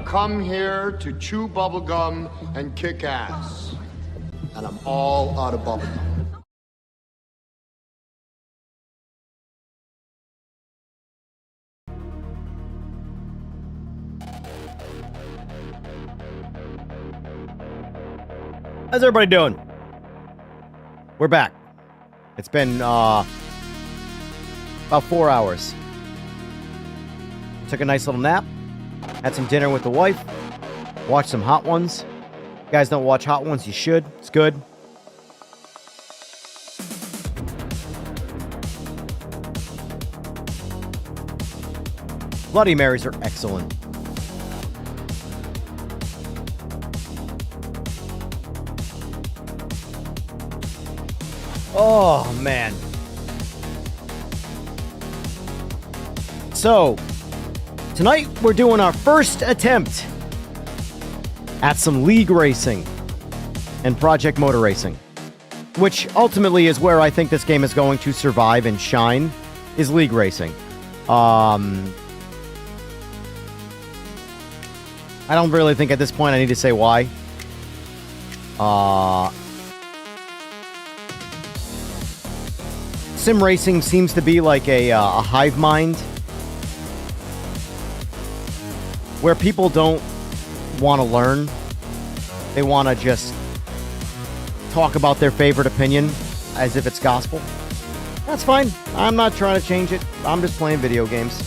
Come here to chew bubblegum and kick ass. And I'm all out of bubblegum. How's everybody doing? We're back. It's been about 4 hours. Took a nice little nap. Had some dinner with the wife. Watched some Hot Ones. If you guys don't watch Hot Ones, you should. It's good. Bloody Marys are excellent. Oh, man. So, tonight we're doing our first attempt at some league racing and project motor racing, which ultimately is where I think this game is going to survive and shine, is league racing. I don't really think at this point I need to say why. Sim racing seems to be like a hive mind where people don't want to learn. They want to just talk about their favorite opinion as if it's gospel. That's fine. I'm not trying to change it. I'm just playing video games.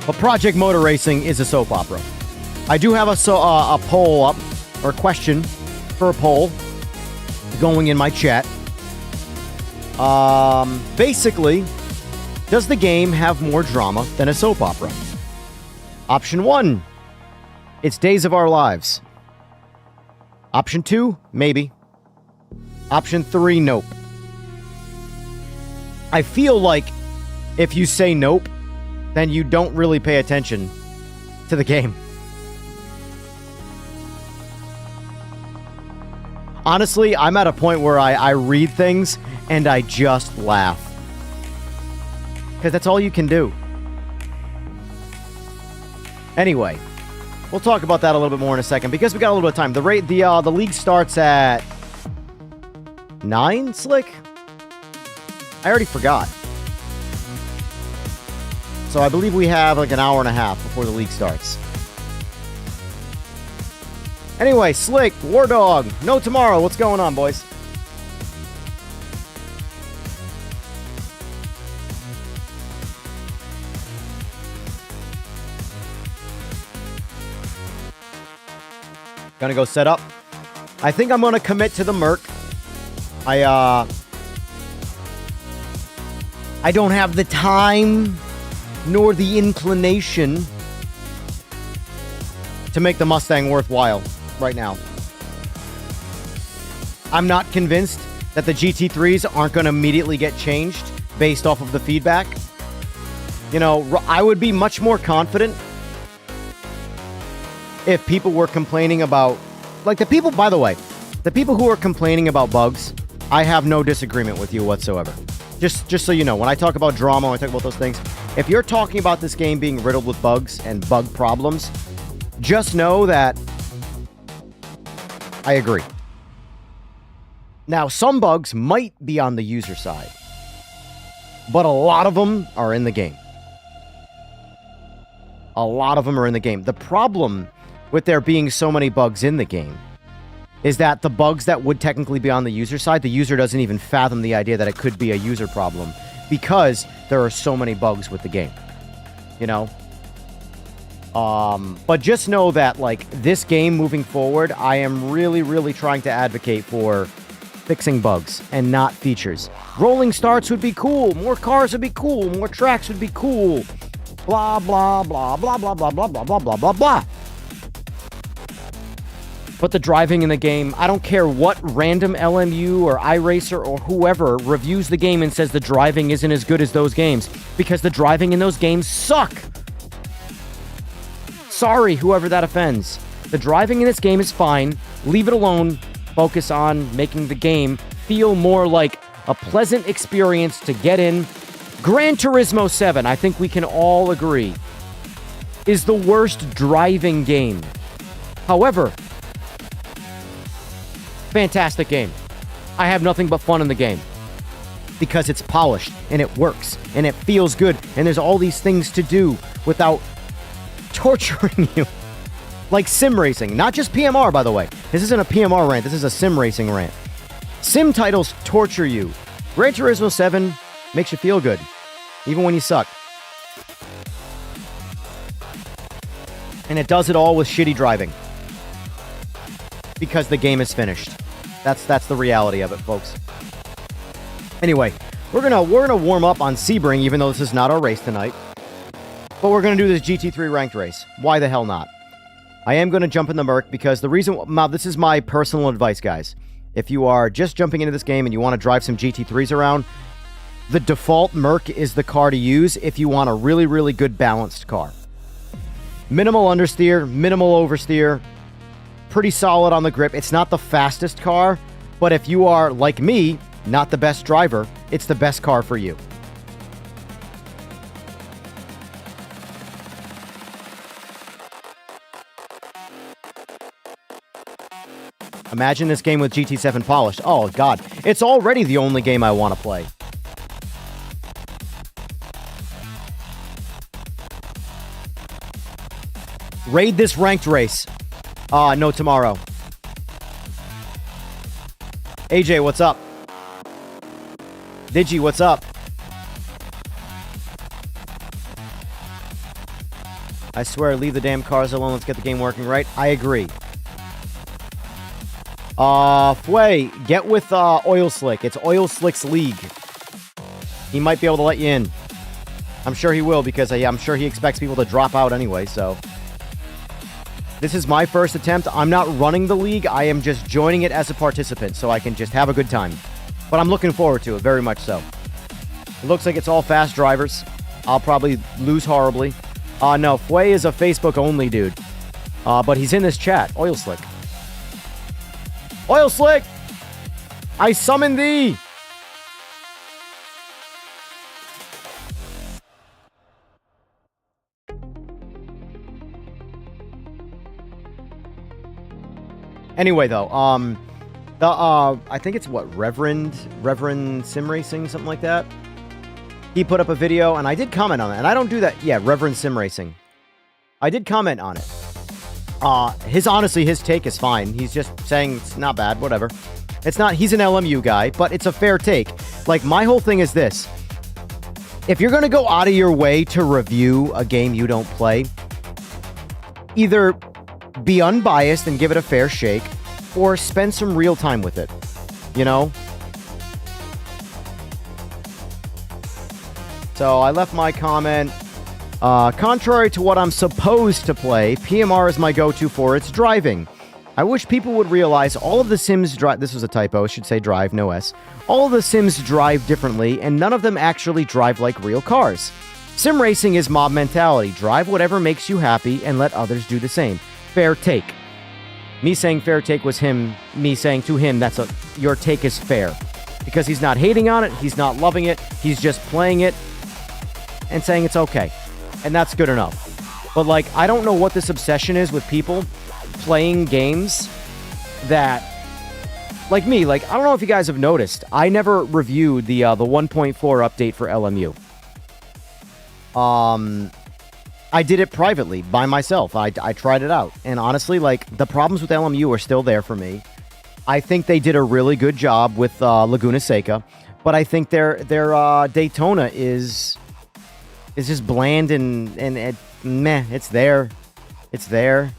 But Project Motor Racing is a soap opera. I do have a poll up, or question for a poll going in my chat. Basically, does the game have more drama than a soap opera? Option 1, it's Days of Our Lives. Option 2, maybe. Option 3, nope. I feel like if you say nope, then you don't really pay attention to the game. Honestly, I'm at a point where I read things and I just laugh. Because that's all you can do. Anyway, we'll talk about that a little bit more in a second because we got a little bit of time. The league starts at 9, Slick? I already forgot. So I believe we have like an hour and a half before the league starts. Anyway, Slick, War Dog, no tomorrow. What's going on, boys? Gonna go set up. I think I'm gonna commit to the Merc. I don't have the time nor the inclination to make the Mustang worthwhile right now. I'm not convinced that the GT3s aren't going to immediately get changed based off of the feedback. You know, I would be much more confident if people were complaining about, like the people, by the way, the people who are complaining about bugs, I have no disagreement with you whatsoever. Just so you know, when I talk about drama, when I talk about those things, if you're talking about this game being riddled with bugs and bug problems, just know that I agree. Now, some bugs might be on the user side, but a lot of them are in the game. A lot of them are in the game. The problem with there being so many bugs in the game is that the bugs that would technically be on the user side, the user doesn't even fathom the idea that it could be a user problem because there are so many bugs with the game, you know? But just know that, like, this game moving forward, I am really, really trying to advocate for fixing bugs and not features. Rolling starts would be cool. More cars would be cool. More tracks would be cool. Blah, blah, blah, blah, blah, blah, blah, blah, blah, blah, blah, blah. But the driving in the game, I don't care what random LMU or iRacer or whoever reviews the game and says the driving isn't as good as those games, because the driving in those games suck. Sorry, whoever that offends. The driving in this game is fine. Leave it alone. Focus on making the game feel more like a pleasant experience to get in. Gran Turismo 7, I think we can all agree, is the worst driving game. However, fantastic game. I have nothing but fun in the game because it's polished and it works and it feels good and there's all these things to do without torturing you. Like sim racing, not just PMR, by the way. This isn't a PMR rant, this is a sim racing rant. Sim titles torture you. Gran Turismo 7 makes you feel good, even when you suck. And it does it all with shitty driving. Because the game is finished. That's the reality of it, folks. Anyway, we're gonna warm up on Sebring, even though this is not our race tonight. But we're gonna do this GT3 ranked race. Why the hell not? I am gonna jump in the Merc because the reason, now this is my personal advice, guys. If you are just jumping into this game and you want to drive some GT3s around, the default Merc is the car to use if you want a really, really good balanced car. Minimal understeer, minimal oversteer. Pretty solid on the grip. It's not the fastest car, but if you are, like me, not the best driver, it's the best car for you. Imagine this game with GT7 polished. Oh, God. It's already the only game I want to play. Raid this ranked race. No, tomorrow. AJ, what's up? Digi, what's up? I swear, leave the damn cars alone. Let's get the game working right. I agree. Fway, get with Oil Slick. It's Oil Slick's league. He might be able to let you in. I'm sure he will, because I'm sure he expects people to drop out anyway, so. This is my first attempt. I'm not running the league. I am just joining it as a participant, so I can just have a good time. But I'm looking forward to it, very much so. It looks like it's all fast drivers. I'll probably lose horribly. No, Fway is a Facebook-only dude. But he's in this chat. Oil Slick. Oil Slick! I summon thee! Anyway, though, I think it's what, Reverend Sim Racing, something like that. He put up a video, and I did comment on it, and I don't do that. Yeah, Reverend Sim Racing. I did comment on it. Honestly, his take is fine. He's just saying it's not bad, whatever. It's not, he's an LMU guy, but it's a fair take. Like, my whole thing is this. If you're gonna go out of your way to review a game you don't play, either be unbiased and give it a fair shake, or spend some real time with it, you know? So I left my comment. Contrary to what I'm supposed to play, PMR is my go-to for its driving. I wish people would realize all of the Sims drive... This was a typo, I should say drive, no S. All of the Sims drive differently, and none of them actually drive like real cars. Sim racing is mob mentality. Drive whatever makes you happy and let others do the same. Fair take. Me saying fair take was me saying to him, your take is fair. Because he's not hating on it, he's not loving it, he's just playing it and saying it's okay. And that's good enough. But, like, I don't know what this obsession is with people playing games that, like me, like, I don't know if you guys have noticed, I never reviewed the 1.4 update for LMU. I did it privately, by myself. I tried it out. And honestly, like, the problems with LMU are still there for me. I think they did a really good job with Laguna Seca, but I think their Daytona is just bland and meh. It's there. It's there.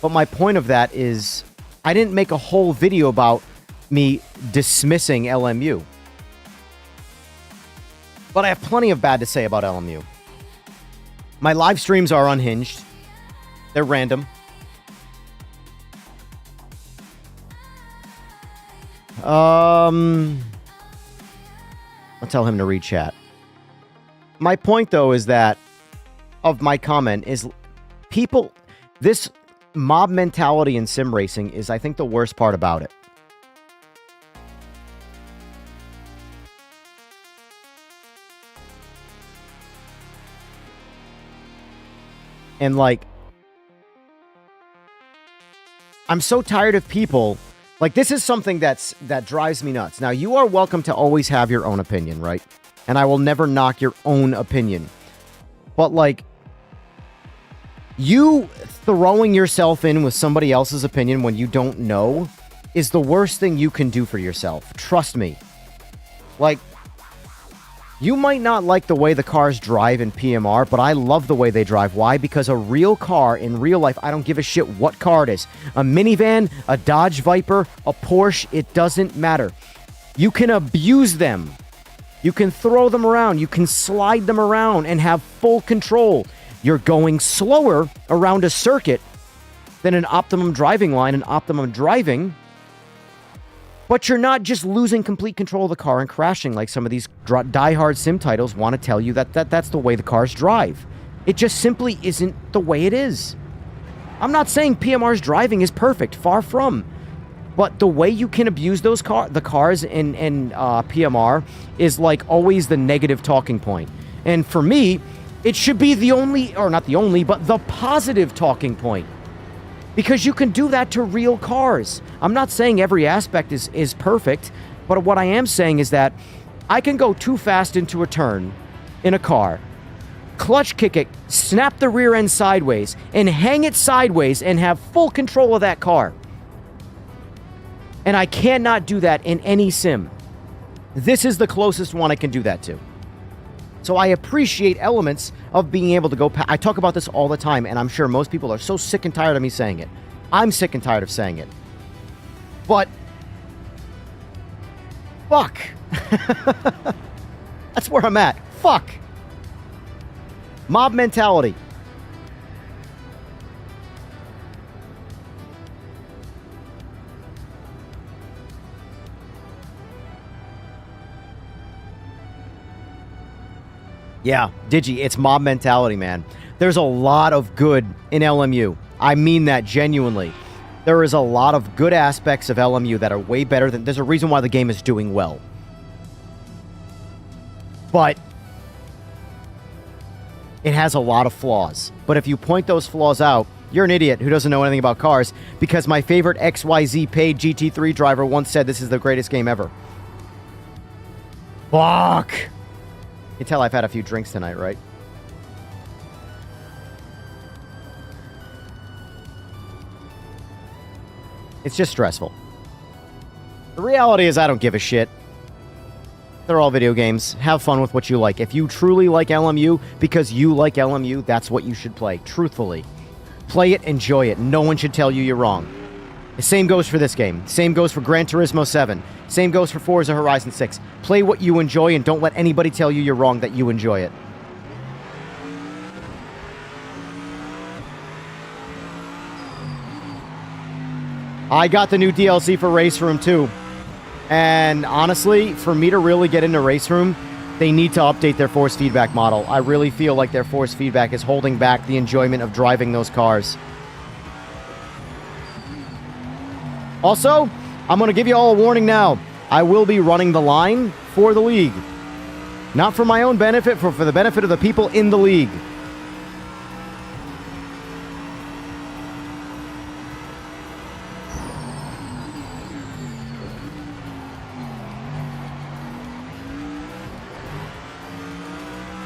But my point of that is I didn't make a whole video about me dismissing LMU. But I have plenty of bad to say about LMU. My live streams are unhinged. They're random. I'll tell him to read chat. My point, though, is that of my comment is people, this mob mentality in sim racing is, I think, the worst part about it. And, like, I'm so tired of people. Like, this is something that drives me nuts. Now, you are welcome to always have your own opinion, right? And I will never knock your own opinion. But, like, you throwing yourself in with somebody else's opinion when you don't know is the worst thing you can do for yourself. Trust me. Like, you might not like the way the cars drive in PMR, but I love the way they drive. Why? Because a real car in real life, I don't give a shit what car it is. A minivan, a Dodge Viper, a Porsche, it doesn't matter. You can abuse them. You can throw them around. You can slide them around and have full control. You're going slower around a circuit than an optimum driving line and optimum driving. But you're not just losing complete control of the car and crashing like some of these die-hard sim titles want to tell you that's the way the cars drive. It just simply isn't the way it is. I'm not saying PMR's driving is perfect, far from. But the way you can abuse the cars in PMR is like always the negative talking point. And for me, it should be the only, or not the only, but the positive talking point. Because you can do that to real cars. I'm not saying every aspect is perfect, but what I am saying is that I can go too fast into a turn in a car, clutch kick it, snap the rear end sideways, and hang it sideways and have full control of that car. And I cannot do that in any sim. This is the closest one I can do that to. So I appreciate elements of being able to go past. I talk about this all the time, and I'm sure most people are so sick and tired of me saying it. I'm sick and tired of saying it. But fuck. That's where I'm at. Fuck. Mob mentality. Yeah, Digi, it's mob mentality, man. There's a lot of good in LMU. I mean that genuinely. There is a lot of good aspects of LMU that are way better than... There's a reason why the game is doing well. But it has a lot of flaws. But if you point those flaws out, you're an idiot who doesn't know anything about cars, because my favorite XYZ paid GT3 driver once said this is the greatest game ever. Fuck! You can tell I've had a few drinks tonight, right? It's just stressful. The reality is I don't give a shit. They're all video games. Have fun with what you like. If you truly like LMU because you like LMU, that's what you should play. Truthfully. Play it, enjoy it. No one should tell you you're wrong. The same goes for this game. Same goes for Gran Turismo 7. Same goes for Forza Horizon 6. Play what you enjoy and don't let anybody tell you you're wrong that you enjoy it. I got the new DLC for Race Room too. And honestly, for me to really get into Race Room, they need to update their force feedback model. I really feel like their force feedback is holding back the enjoyment of driving those cars. Also, I'm going to give you all a warning now. I will be running the line for the league. Not for my own benefit, for the benefit of the people in the league.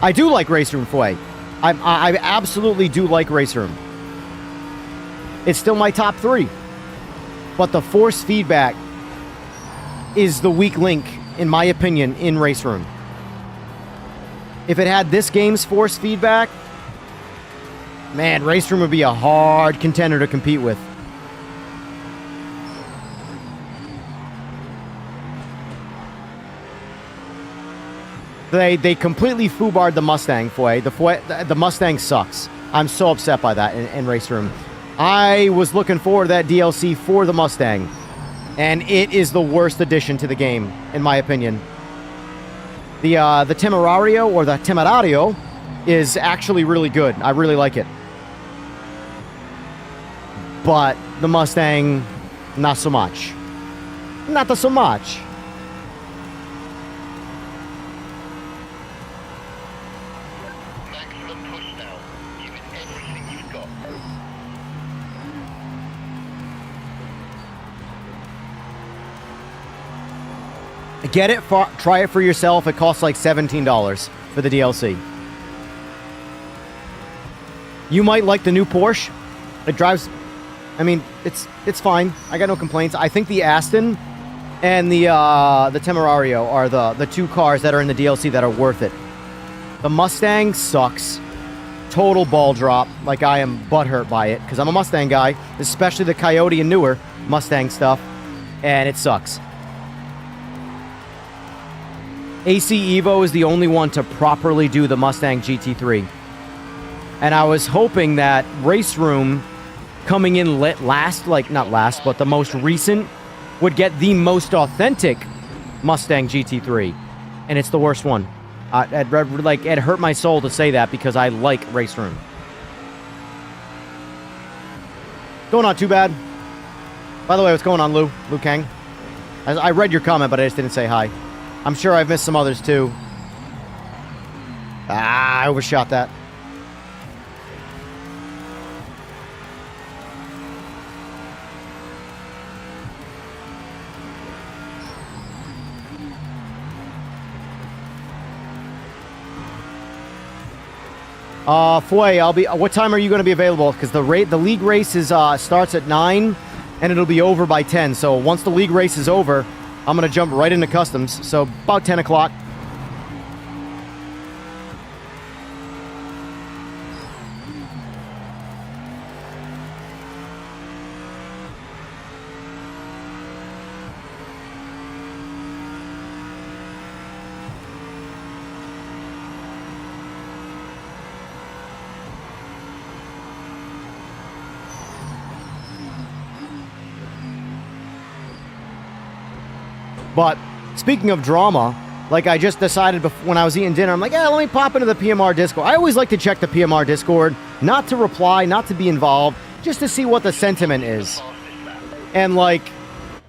I do like Race Room Fway. I absolutely do like Race Room. It's still my top 3. But the force feedback is the weak link, in my opinion, in Race Room. If it had this game's force feedback, man, Race Room would be a hard contender to compete with. They completely foobarred the Mustang Fway. The Mustang sucks. I'm so upset by that in Race Room. I was looking forward to that DLC for the Mustang, and it is the worst addition to the game, in my opinion. The Temerario, or the Temerario, is actually really good. I really like it. But the Mustang, not so much. Not so much. Get it, try it for yourself. It costs like $17 for the DLC. You might like the new Porsche. It drives, I mean, it's fine. I got no complaints. I think the Aston and the Temerario are the 2 cars that are in the DLC that are worth it. The Mustang sucks. Total ball drop. Like, I am butthurt by it because I'm a Mustang guy, especially the Coyote and newer Mustang stuff, and it sucks. AC Evo is the only one to properly do the Mustang GT3. And I was hoping that Race Room coming in last, like not last, but the most recent, would get the most authentic Mustang GT3. And it's the worst one. It hurt my soul to say that because I like Race Room. Going on too bad. By the way, what's going on, Lou Kang? I read your comment, but I just didn't say hi. I'm sure I've missed some others, too. I overshot that. Fway, what time are you going to be available? Because the league race starts at 9, and it'll be over by 10. So once the league race is over, I'm going to jump right into customs, so about 10 o'clock. But speaking of drama, like I just decided when I was eating dinner, I'm like, yeah, let me pop into the PMR Discord. I always like to check the PMR Discord, not to reply, not to be involved, just to see what the sentiment is. And like,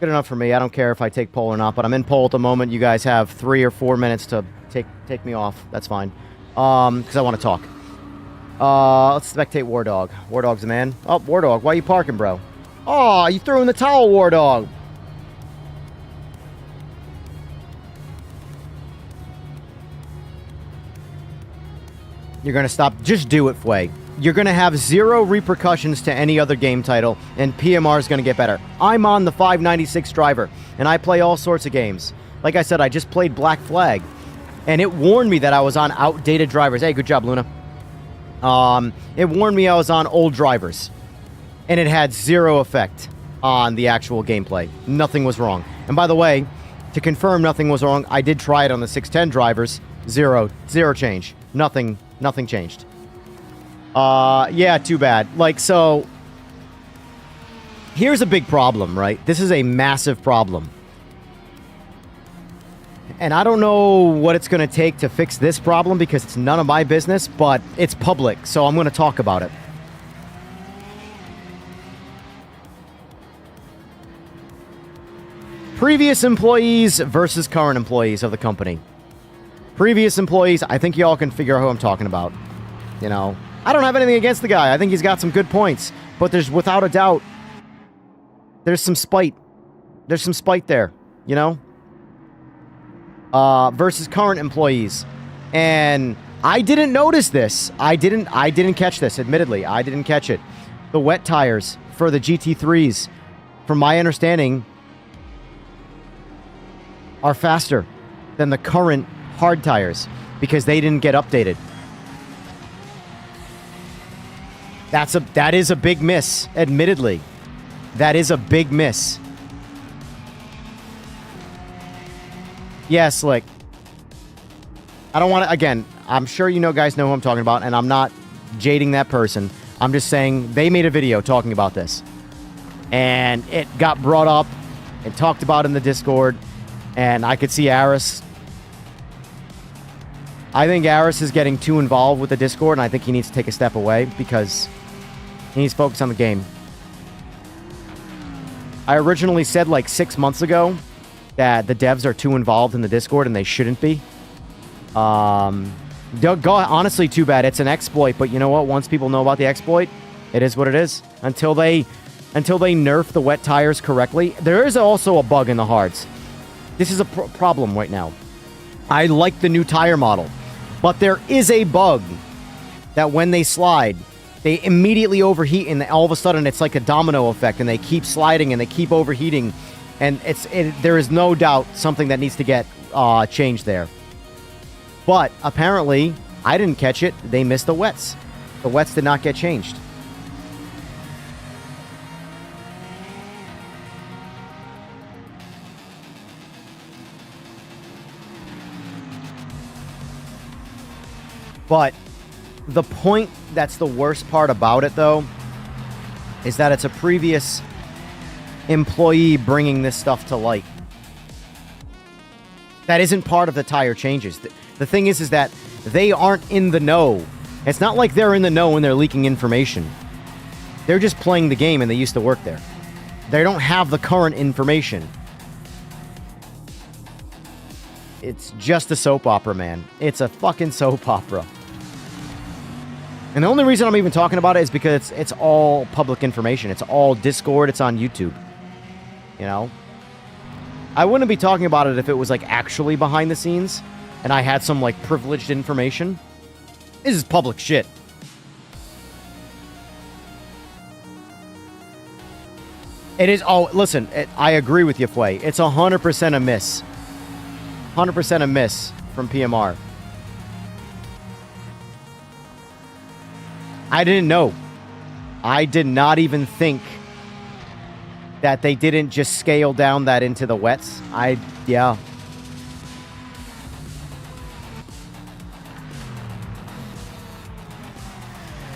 good enough for me. I don't care if I take poll or not, but I'm in poll at the moment. You guys have 3 or 4 minutes to take me off. That's fine. Because I want to talk. Let's spectate War Dog. War Dog's the man. Oh, War Dog, why are you parking, bro? Oh, you threw in the towel, War Dog. You're going to stop. Just do it, Fway. You're going to have 0 repercussions to any other game title, and PMR is going to get better. I'm on the 596 driver, and I play all sorts of games. Like I said, I just played Black Flag, and it warned me that I was on outdated drivers. Hey, good job, Luna. It warned me I was on old drivers, and it had 0 effect on the actual gameplay. Nothing was wrong. And by the way, to confirm nothing was wrong, I did try it on the 610 drivers. Zero change. Nothing changed. Yeah, too bad. Like, so, here's a big problem, right? This is a massive problem. And I don't know what it's going to take to fix this problem because it's none of my business, but it's public, so I'm going to talk about it. Previous employees versus current employees of the company. Previous employees, I think y'all can figure out who I'm talking about. You know, I don't have anything against the guy. I think he's got some good points. But there's, without a doubt, there's some spite. There's some spite there, you know? Versus current employees. And I didn't notice this. I didn't catch this, admittedly. I didn't catch it. The wet tires for the GT3s, from my understanding, are faster than the current hard tires because they didn't get updated. That is a big miss, admittedly. That is a big miss. Yeah, Slick. I don't want to, again, I'm sure you know guys know who I'm talking about, and I'm not jading that person. I'm just saying they made a video talking about this. And it got brought up and talked about in the Discord, and I could see Aris. I think Aris is getting too involved with the Discord, and I think he needs to take a step away because he needs to focus on the game. I originally said like 6 months ago that the devs are too involved in the Discord and they shouldn't be. Honestly, too bad. It's an exploit, but you know what? Once people know about the exploit, it is what it is. Until they nerf the wet tires correctly. There is also a bug in the hards. This is a problem right now. I like the new tire model, but there is a bug that when they slide, they immediately overheat, and all of a sudden it's like a domino effect, and they keep sliding and they keep overheating. And there is no doubt something that needs to get changed there. But apparently, I didn't catch it. They missed the wets. The wets did not get changed. But the point that's the worst part about it, though, is that it's a previous employee bringing this stuff to light. That isn't part of the tire changes. The thing is that they aren't in the know. It's not like they're in the know and they're leaking information. They're just playing the game and they used to work there. They don't have the current information. It's just a soap opera, man. It's a fucking soap opera. And the only reason I'm even talking about it is because it's all public information. It's all Discord. It's on YouTube. You know? I wouldn't be talking about it if it was, like, actually behind the scenes and I had some, like, privileged information. This is public shit. It is... Oh, listen. I agree with you, Fway. It's 100% a miss. 100% a miss from PMR. I didn't know. I did not even think that they didn't just scale down that into the wets. Yeah.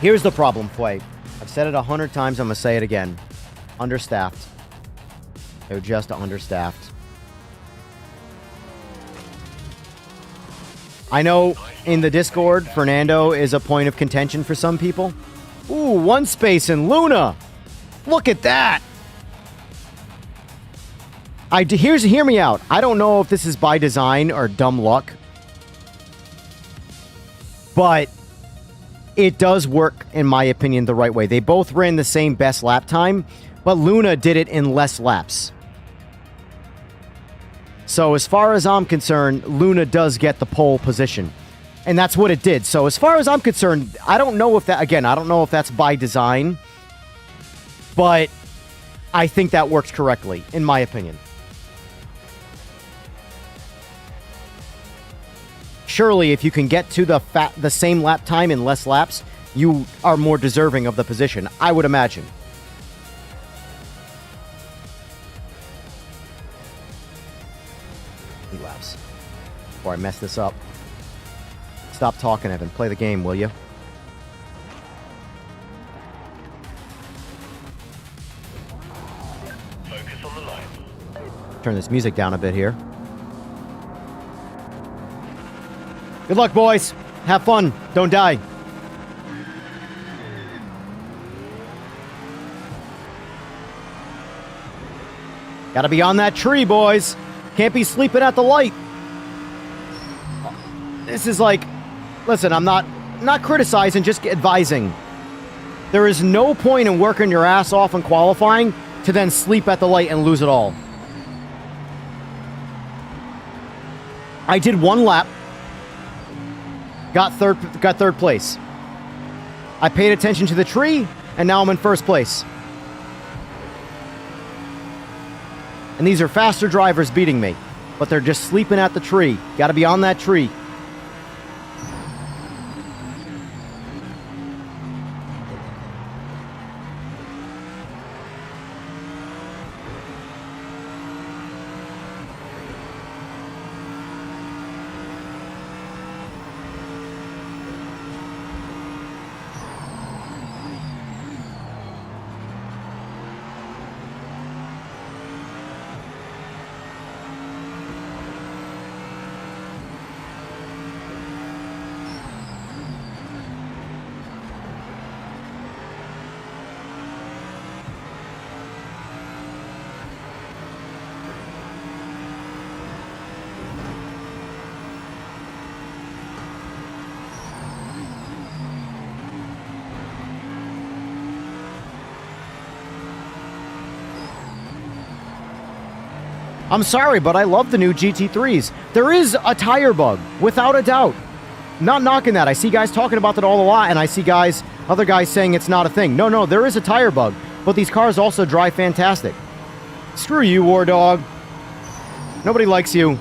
Here's the problem, Fway. I've said it 100 times. I'm going to say it again. Understaffed. They're just understaffed. I know in the Discord, Fernando is a point of contention for some people. Ooh, one space in Luna. Look at that. Hear me out. I don't know if this is by design or dumb luck, but it does work, in my opinion, the right way. They both ran the same best lap time, but Luna did it in less laps. So as far as I'm concerned, Luna does get the pole position. And that's what it did. So as far as I'm concerned, I don't know if that, again, I don't know if that's by design, but I think that works correctly, in my opinion. Surely, if you can get to the same lap time in less laps, you are more deserving of the position, I would imagine. Laps. Before I mess this up. Stop talking, Evan. Play the game, will you? Focus on the line. Turn this music down a bit here. Good luck, boys. Have fun. Don't die. Gotta be on that tree, boys. Can't be sleeping at the light. This is like... Listen, I'm not criticizing, just advising. There is no point in working your ass off in qualifying to then sleep at the light and lose it all. I did one lap. Got third place. I paid attention to the tree, and now I'm in first place. And these are faster drivers beating me, but they're just sleeping at the tree. Got to be on that tree. I'm sorry, but I love the new GT3s. There is a tire bug, without a doubt. Not knocking that. I see guys talking about that all a lot, and I see other guys saying it's not a thing. No, there is a tire bug, but these cars also drive fantastic. Screw you, War Dog. Nobody likes you.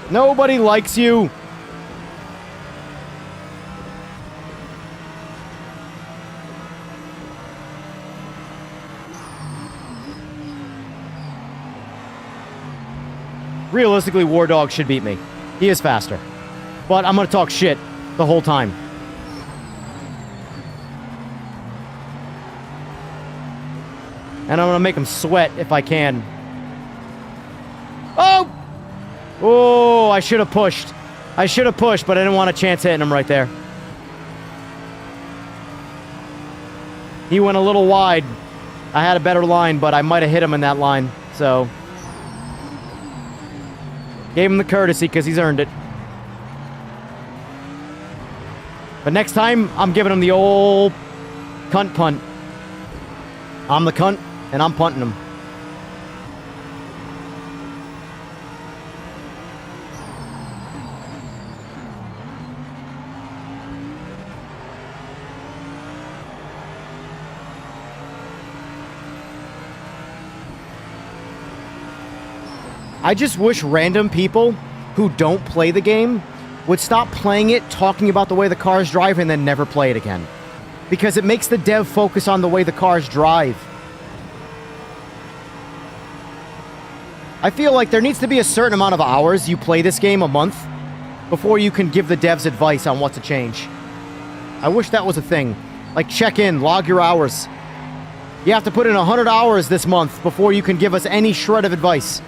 Nobody likes you. Realistically, War Dog should beat me. He is faster. But I'm going to talk shit the whole time. And I'm going to make him sweat if I can. Oh! Oh, I should have pushed. I should have pushed, but I didn't want a chance hitting him right there. He went a little wide. I had a better line, but I might have hit him in that line. So... gave him the courtesy because he's earned it. But next time, I'm giving him the old cunt punt. I'm the cunt, and I'm punting him. I just wish random people who don't play the game would stop playing it, talking about the way the cars drive, and then never play it again. Because it makes the dev focus on the way the cars drive. I feel like there needs to be a certain amount of hours you play this game a month before you can give the devs advice on what to change. I wish that was a thing. Like, check in, log your hours. You have to put in 100 hours this month before you can give us any shred of advice.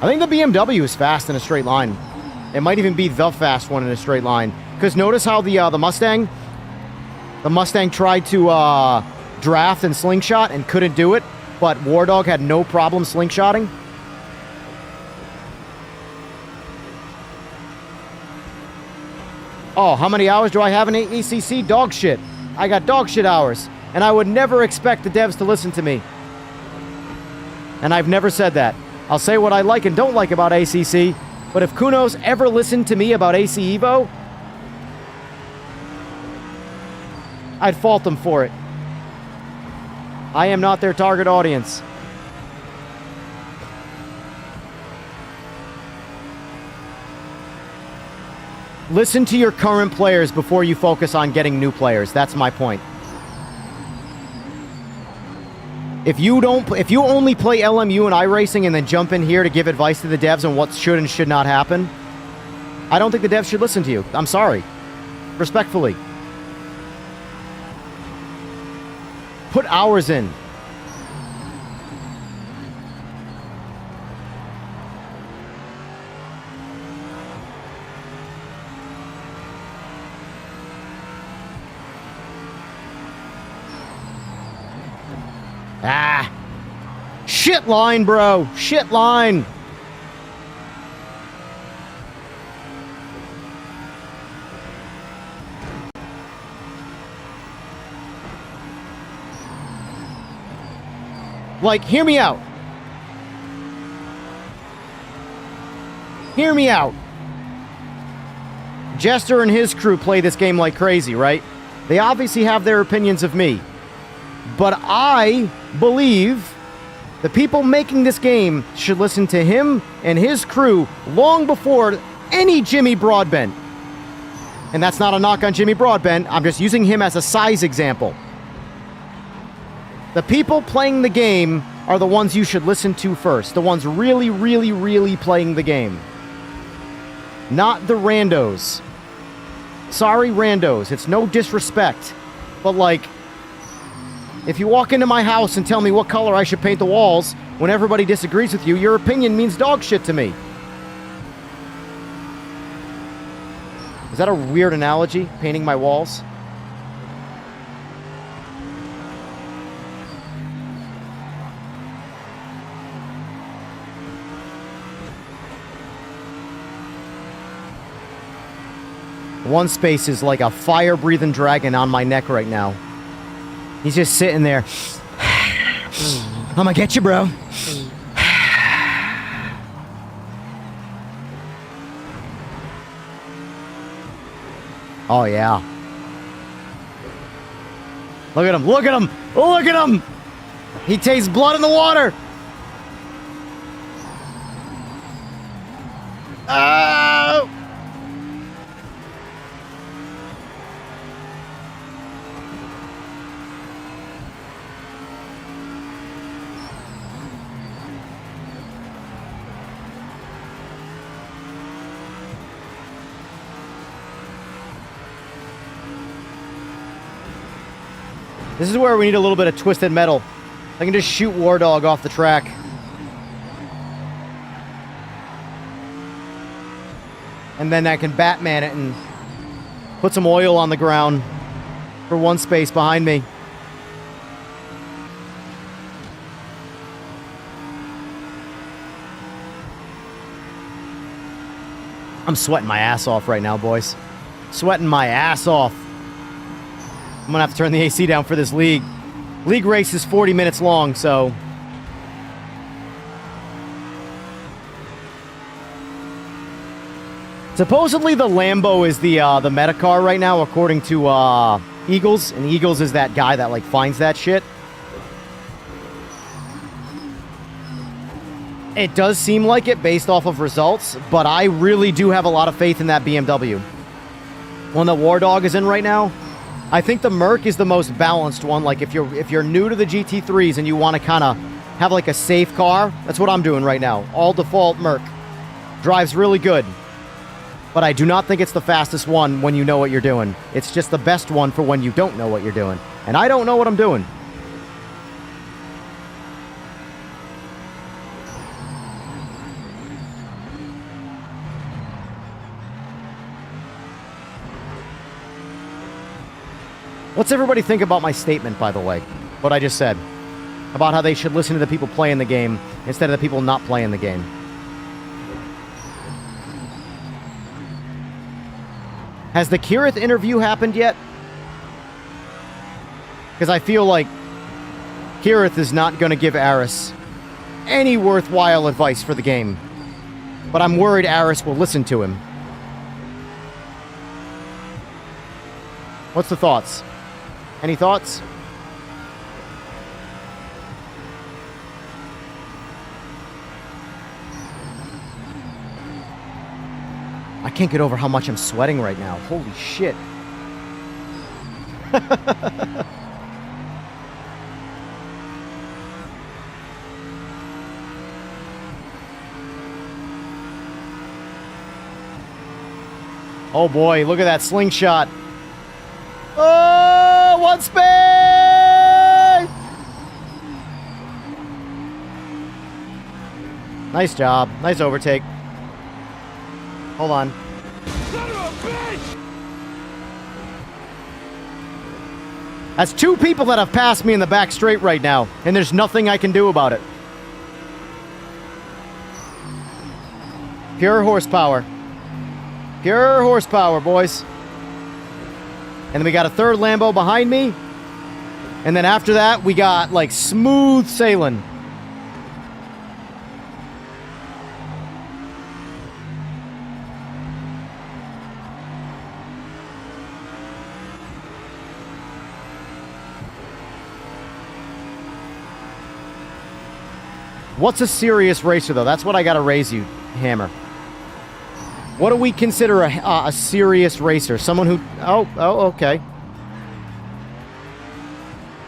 I think the BMW is fast in a straight line. It might even be the fast one in a straight line. Because notice how the Mustang tried to draft and slingshot and couldn't do it, but War Dog had no problem slingshotting. Oh, how many hours do I have in ACC? Dog shit. I got dog shit hours. And I would never expect the devs to listen to me. And I've never said that. I'll say what I like and don't like about ACC, but if Kunos ever listened to me about AC Evo, I'd fault them for it. I am not their target audience. Listen to your current players before you focus on getting new players. That's my point. If you only play LMU and iRacing and then jump in here to give advice to the devs on what should and should not happen, I don't think the devs should listen to you. I'm sorry. Respectfully. Put hours in. Ah. Shit line, bro. Shit line. Like, hear me out. Hear me out. Jester and his crew play this game like crazy, right? They obviously have their opinions of me. But I believe the people making this game should listen to him and his crew long before any Jimmy Broadbent. And that's not a knock on Jimmy Broadbent. I'm just using him as a size example. The people playing the game are the ones you should listen to first. The ones really, really, really playing the game. Not the randos. Sorry, randos. It's no disrespect. But, like, if you walk into my house and tell me what color I should paint the walls when everybody disagrees with you, your opinion means dog shit to me. Is that a weird analogy, painting my walls? One space is like a fire-breathing dragon on my neck right now. He's just sitting there. I'm gonna get you, bro. Oh, yeah. Look at him, look at him, look at him! He tastes blood in the water! Oh! This is where we need a little bit of twisted metal. I can just shoot War Dog off the track. And then I can Batman it and put some oil on the ground for one space behind me. I'm sweating my ass off right now, boys. Sweating my ass off. I'm gonna have to turn the AC down for this league. League race is 40 minutes long, so... Supposedly the Lambo is the meta car right now, according to Eagles. And Eagles is that guy that, like, finds that shit. It does seem like it based off of results, but I really do have a lot of faith in that BMW. One that War Dog is in right now. I think the Merc is the most balanced one. Like, if you're new to the GT3s and you want to kind of have, like, a safe car, that's what I'm doing right now. All default Merc. Drives really good. But I do not think it's the fastest one when you know what you're doing. It's just the best one for when you don't know what you're doing. And I don't know what I'm doing. What's everybody think about my statement, by the way? What I just said. About how they should listen to the people playing the game instead of the people not playing the game. Has the Kirith interview happened yet? Because I feel like Kirith is not going to give Aris any worthwhile advice for the game. But I'm worried Aris will listen to him. What's the thoughts? Any thoughts? I can't get over how much I'm sweating right now. Holy shit. Oh boy, look at that slingshot. Oh, one spin! Nice job. Nice overtake. Hold on. Son of a bitch! That's two people that have passed me in the back straight right now, and there's nothing I can do about it. Pure horsepower. Pure horsepower, boys. And then we got a third Lambo behind me. And then after that, we got, like, smooth sailing. What's a serious racer, though? That's what I gotta raise you, Hammer. What do we consider a serious racer? Someone who... Oh, okay.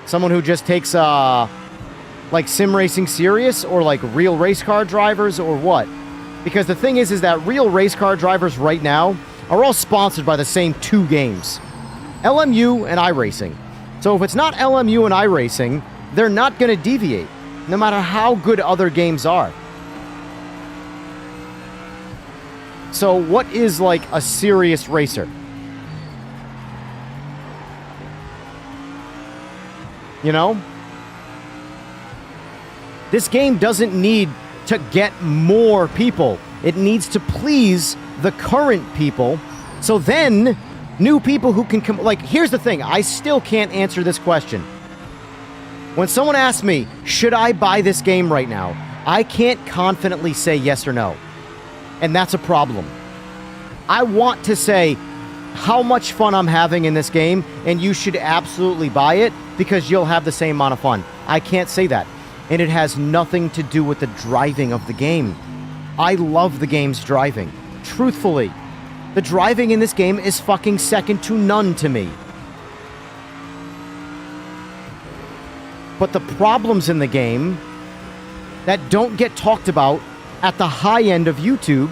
Someone who just takes, like, sim racing serious? Or, like, real race car drivers? Or what? Because the thing is that real race car drivers right now are all sponsored by the same two games. LMU and iRacing. So if it's not LMU and iRacing, they're not going to deviate, no matter how good other games are. So what is, like, a serious racer? You know? This game doesn't need to get more people. It needs to please the current people. So then, new people who can come... Like, here's the thing. I still can't answer this question. When someone asks me, should I buy this game right now? I can't confidently say yes or no. And that's a problem. I want to say how much fun I'm having in this game, and you should absolutely buy it because you'll have the same amount of fun. I can't say that. And it has nothing to do with the driving of the game. I love the game's driving. Truthfully, the driving in this game is fucking second to none to me. But the problems in the game that don't get talked about at the high end of YouTube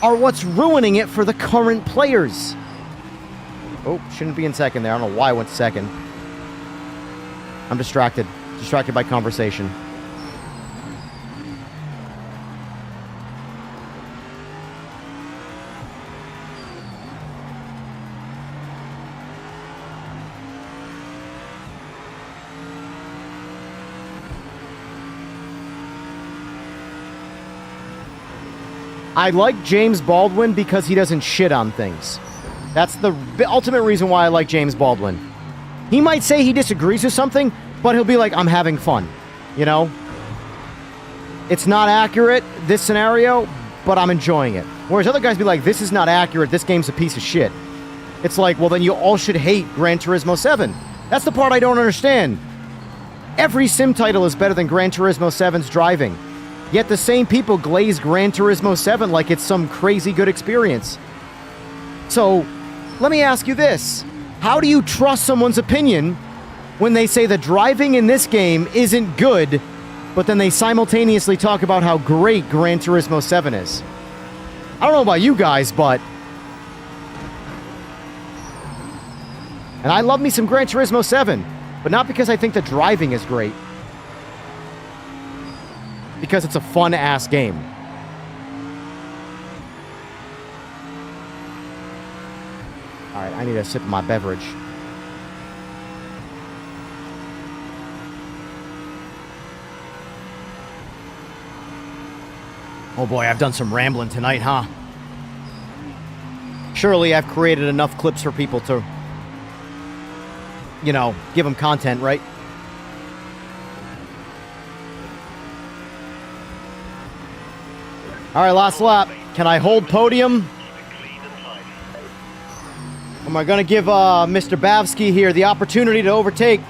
are what's ruining it for the current players. Oh, shouldn't be in second there. I don't know why I went second. I'm distracted. Distracted by conversation. I like James Baldwin because he doesn't shit on things. That's the ultimate reason why I like James Baldwin. He might say he disagrees with something, but he'll be like, I'm having fun. You know? It's not accurate, this scenario, but I'm enjoying it. Whereas other guys be like, this is not accurate, this game's a piece of shit. It's like, well, then you all should hate Gran Turismo 7. That's the part I don't understand. Every sim title is better than Gran Turismo 7's driving. Yet the same people glaze Gran Turismo 7 like it's some crazy good experience. So, let me ask you this. How do you trust someone's opinion when they say the driving in this game isn't good, but then they simultaneously talk about how great Gran Turismo 7 is? I don't know about you guys, but... And I love me some Gran Turismo 7, but not because I think the driving is great. Because it's a fun-ass game. Alright, I need a sip of my beverage. Oh boy, I've done some rambling tonight, huh? Surely I've created enough clips for people to, you know, give them content, right? All right, last lap. Can I hold podium? Am I going to give Mr. Bavsky here the opportunity to overtake?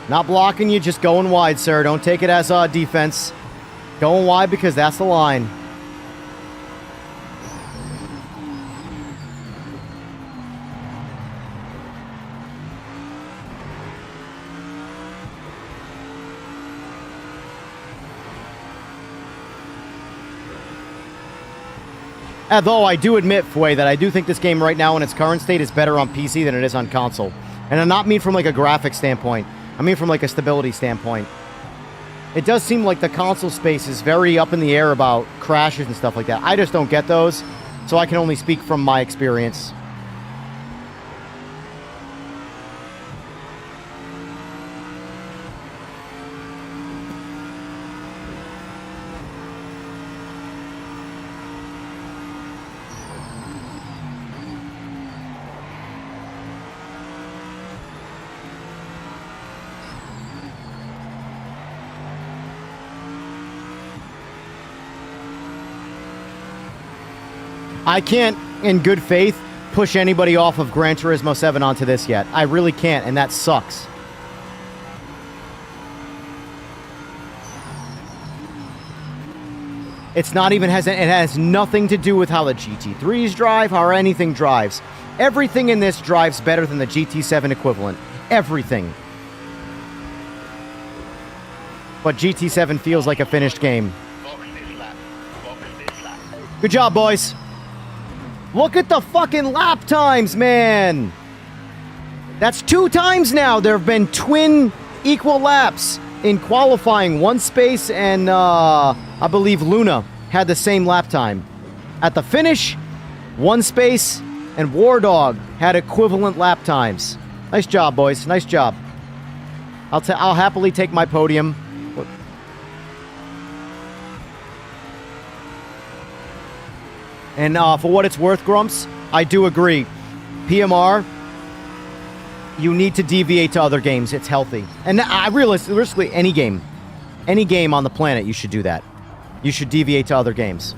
Not blocking you, just going wide, sir. Don't take it as defense. Going wide because that's the line. Although I do admit, Fway, that I do think this game right now in its current state is better on PC than it is on console. And I not mean from like a graphic standpoint. I mean from like a stability standpoint. It does seem like the console space is very up in the air about crashes and stuff like that. I just don't get those, so I can only speak from my experience. I can't, in good faith, push anybody off of Gran Turismo 7 onto this yet. I really can't, and that sucks. It's not even, it has nothing to do with how the GT3s drive, how anything drives. Everything in this drives better than the GT7 equivalent. Everything. But GT7 feels like a finished game. Good job, boys. Look at the fucking lap times, man. That's 2 times now. There have been twin equal laps in qualifying. One space and I believe Luna had the same lap time. At the finish, one space and War Dog had equivalent lap times. Nice job, boys. Nice job. I'll happily take my podium. And for what it's worth, Grumps, I do agree. PMR, you need to deviate to other games. It's healthy. And I realistically, any game on the planet, you should do that. You should deviate to other games.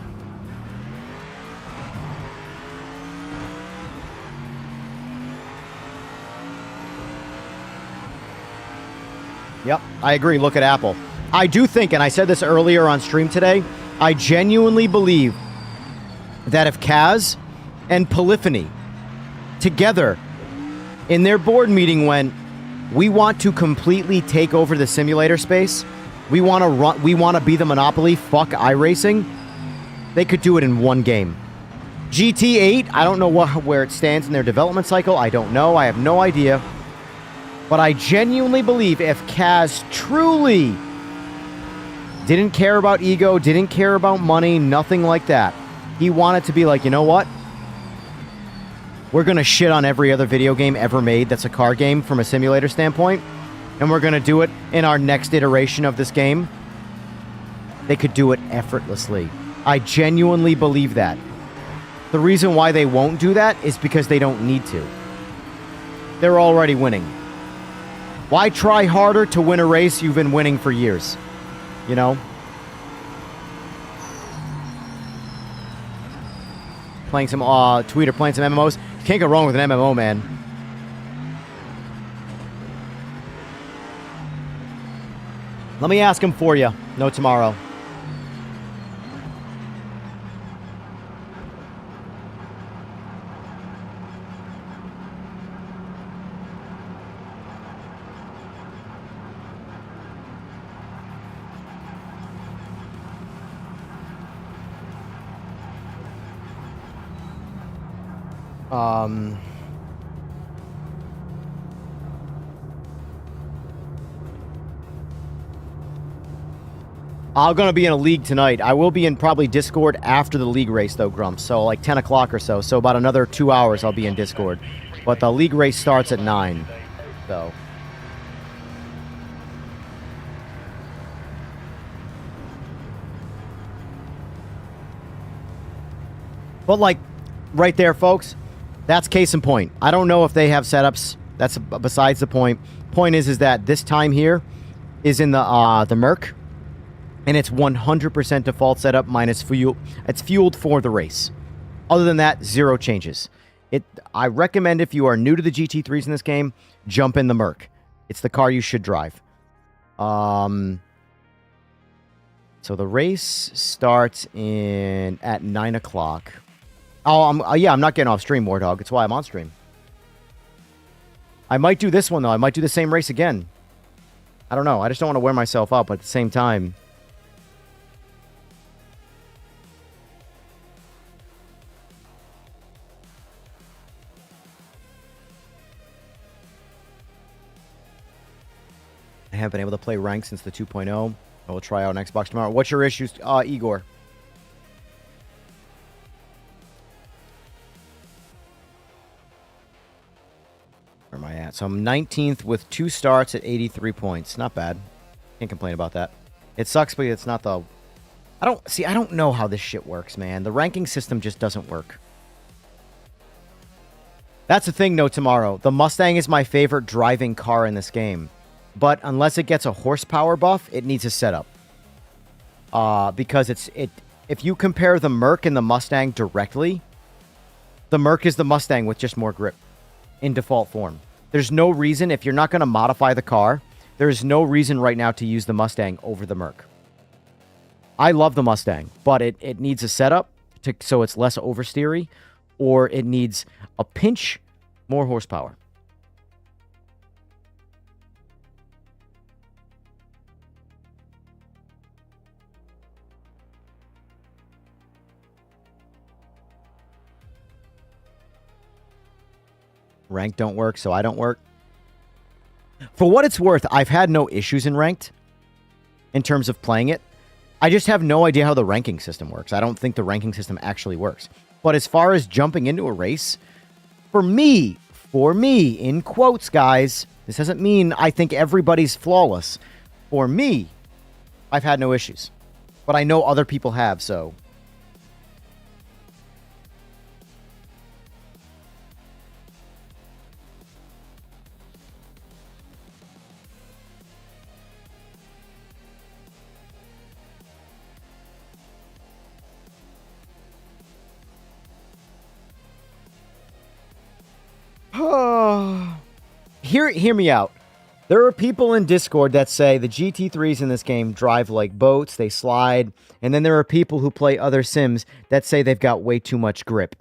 Yep, I agree. Look at Apple. I do think, and I said this earlier on stream today, I genuinely believe that if Kaz and Polyphony together in their board meeting went, we want to completely take over the simulator space, we want to be the monopoly, fuck iRacing, they could do it in one game. GT8, I don't know where it stands in their development cycle. I don't know. I have no idea. But I genuinely believe if Kaz truly didn't care about ego, didn't care about money, nothing like that, he wanted to be like, you know what? We're going to shit on every other video game ever made that's a car game from a simulator standpoint, and we're going to do it in our next iteration of this game. They could do it effortlessly. I genuinely believe that. The reason why they won't do that is because they don't need to. They're already winning. Why try harder to win a race you've been winning for years? You know? Playing some Tweeter, playing some MMOs. You can't go wrong with an MMO, man. Let me ask him for you. No tomorrow. I'm going to be in a league tonight. I will be in probably Discord after the league race, though, Grumps. So, like 10 o'clock or so. So, about another 2 hours I'll be in Discord. But the league race starts at 9. So. But, like, right there, folks, that's case in point. I don't know if they have setups. That's besides the point. Point is that this time here is in the Merc. And it's 100% default setup minus fuel. It's fueled for the race. Other than that, zero changes. I recommend if you are new to the GT3s in this game, jump in the Merc. It's the car you should drive. So So the race starts at 9 o'clock. Oh, I'm not getting off stream, Wardhog. It's why I'm on stream. I might do this one, though. I might do the same race again. I don't know. I just don't want to wear myself up at the same time. I haven't been able to play ranked since the 2.0. I will try out an Xbox tomorrow. What's your issues, Igor? Where am I at? So I'm 19th with 2 starts at 83 points. Not bad. Can't complain about that. It sucks, but it's not the... I don't know how this shit works, man. The ranking system just doesn't work. That's the thing, though, tomorrow. The Mustang is my favorite driving car in this game. But unless it gets a horsepower buff, it needs a setup. Because if you compare the Merc and the Mustang directly, the Merc is the Mustang with just more grip in default form. There's no reason, if you're not going to modify the car, there's no reason right now to use the Mustang over the Merc. I love the Mustang, but it needs a setup so it's less oversteery, or it needs a pinch more horsepower. Ranked don't work, so I don't work. For what it's worth, I've had no issues in ranked in terms of playing it. I just have no idea how the ranking system works. I don't think the ranking system actually works. But as far as jumping into a race, for me, in quotes, guys, this doesn't mean I think everybody's flawless. For me, I've had no issues. But I know other people have, so... Hear me out. There are people in Discord that say the GT3s in this game drive like boats, they slide, and then there are people who play other sims that say they've got way too much grip.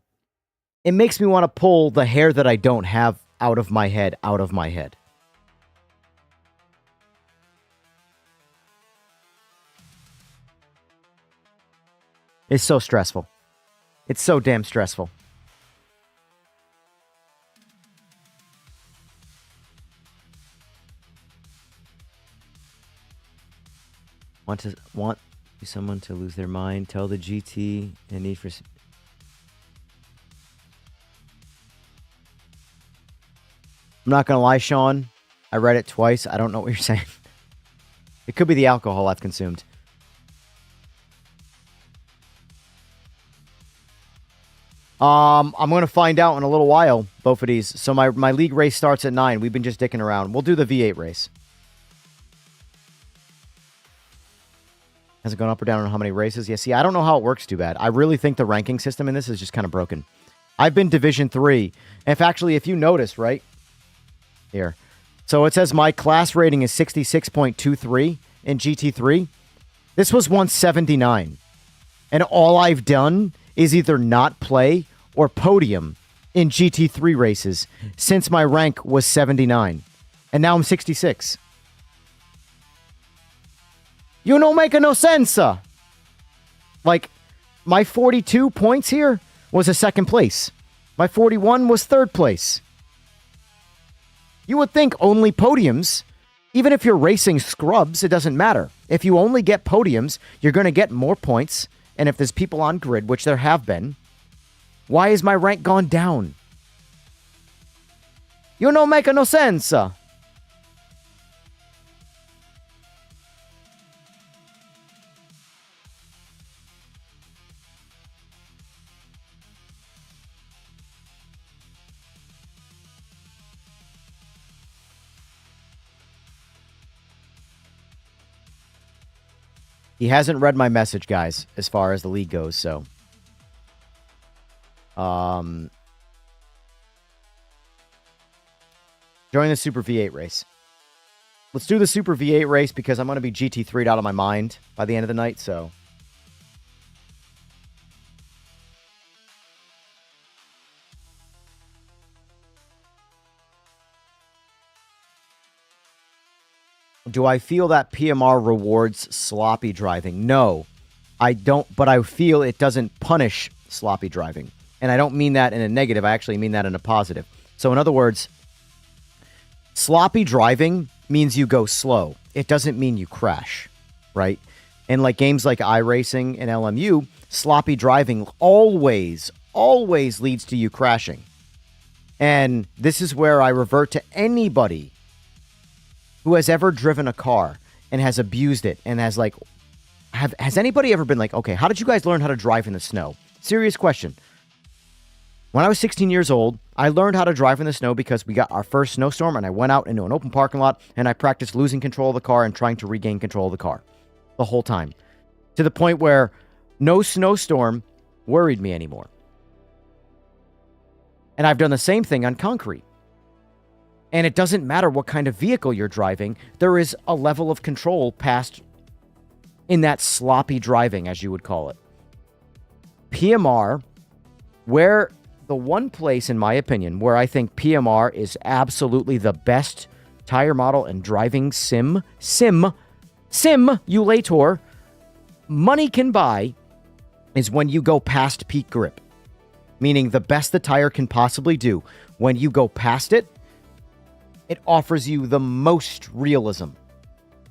It makes me want to pull the hair that I don't have out of my head. It's so stressful. It's so damn stressful. Want someone to lose their mind? Tell the GT the need for... I'm not gonna lie, Sean. I read it twice. I don't know what you're saying. It could be the alcohol I've consumed. I'm gonna find out in a little while, both of these. So my league race starts at 9. We've been just dicking around. We'll do the V8 race. Has it gone up or down on how many races? Yeah, see, I don't know how it works too bad. I really think the ranking system in this is just kind of broken. I've been Division 3. If you notice, right? Here. So it says my class rating is 66.23 in GT3. This was once 79. And all I've done is either not play or podium in GT3 races since my rank was 79. And now I'm 66. You don't make no sense. Like, my 42 points here was a second place. My 41 was third place. You would think only podiums, even if you're racing scrubs, it doesn't matter. If you only get podiums, you're going to get more points. And if there's people on grid, which there have been, why is my rank gone down? You don't make no sense. He hasn't read my message, guys, as far as the league goes, so. Join the Super V8 race. let's do the Super V8 race because I'm going to be GT3'd out of my mind by the end of the night, so. Do I feel that PMR rewards sloppy driving? No, I don't, but I feel it doesn't punish sloppy driving. And I don't mean that in a negative, I actually mean that in a positive. So in other words, sloppy driving means you go slow. It doesn't mean you crash, right? And like games like iRacing and LMU, sloppy driving always leads to you crashing. And this is where I revert to anybody who has ever driven a car and has abused it and has like, has anybody ever been like, okay, how did you guys learn how to drive in the snow? Serious question. When I was 16 years old, I learned how to drive in the snow because we got our first snowstorm and I went out into an open parking lot and I practiced losing control of the car and trying to regain control of the car the whole time. To the point where no snowstorm worried me anymore. And I've done the same thing on concrete. And it doesn't matter what kind of vehicle you're driving, there is a level of control past in that sloppy driving, as you would call it. PMR, where the one place, in my opinion, where I think PMR is absolutely the best tire model and driving simulator money can buy is when you go past peak grip. Meaning the best the tire can possibly do. When you go past it, it offers you the most realism.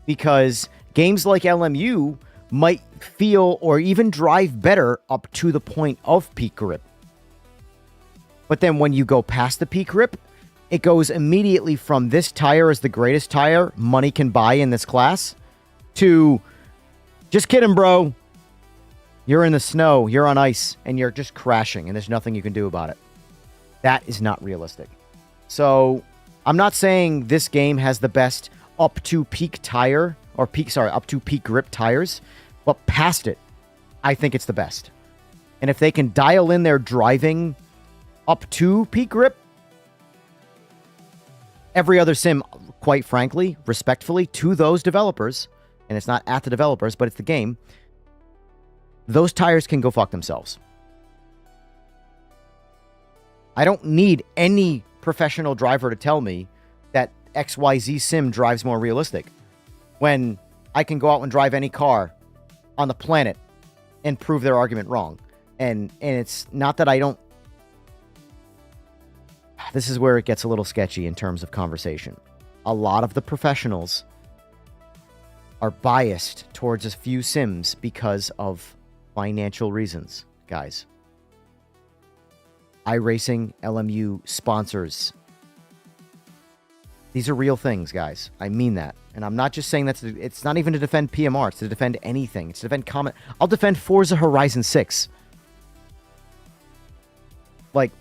Because games like LMU might feel or even drive better up to the point of peak grip. But then when you go past the peak grip, it goes immediately from this tire is the greatest tire money can buy in this class to just kidding, bro. You're in the snow, you're on ice, and you're just crashing, and there's nothing you can do about it. That is not realistic. So I'm not saying this game has the best up to peak tire or up to peak grip tires, but past it, I think it's the best. And if they can dial in their driving up to peak grip, every other sim, quite frankly, respectfully to those developers, and it's not at the developers, but it's the game, those tires can go fuck themselves. I don't need any professional driver to tell me that XYZ sim drives more realistic when I can go out and drive any car on the planet and prove their argument wrong. And it's not that I don't... This is where it gets a little sketchy in terms of conversation. A lot of the professionals are biased towards a few sims because of financial reasons, guys. iRacing, LMU, sponsors. These are real things, guys. I mean that. And I'm not just saying it's not even to defend PMR. It's to defend anything. It's to defend comment. I'll defend Forza Horizon 6. Like,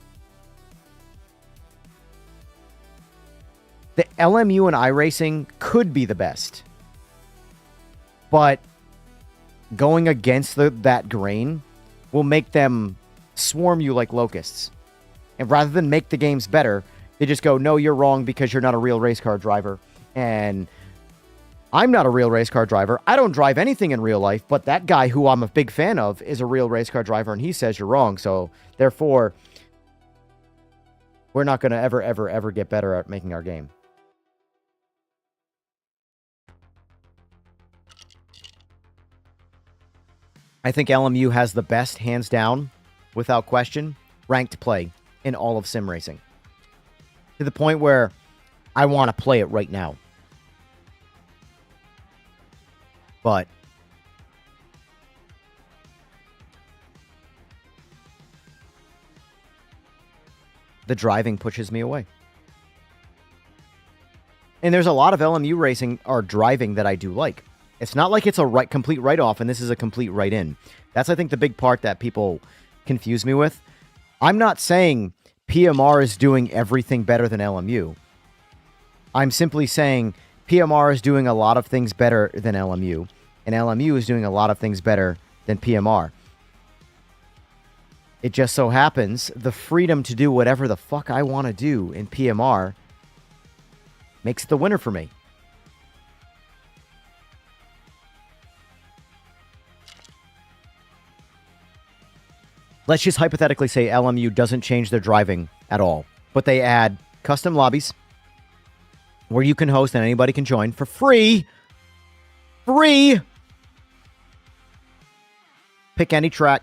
the LMU and iRacing could be the best. But going against that grain will make them swarm you like locusts. And rather than make the games better, they just go, no, you're wrong because you're not a real race car driver. And I'm not a real race car driver. I don't drive anything in real life, but that guy who I'm a big fan of is a real race car driver, and he says you're wrong. So therefore, we're not going to ever get better at making our game. I think LMU has the best, hands down, without question, ranked play in all of sim racing. To the point where I want to play it right now. But the driving pushes me away. And there's a lot of LMU racing or driving that I do like. It's not like it's a complete write-off and this is a complete write-in. That's, I think, the big part that people confuse me with. I'm not saying PMR is doing everything better than LMU. I'm simply saying PMR is doing a lot of things better than LMU, and LMU is doing a lot of things better than PMR. It just so happens the freedom to do whatever the fuck I want to do in PMR makes it the winner for me. let's just hypothetically say LMU doesn't change their driving at all, but they add custom lobbies where you can host and anybody can join for free. Free! Pick any track,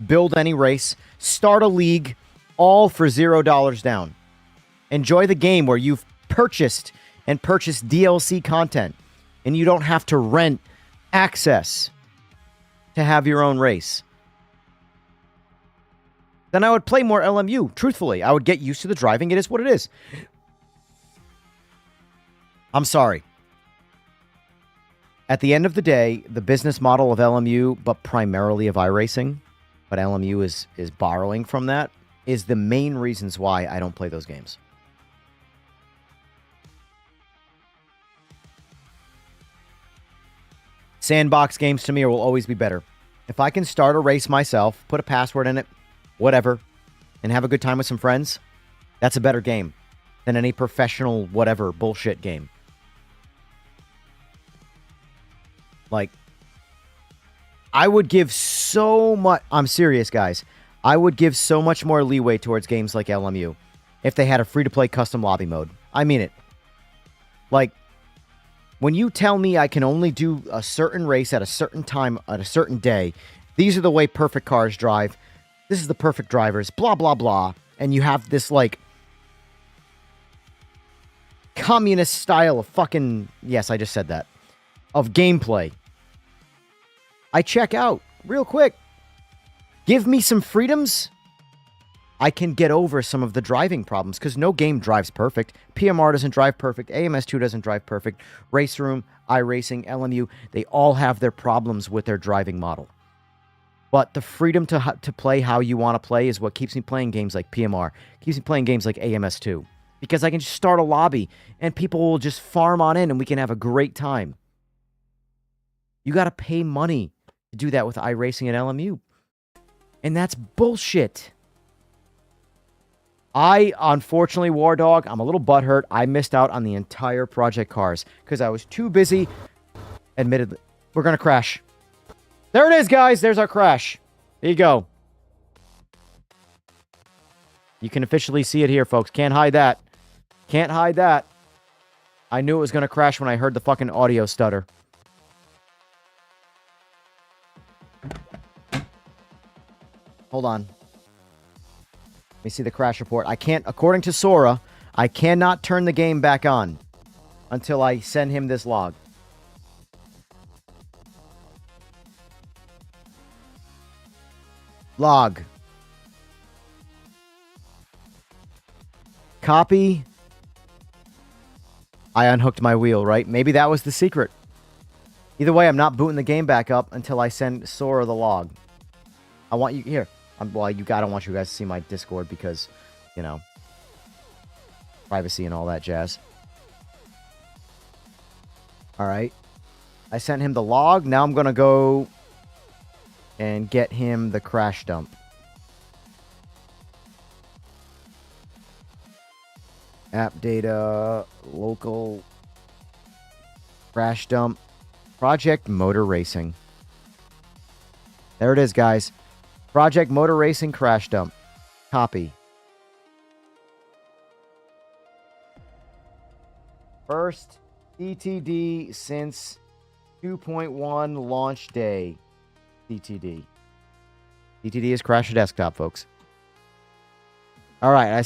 build any race, start a league, all for $0 down. Enjoy the game where you've purchased DLC content and you don't have to rent access to have your own race. Then I would play more LMU. Truthfully, I would get used to the driving. It is what it is. I'm sorry. At the end of the day, the business model of LMU, but primarily of iRacing, but LMU is borrowing from that, is the main reasons why I don't play those games. Sandbox games to me will always be better. If I can start a race myself, put a password in it, whatever, and have a good time with some friends, that's a better game than any professional whatever bullshit game. Like, I would give so much... I'm serious, guys. I would give so much more leeway towards games like LMU if they had a free-to-play custom lobby mode. I mean it. Like, when you tell me I can only do a certain race at a certain time, at a certain day, these are the way perfect cars drive, this is the perfect drivers, blah, blah, blah, and you have this, like, communist style of fucking... Yes, I just said that. Of gameplay. I check out real quick. Give me some freedoms. I can get over some of the driving problems because no game drives perfect. PMR doesn't drive perfect. AMS2 doesn't drive perfect. Race Room, iRacing, LMU, they all have their problems with their driving model. But the freedom to play how you want to play is what keeps me playing games like PMR. Keeps me playing games like AMS2. Because I can just start a lobby and people will just farm on in and we can have a great time. You got to pay money to do that with iRacing and LMU. And that's bullshit. Unfortunately, War Dog, I'm a little butthurt. I missed out on the entire Project Cars because I was too busy. Admittedly, we're going to crash. There it is, guys. There's our crash. There you go. You can officially see it here, folks. Can't hide that. Can't hide that. I knew it was going to crash when I heard the fucking audio stutter. Hold on. Let me see the crash report. I can't, according to Sora, I cannot turn the game back on until I send him this log. Log. Copy. I unhooked my wheel, right? Maybe that was the secret. Either way, I'm not booting the game back up until I send Sora the log. I want you here. I don't want you guys to see my Discord because, you know, privacy and all that jazz. All right. I sent him the log. Now I'm going to go and get him the crash dump. App data, local crash dump, Project Motor Racing. There it is, guys. Project Motor Racing crash dump. Copy. First DTD since 2.1 launch day. DTD. DTD is Crash a Desktop, folks. All right, I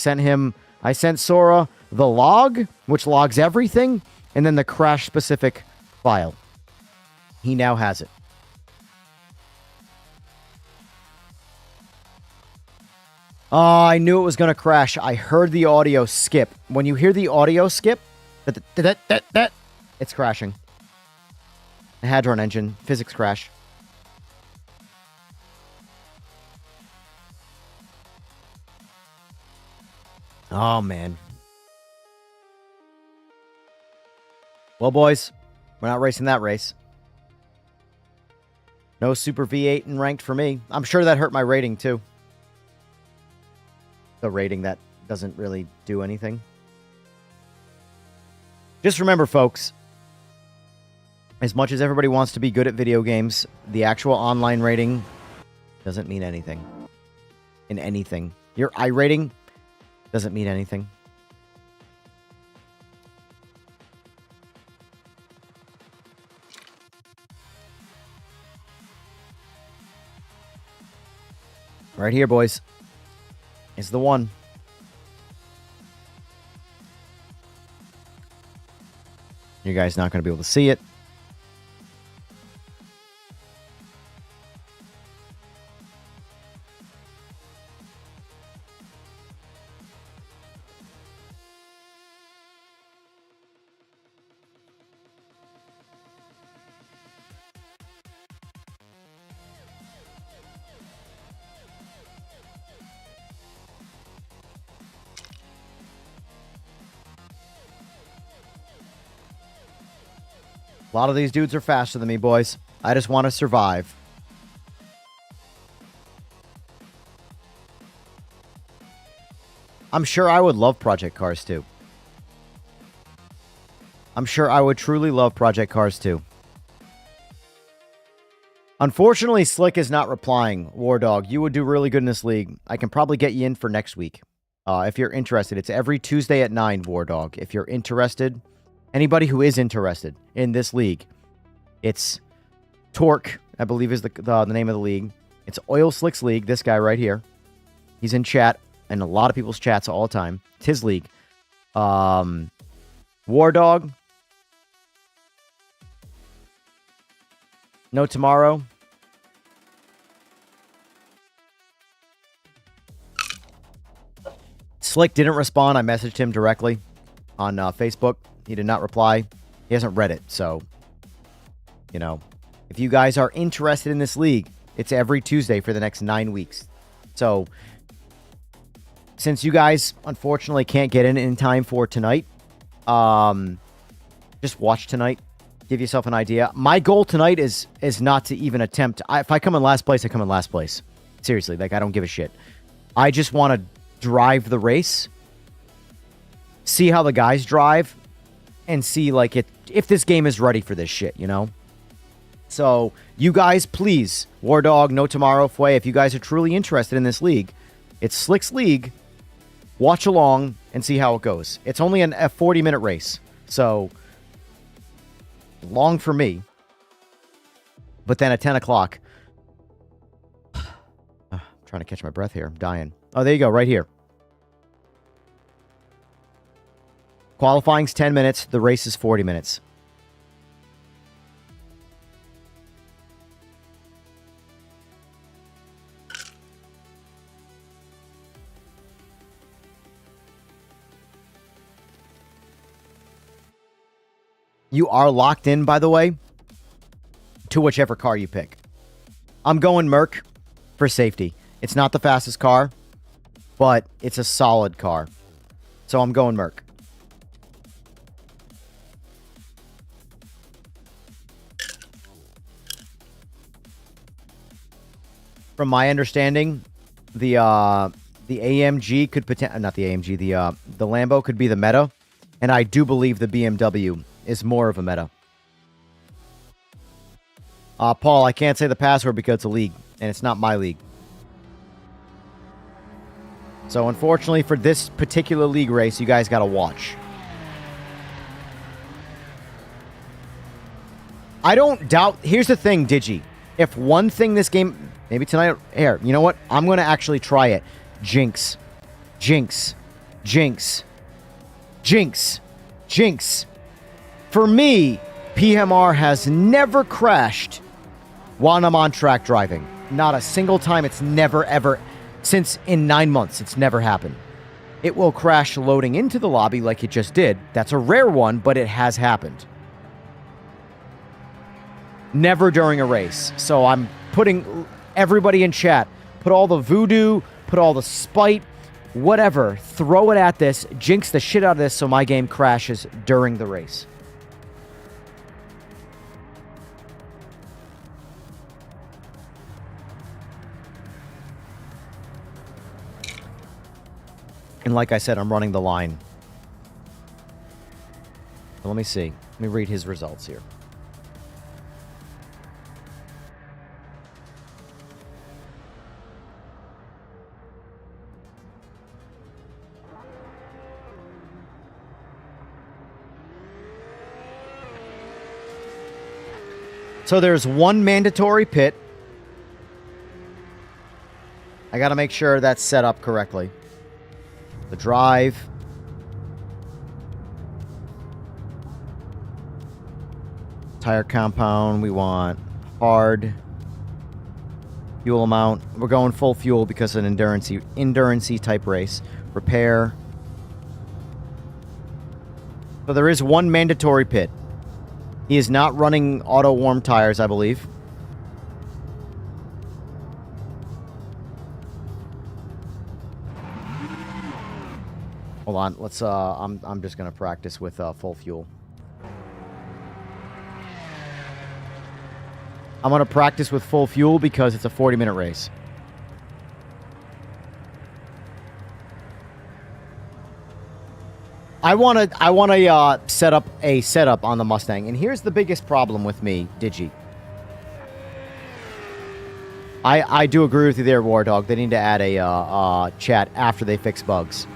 sent Sora the log, which logs everything, and then the crash-specific file. He now has it. Oh, I knew it was going to crash. I heard the audio skip. When you hear the audio skip, it's crashing. The Hadron engine, physics crash. Oh, man. Well, boys, we're not racing that race. No Super V8 in ranked for me. I'm sure that hurt my rating, too. The rating that doesn't really do anything. Just remember, folks, as much as everybody wants to be good at video games, the actual online rating doesn't mean anything. in anything. Your iRating doesn't mean anything. Right here, boys, is the one. You guys not going to be able to see it. A lot of these dudes are faster than me, boys. I just want to survive. I'm sure I would love Project Cars 2. I'm sure I would truly love Project Cars 2. Unfortunately, Slick is not replying. War Dog, you would do really good in this league. I can probably get you in for next week. If you're interested. It's every Tuesday at 9, War Dog. If you're interested... Anybody who is interested in this league, it's Torque, I believe is the name of the league. It's Oil Slicks League, this guy right here. He's in chat, and a lot of people's chats all the time. It's his league. War Dog. No Tomorrow. Slick didn't respond. I messaged him directly on Facebook. He did not reply. He hasn't read it, so, you know, if you guys are interested in this league, it's every Tuesday for the next 9 weeks. So, since you guys, unfortunately, can't get in time for tonight, just watch tonight. Give yourself an idea. My goal tonight is not to even attempt. If I come in last place, I come in last place. Seriously, like, I don't give a shit. I just want to drive the race, see how the guys drive, and see, like, if this game is ready for this shit, you know? So, you guys, please, War Dog, No Tomorrow, Fway, if you guys are truly interested in this league, it's Slick's League. Watch along and see how it goes. It's only a 40-minute race, so long for me. But then at 10 o'clock, I'm trying to catch my breath here. I'm dying. Oh, there you go, right here. Qualifying's 10 minutes. The race is 40 minutes. You are locked in, by the way, to whichever car you pick. I'm going Merc for safety. It's not the fastest car, but it's a solid car. So I'm going Merc. From my understanding, the AMG could potentially, not the AMG, the Lambo could be the meta, and I do believe the BMW is more of a meta. Paul, I can't say the password because it's a league, and it's not my league. So unfortunately for this particular league race, you guys got to watch. I don't doubt. Here's the thing, Digi. If one thing this game, maybe tonight, here, you know what? I'm going to actually try it. Jinx. Jinx. Jinx. Jinx. Jinx. For me, PMR has never crashed while I'm on track driving. Not a single time. It's never, ever, since in 9 months, it's never happened. It will crash loading into the lobby like it just did. That's a rare one, but it has happened. Never during a race. So I'm putting everybody in chat. Put all the voodoo, put all the spite, whatever. Throw it at this. Jinx the shit out of this so my game crashes during the race. And like I said, I'm running the line. Let me see. Let me read his results here. So there's one mandatory pit. I got to make sure that's set up correctly. The drive. Tire compound. We want hard. Fuel amount. We're going full fuel because it's an endurance type race. Repair. So there is one mandatory pit. He is not running auto warm tires, I believe. Hold on, let's I'm just gonna practice with full fuel. I'm gonna practice with full fuel because it's a 40-minute race. I wanna set up a setup on the Mustang, and here's the biggest problem with me, Digi. I do agree with you there, War Dog. They need to add a chat after they fix bugs.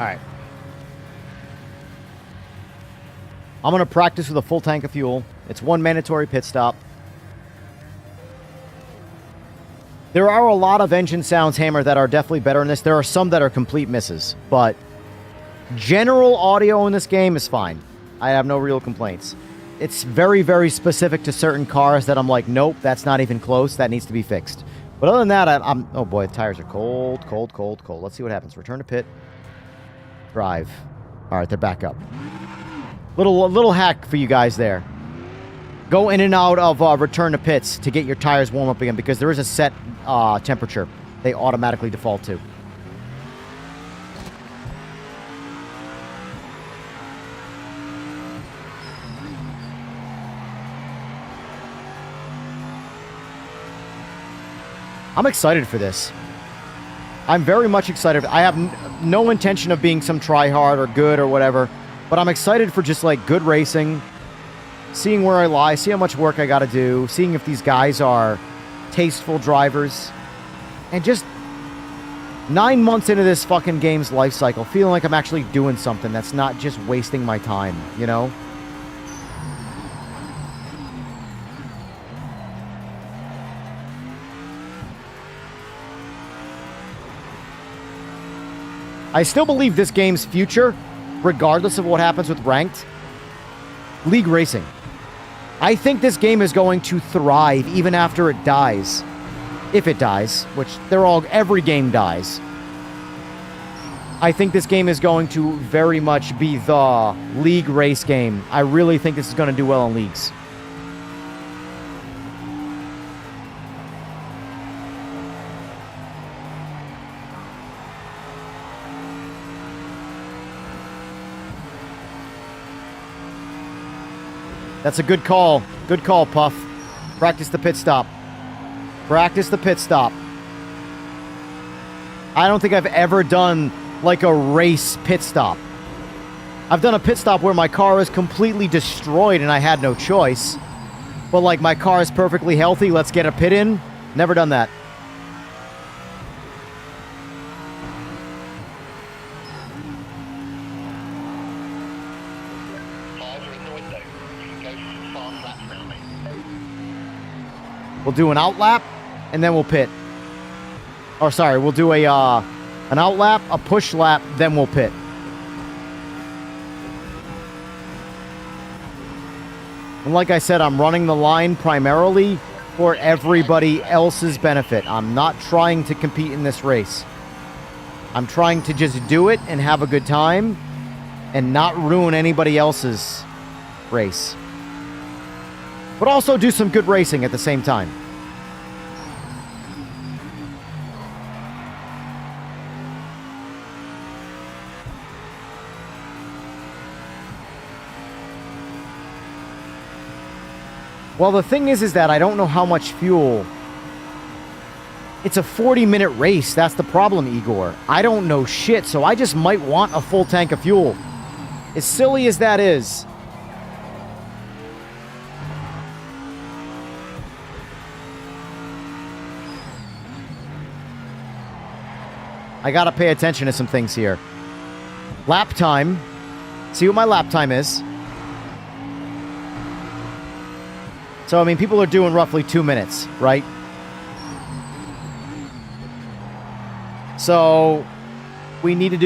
All right. I'm going to practice with a full tank of fuel. It's one mandatory pit stop. There are a lot of engine sounds, Hammer, that are definitely better in this. There are some that are complete misses, but general audio in this game is fine. I have no real complaints. It's very, very specific to certain cars that I'm like, nope, that's not even close. That needs to be fixed. But other than that, I'm... Oh, boy, the tires are cold, cold, cold, cold. Let's see what happens. Return to pit. Drive. All right, they're back up. Little hack for you guys there. Go in and out of return to pits to get your tires warm up again because there is a set temperature they automatically default to. I'm excited for this. I'm very much excited. I have no intention of being some try-hard or good or whatever, but I'm excited for just, like, good racing, seeing where I lie, see how much work I got to do, seeing if these guys are tasteful drivers, and just 9 months into this fucking game's life cycle, feeling like I'm actually doing something that's not just wasting my time, you know? I still believe this game's future, regardless of what happens with ranked, league racing. I think this game is going to thrive even after it dies. If it dies, which every game dies. I think this game is going to very much be the league race game. I really think this is going to do well in leagues. That's a good call. Good call, Puff. Practice the pit stop. Practice the pit stop. I don't think I've ever done like a race pit stop. I've done a pit stop where my car is completely destroyed and I had no choice. But like my car is perfectly healthy, let's get a pit in. Never done that. We'll do an out lap, and then we'll pit. Or sorry, we'll do a an out lap, a push lap, then we'll pit. And like I said, I'm running the line primarily for everybody else's benefit. I'm not trying to compete in this race. I'm trying to just do it and have a good time and not ruin anybody else's race. But also do some good racing at the same time. Well, the thing is that I don't know how much fuel. It's a 40-minute race. That's the problem, Igor. I don't know shit, so I just might want a full tank of fuel. As silly as that is. I gotta pay attention to some things here. Lap time. See what my lap time is. So, I mean, people are doing roughly 2 minutes, right? So, we need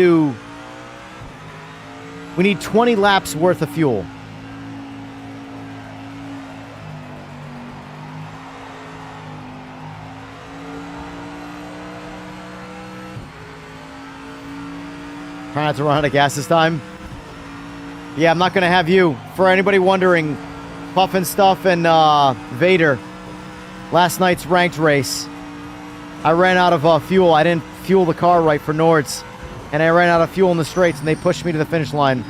20 laps worth of fuel. Try not to run out of gas this time. Yeah, I'm not going to have you. For anybody wondering, Puffin Stuff and Vader, last night's ranked race, I ran out of fuel. I didn't fuel the car right for Nords, and I ran out of fuel in the straights, and they pushed me to the finish line.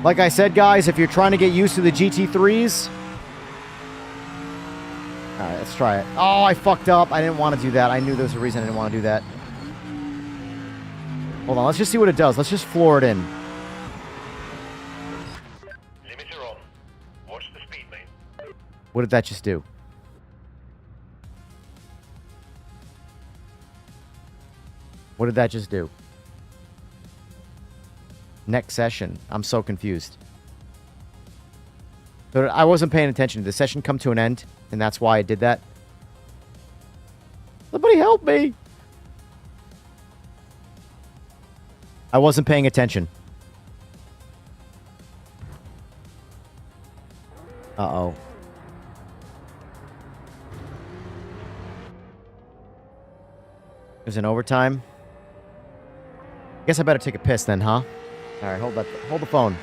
Like I said, guys, if you're trying to get used to the GT3s... Alright, let's try it. Oh, I fucked up. I didn't want to do that. I knew there was a reason I didn't want to do that. Hold on, let's just see what it does. Let's just floor it in. Limiter on. Watch the speed lane. What did that just do? What did that just do? Next session. I'm so confused. But I wasn't paying attention. Did the session come to an end? And that's why I did that? Somebody help me! I wasn't paying attention. Uh-oh. There's an overtime. I guess I better take a piss then, huh? Alright, hold the phone.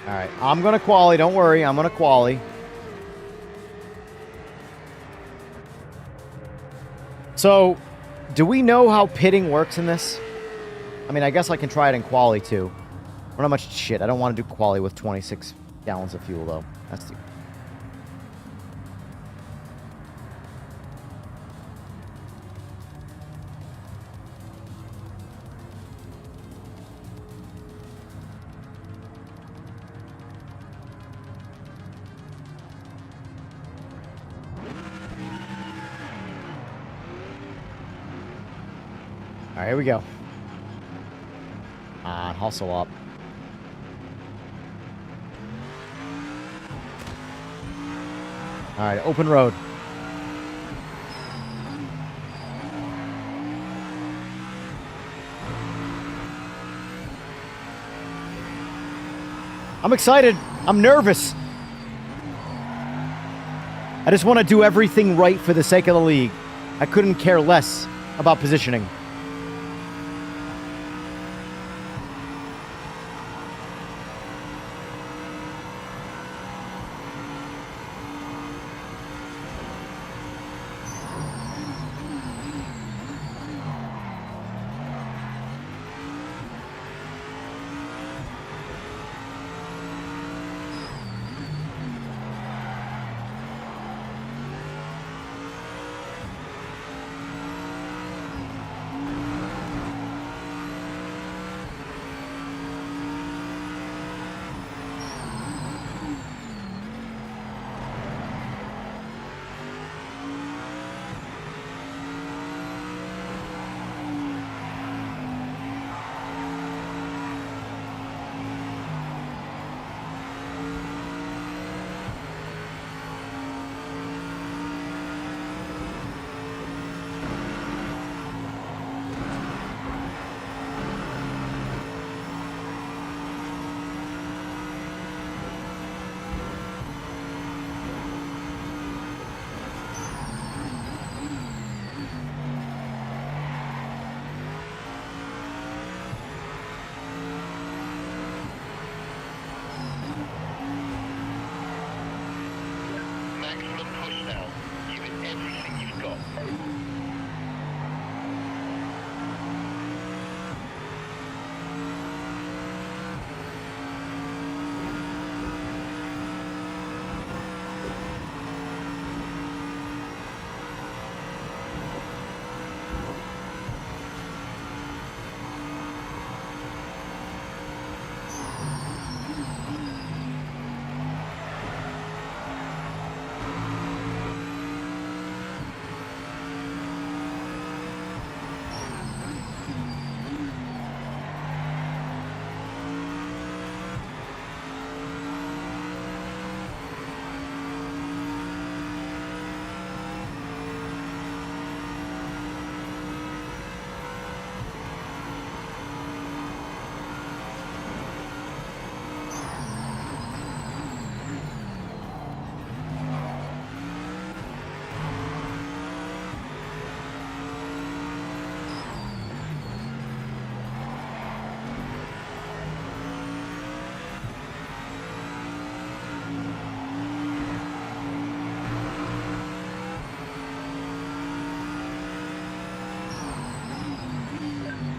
Alright, I'm gonna quali, don't worry, I'm gonna quali. So, do we know how pitting works in this? I mean, I guess I can try it in quali too. Or not much shit, I don't want to do quali with 26 gallons of fuel though. That's too... All right, here we go. Hustle up. All right, open road. I'm excited. I'm nervous. I just want to do everything right for the sake of the league. I couldn't care less about positioning. Maximum push now. Give it everything you've got.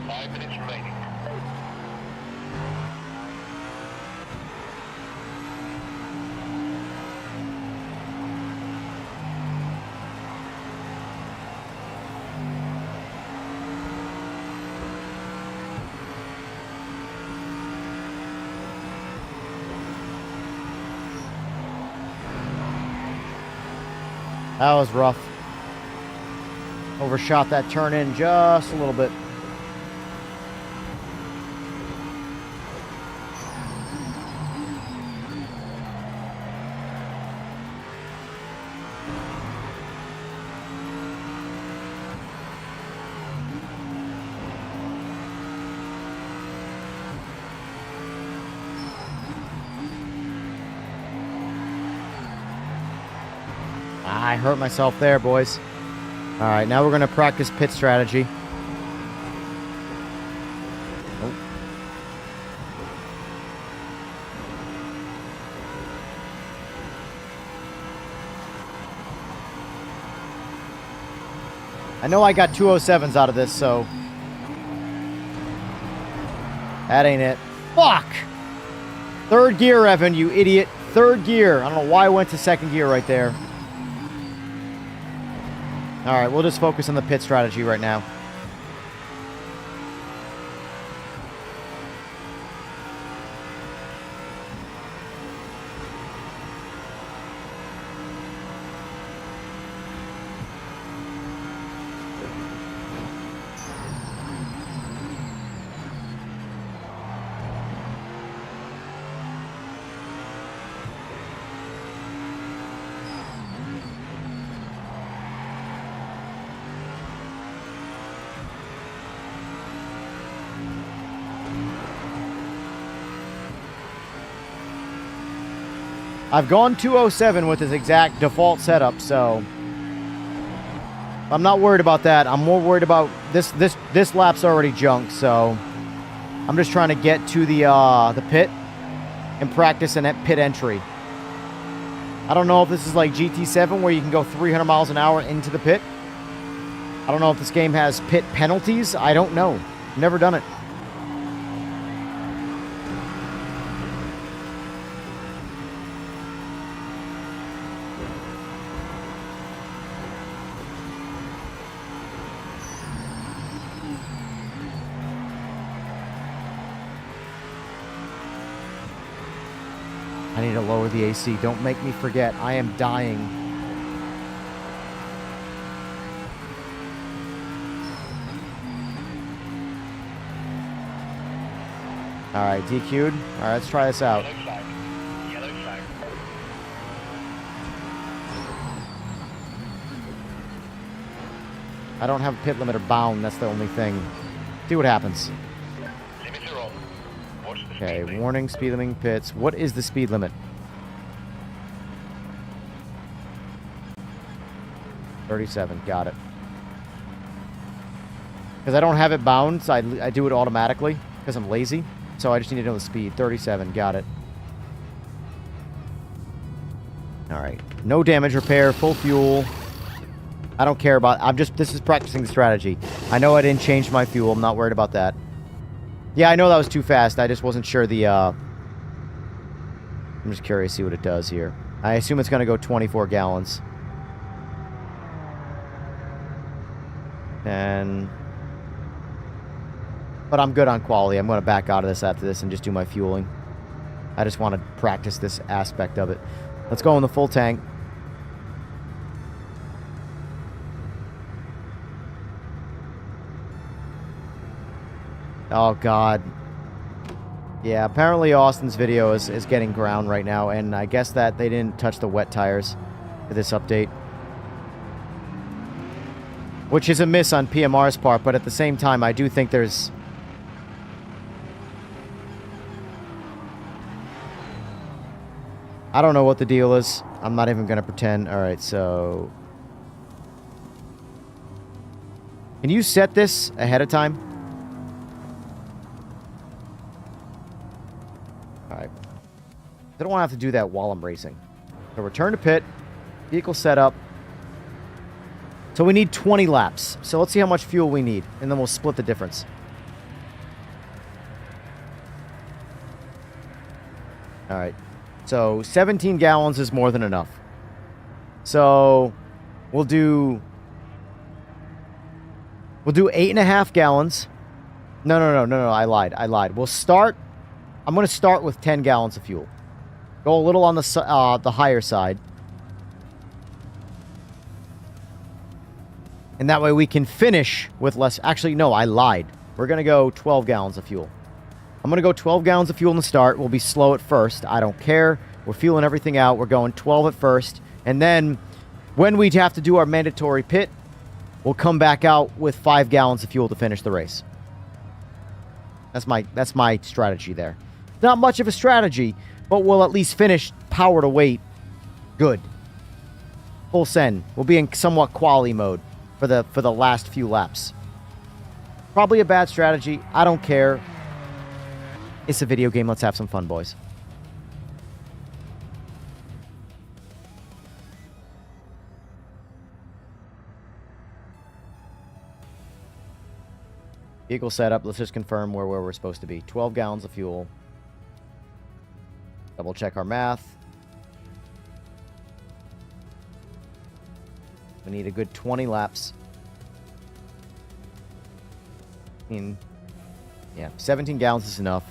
5 minutes remaining. That was rough. Overshot that turn in just a little bit. I hurt myself there, boys. All right, now we're going to practice pit strategy. Oh. I know I got 207s out of this, so that ain't it. Fuck! Third gear, Evan, you idiot. Third gear. I don't know why I went to second gear right there. All right, we'll just focus on the pit strategy right now. I've gone 207 with his exact default setup, so I'm not worried about that. I'm more worried about this lap's already junk, so I'm just trying to get to the pit and practice an pit entry. I don't know if this is like GT7 where you can go 300 miles an hour into the pit. I don't know if this game has pit penalties. I don't know. Never done it. I need to lower the AC. Don't make me forget. I am dying. All right, DQ'd. All right, let's try this out. Yellow flag. Yellow flag. I don't have a pit limiter bound. That's the only thing. See what happens. Limiter on. Watch the Okay, speed limit. warning, speed limiting pits. What is the speed limit? 37, got it. Because I don't have it bound, so I do it automatically because I'm lazy. So I just need to know the speed. 37, got it. All right, no damage repair, full fuel. I don't care about, this is practicing the strategy. I know I didn't change my fuel, I'm not worried about that. Yeah, I know that was too fast, I just wasn't sure I'm just curious to see what it does here. I assume it's going to go 24 gallons. But I'm good on quality. I'm going to back out of this after this and just do my fueling. I just want to practice this aspect of it. Let's go in the full tank. Oh, God. Yeah, apparently Austin's video is getting ground right now, and I guess that they didn't touch the wet tires for this update. Which is a miss on PMR's part, but at the same time, I do think there's... I don't know what the deal is. I'm not even going to pretend. Alright, so... Can you set this ahead of time? Alright. I don't want to have to do that while I'm racing. So return to pit. Vehicle setup. So we need 20 laps. So let's see how much fuel we need, and then we'll split the difference. All right. So 17 gallons is more than enough. So we'll do 8.5 gallons. No, I lied. We'll start. I'm going to start with 10 gallons of fuel. Go a little on the higher side. And that way we can finish with less... Actually, no, I lied. We're going to go 12 gallons of fuel. I'm going to go 12 gallons of fuel in the start. We'll be slow at first. I don't care. We're feeling everything out. We're going 12 at first. And then when we have to do our mandatory pit, we'll come back out with 5 gallons of fuel to finish the race. That's my strategy there. Not much of a strategy, but we'll at least finish power to weight good. Full send. We'll be in somewhat quality mode for the last few laps. Probably a bad strategy. I don't care. It's a video game. Let's have some fun, boys. Vehicle setup. Let's just confirm where we're supposed to be. 12 gallons of fuel. Double check our math. We need a good 20 laps. Yeah, 17 gallons is enough.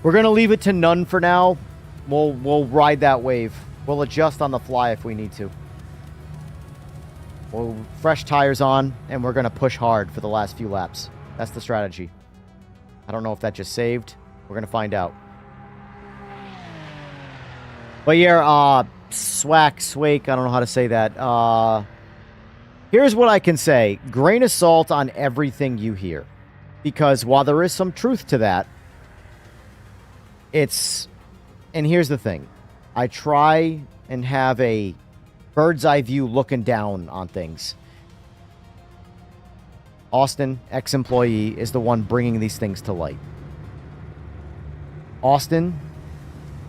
We're going to leave it to none for now. We'll ride that wave. We'll adjust on the fly if we need to. Well, fresh tires on, and we're going to push hard for the last few laps. That's the strategy. I don't know if that just saved. We're going to find out. But yeah, swake, I don't know how to say that. Here's what I can say. Grain of salt on everything you hear. Because while there is some truth to that, it's... And here's the thing. I try and have a bird's eye view looking down on things. Austin, ex-employee, is the one bringing these things to light. Austin,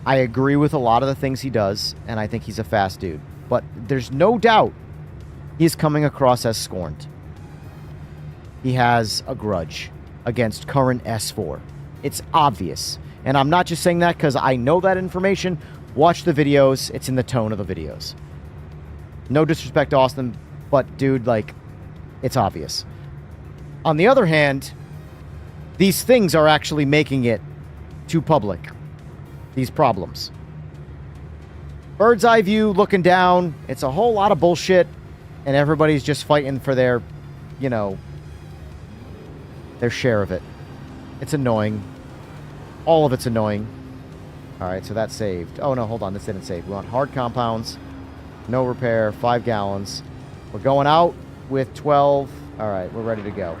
I agree with a lot of the things he does, and I think he's a fast dude. But there's no doubt he's coming across as scorned. He has a grudge against current S4. It's obvious. And I'm not just saying that because I know that information. Watch the videos. It's in the tone of the videos. No disrespect to Austin, but dude, like, it's obvious. On the other hand, these things are actually making it too public. These problems. Bird's eye view, looking down. It's a whole lot of bullshit, and everybody's just fighting for their, you know, their share of it. It's annoying. All of it's annoying. Alright, so that saved. Oh, no, hold on. This didn't save. We want hard compounds. No repair. 5 gallons. We're going out with 12. Alright, we're ready to go.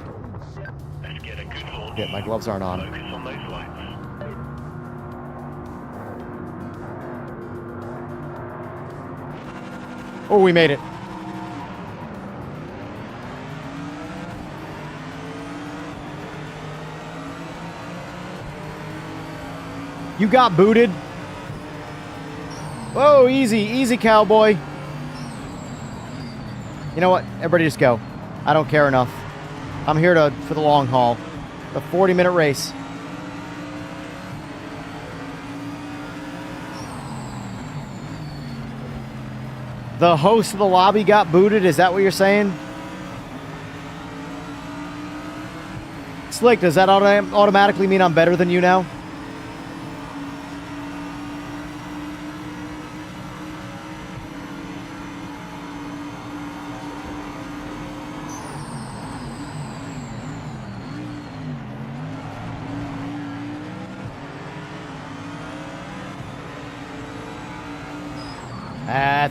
Let's get a good hold. Shit, my gloves aren't on. Focus on those lights. Oh, we made it. You got booted. Whoa, easy, easy, cowboy. You know what? Everybody just go. I don't care enough. I'm here for the long haul. The 40-minute race. The host of the lobby got booted? Is that what you're saying? Slick, does that automatically mean I'm better than you now?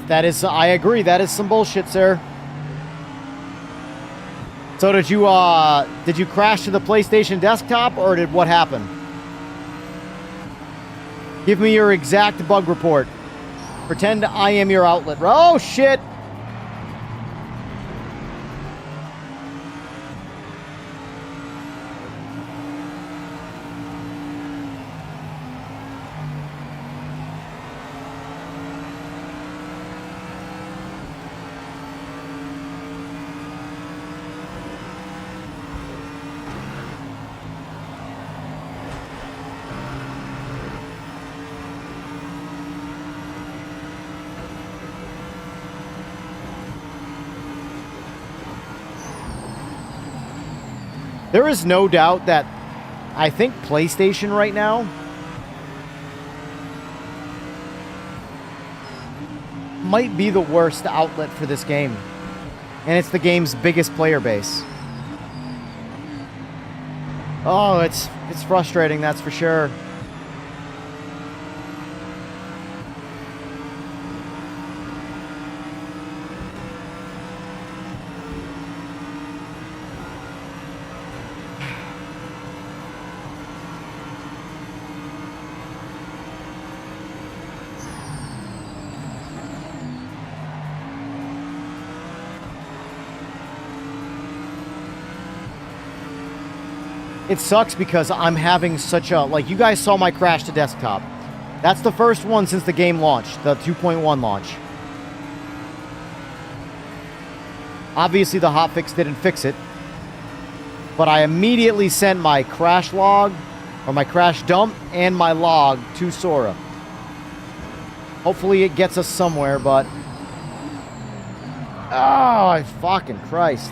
That is, I agree, that is some bullshit, sir. So did you crash to the PlayStation desktop, or what happened? Give me your exact bug report. Pretend I am your outlet. Oh, shit! There is no doubt that I think PlayStation right now might be the worst outlet for this game. And it's the game's biggest player base. Oh, it's frustrating, that's for sure. It sucks because I'm having such a... Like, you guys saw my crash to desktop. That's the first one since the game launched, the 2.1 launch. Obviously, the hotfix didn't fix it. But I immediately sent my crash log, or my crash dump, and my log to Sora. Hopefully it gets us somewhere, but... Oh, fucking Christ.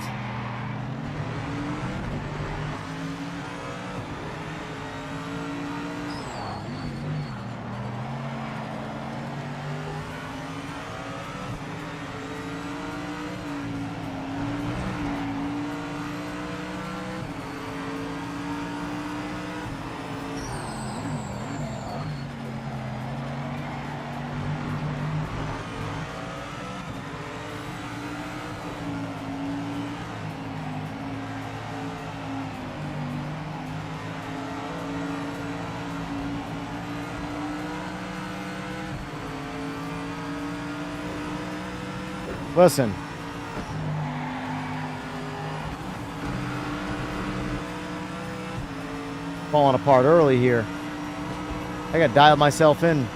Listen. Falling apart early here. I gotta dial myself in.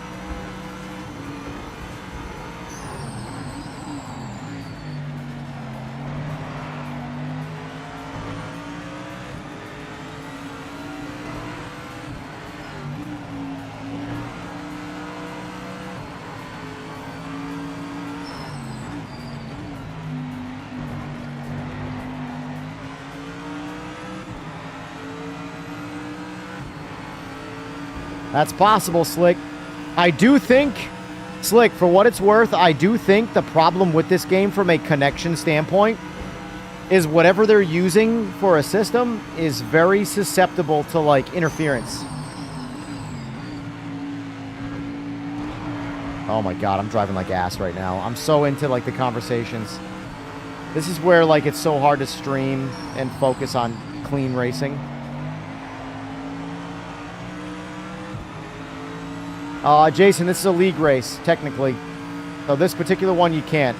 That's possible, Slick. I do think, Slick, for what it's worth, I do think the problem with this game from a connection standpoint is whatever they're using for a system is very susceptible to, like, interference. Oh my god, I'm driving like ass right now. I'm so into, like, the conversations. This is where, like, it's so hard to stream and focus on clean racing. Jason, this is a league race, technically. So this particular one, you can't.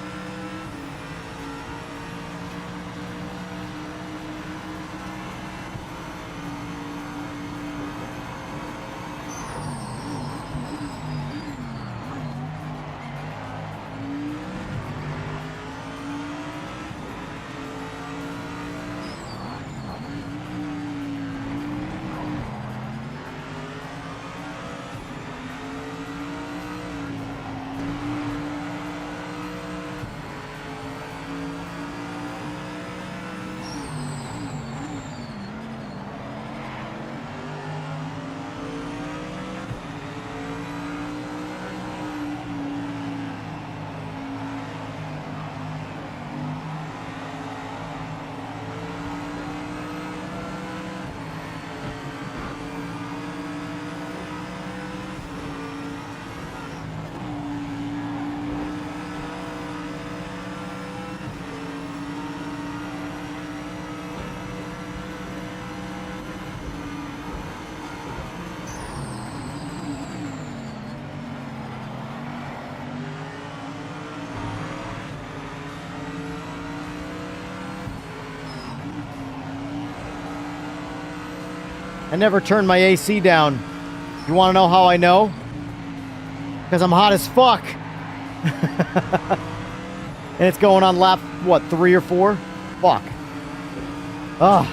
I never turned my AC down. You want to know how I know? Because I'm hot as fuck. And it's going on lap, what, 3 or 4? Fuck. Ugh.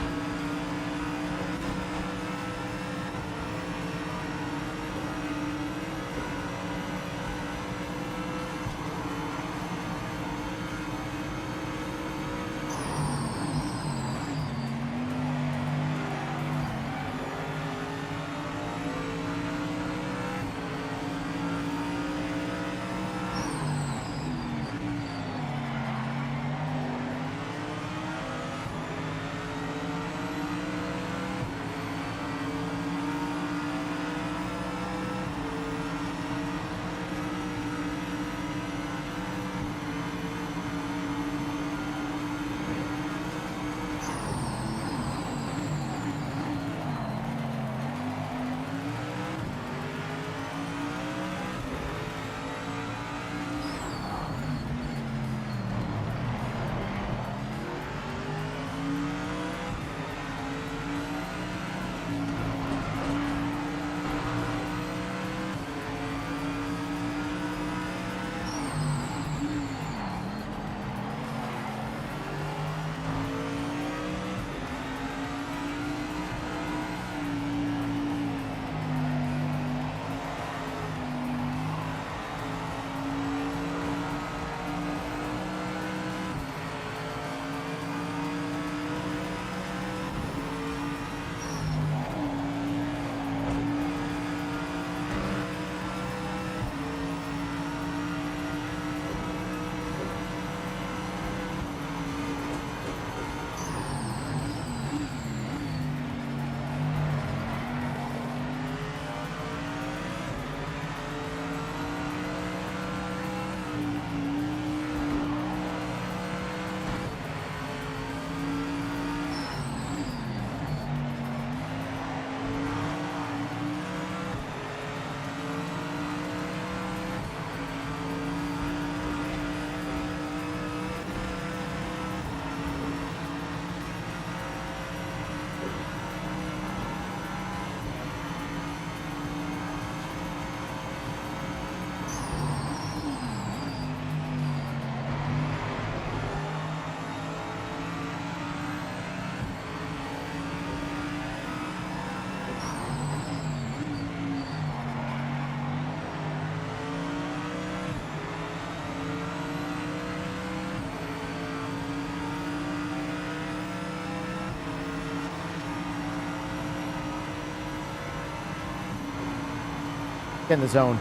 Get in the zone.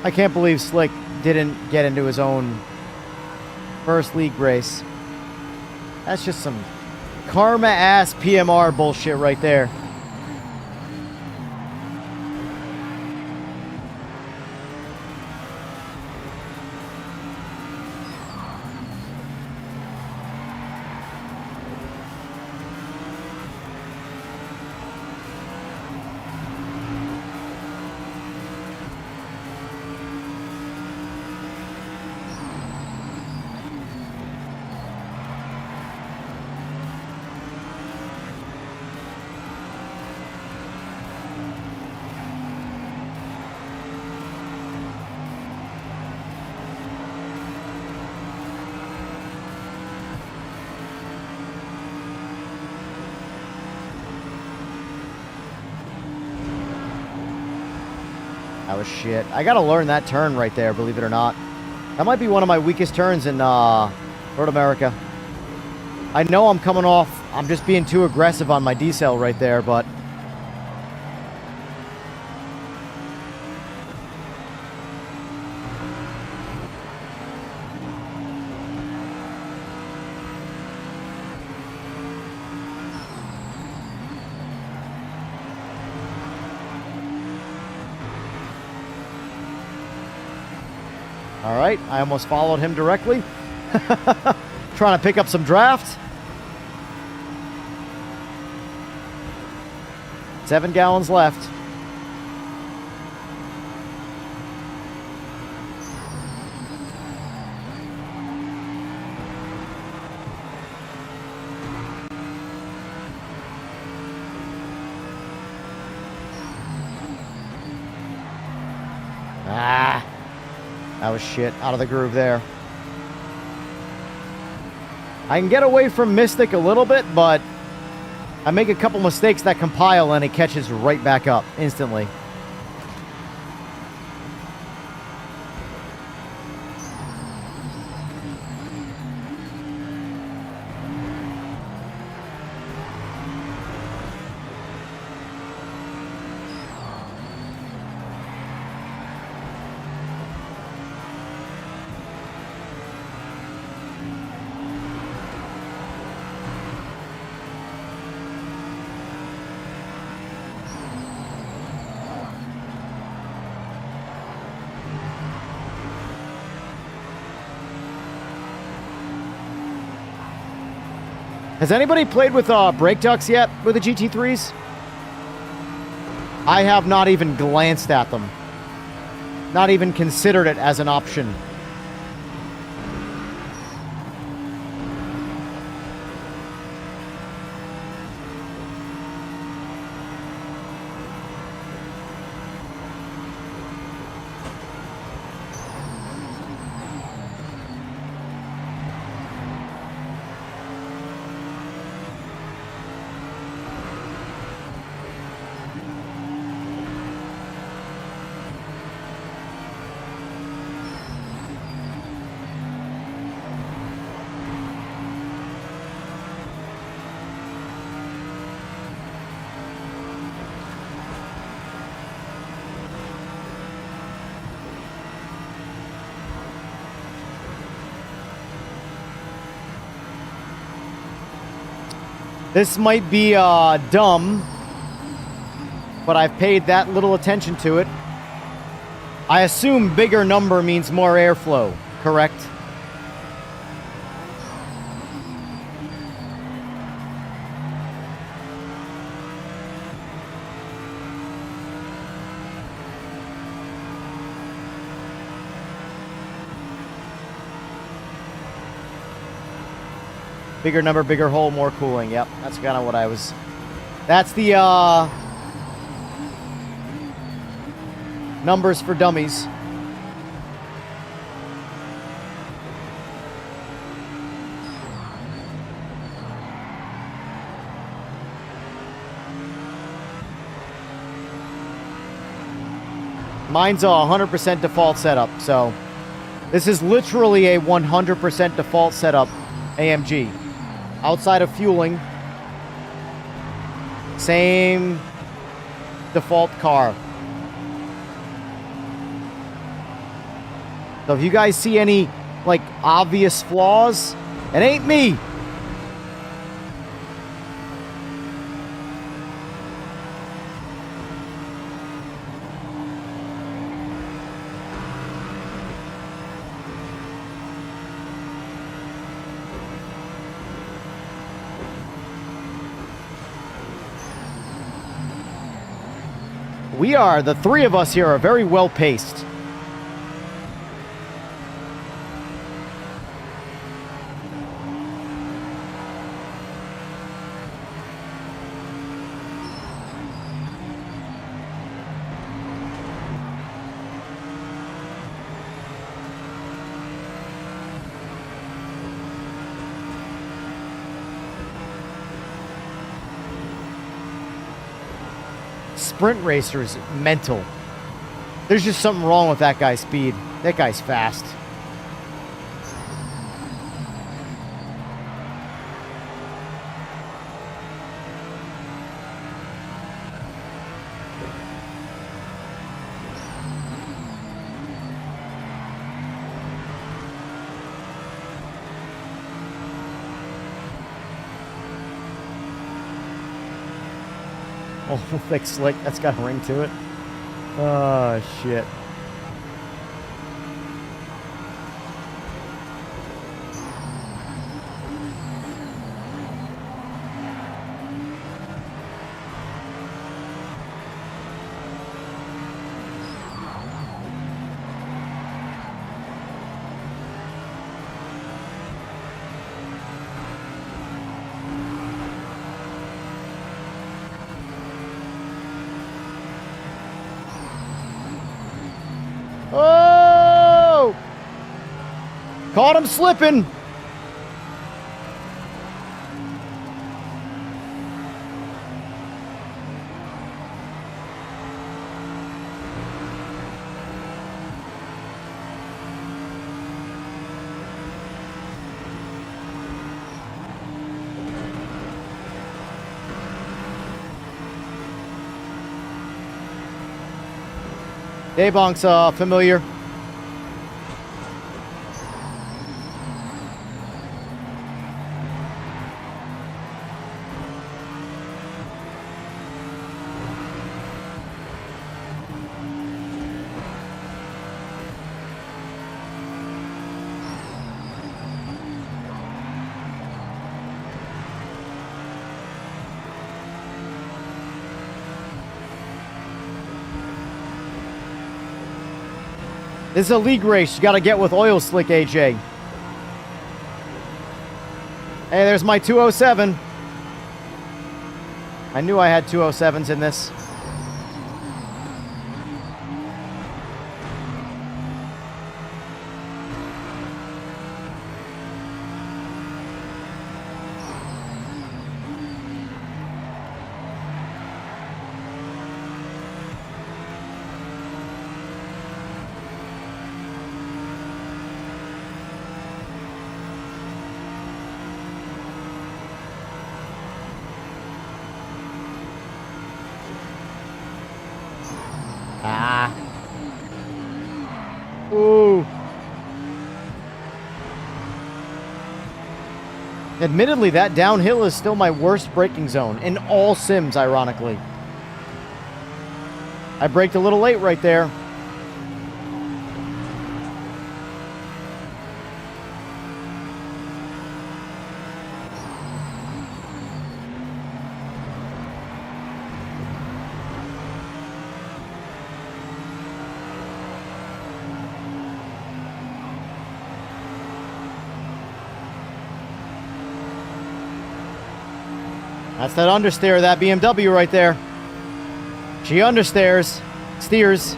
I can't believe Slick didn't get into his own first league race. That's just some karma-ass PMR bullshit right there. That was shit. I gotta learn that turn right there, believe it or not. That might be one of my weakest turns in North America. I know I'm coming off, I'm just being too aggressive on my decel right there, but... All right, I almost followed him directly. Trying to pick up some draft. 7 gallons left. Ah. That was shit. Out of the groove there. I can get away from Mystic a little bit, but I make a couple mistakes that compile and it catches right back up instantly. Has anybody played with brake ducts yet with the GT3s? I have not even glanced at them. Not even considered it as an option. This might be dumb, but I've paid that little attention to it. I assume bigger number means more airflow, correct? Bigger number, bigger hole, more cooling. Yep, that's kind of what I was... That's the, numbers for dummies. Mine's a 100% default setup, so... This is literally a 100% default setup AMG. Outside of fueling, same default car. So if you guys see any, like, obvious flaws, it ain't me. The three of us here are very well paced. Sprint racer's mental. There's just something wrong with that guy's speed. That guy's fast. Oh, thick slick. That's got a ring to it. Oh, shit. Oh! Caught him slipping. Daybonk's familiar. This is a league race. You got to get with oil slick, AJ. Hey, there's my 207. I knew I had 207s in this. Ah. Ooh. Admittedly, that downhill is still my worst braking zone in all sims, ironically. I braked a little late right there. That's that understeer of that BMW right there. She understeers. Steers.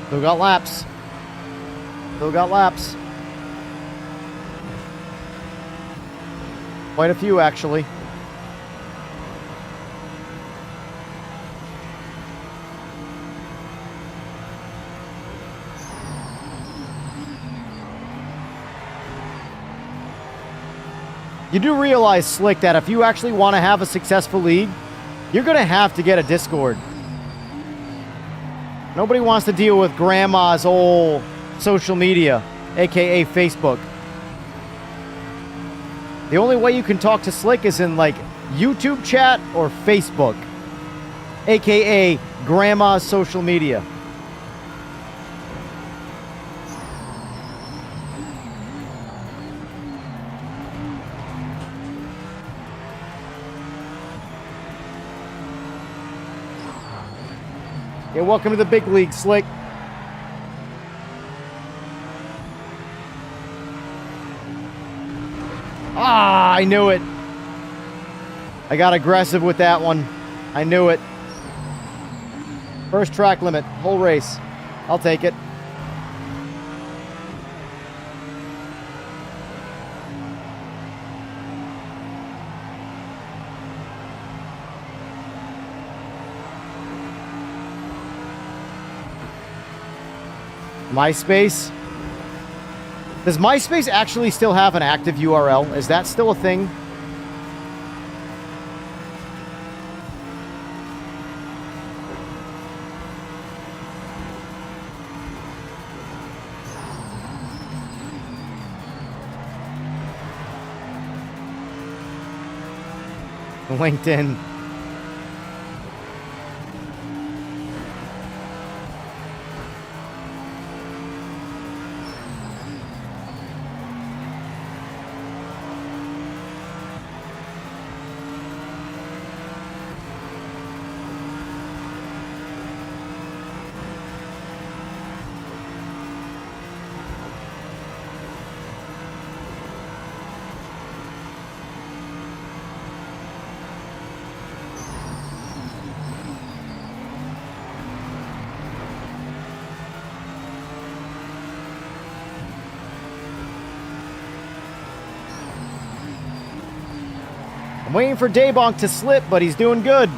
Still got laps. Still got laps. Quite a few, actually. You do realize, Slick, that if you actually want to have a successful league, you're going to have to get a Discord. Nobody wants to deal with grandma's old social media, aka Facebook. The only way you can talk to Slick is in, like, YouTube chat or Facebook, aka grandma's social media. Yeah, welcome to the big league, Slick. Ah, I knew it. I got aggressive with that one. I knew it. First track limit, whole race. I'll take it. MySpace? Does MySpace actually still have an active URL? Is that still a thing? LinkedIn. I'm waiting for Daybonk to slip, but he's doing good.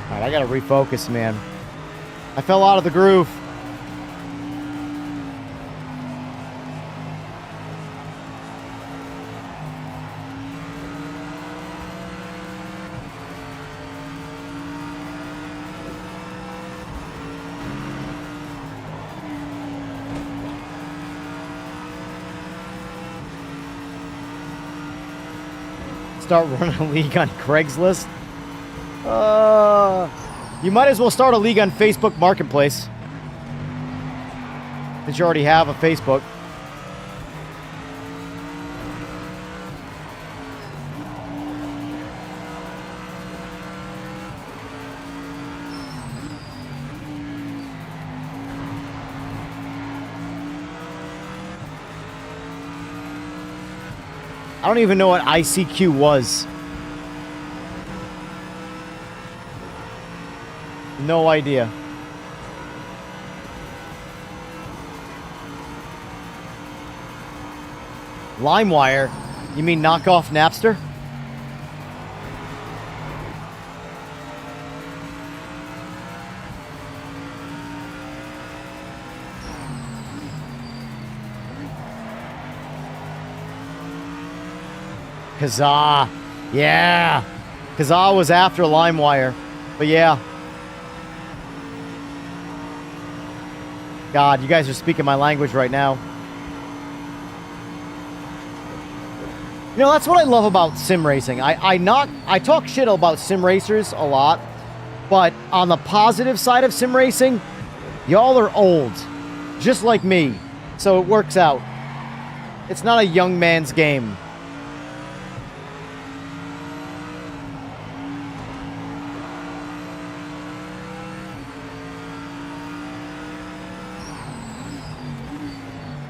Alright, I gotta refocus, man. I fell out of the groove. Start running a league on Craigslist. You might as well start a league on Facebook Marketplace, since you already have a Facebook. I don't even know what ICQ was. No idea. LimeWire? You mean knockoff Napster? Kazaa. Yeah. Kazaa was after LimeWire. But yeah. God, you guys are speaking my language right now. You know, that's what I love about sim racing. I talk shit about sim racers a lot, but on the positive side of sim racing, y'all are old, just like me. So it works out. It's not a young man's game.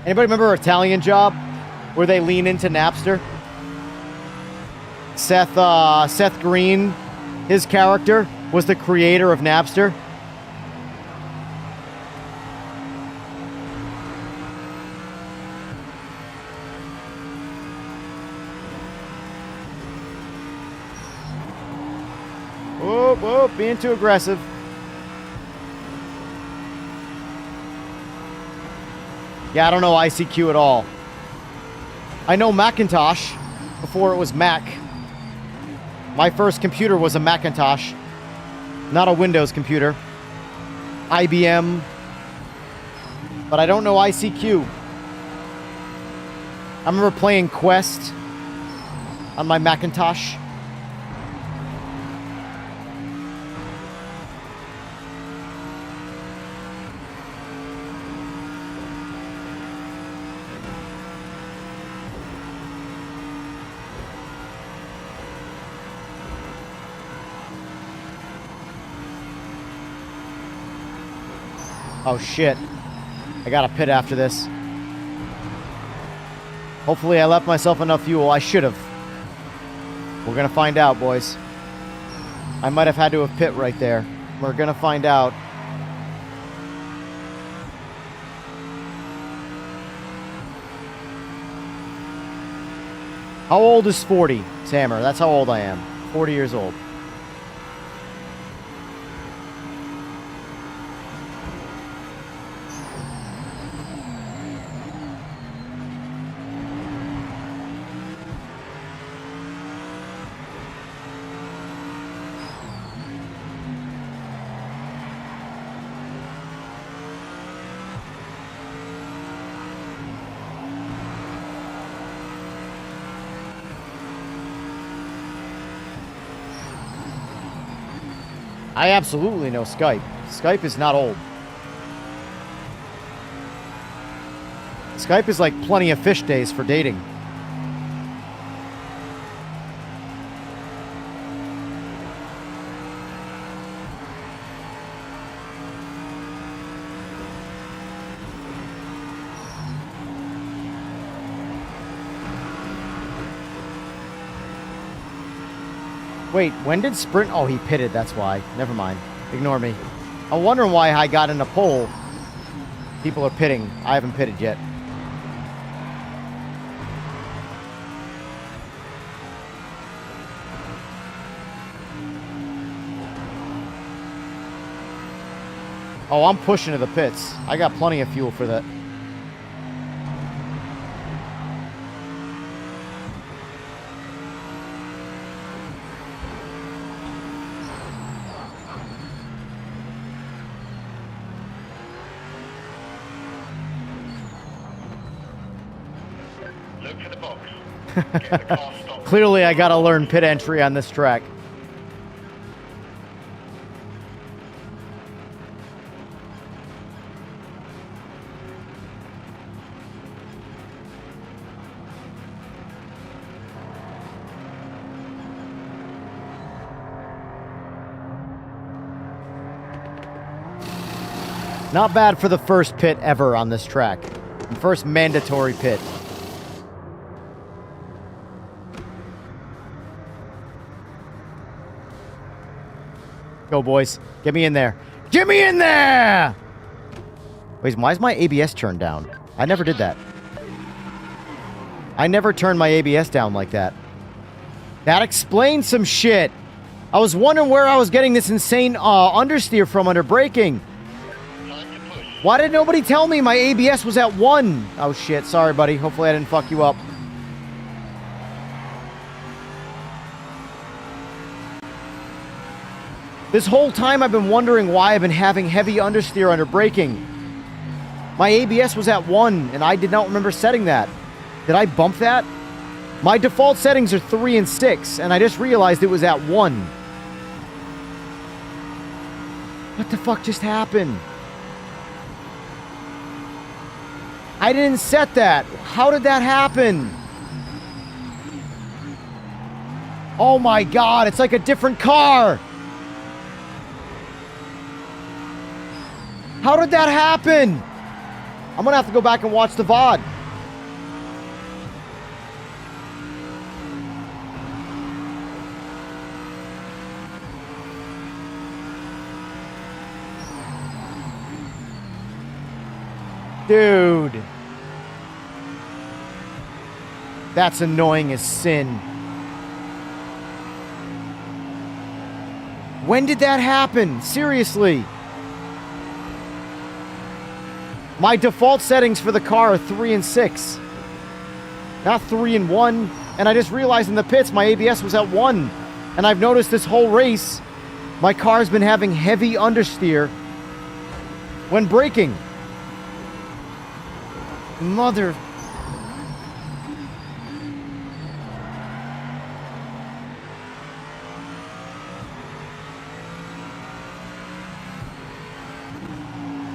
Anybody remember Italian Job, where they lean into Napster? Seth Green, his character, was the creator of Napster. Whoa, being too aggressive. Yeah, I don't know ICQ at all. I know Macintosh before it was Mac. My first computer was a Macintosh, not a Windows computer. IBM, but I don't know ICQ. I remember playing Quest on my Macintosh. Oh shit. I got a pit after this. Hopefully I left myself enough fuel. I should have. We're gonna find out, boys. I might have had to have pit right there. We're gonna find out. How old is 40, Sammer? That's how old I am. 40 years old. I absolutely know Skype. Skype is not old. Skype is like Plenty of Fish days for dating. Wait, when did Sprint... Oh, he pitted, that's why. Never mind. Ignore me. I'm wondering why I got in a poll. People are pitting. I haven't pitted yet. Oh, I'm pushing to the pits. I got plenty of fuel for that. Look for the box. Get the car stopped. Clearly, I gotta learn pit entry on this track. Not bad for the first pit ever on this track. The first mandatory pit. Go, boys. Get me in there. Get me in there! Wait, why is my ABS turned down? I never did that. I never turned my ABS down like that. That explains some shit. I was wondering where I was getting this insane understeer from under braking. Why did nobody tell me my ABS was at 1? Oh, shit. Sorry, buddy. Hopefully I didn't fuck you up. This whole time I've been wondering why I've been having heavy understeer under braking. My ABS was at 1, and I did not remember setting that. Did I bump that? My default settings are 3 and 6, and I just realized it was at 1. What the fuck just happened? I didn't set that. How did that happen? Oh my god, it's like a different car. How did that happen? I'm gonna have to go back and watch the VOD. Dude. That's annoying as sin. When did that happen? Seriously. My default settings for the car are 3 and 6. Not 3 and 1. And I just realized in the pits my ABS was at 1. And I've noticed this whole race, my car's been having heavy understeer when braking. Mother...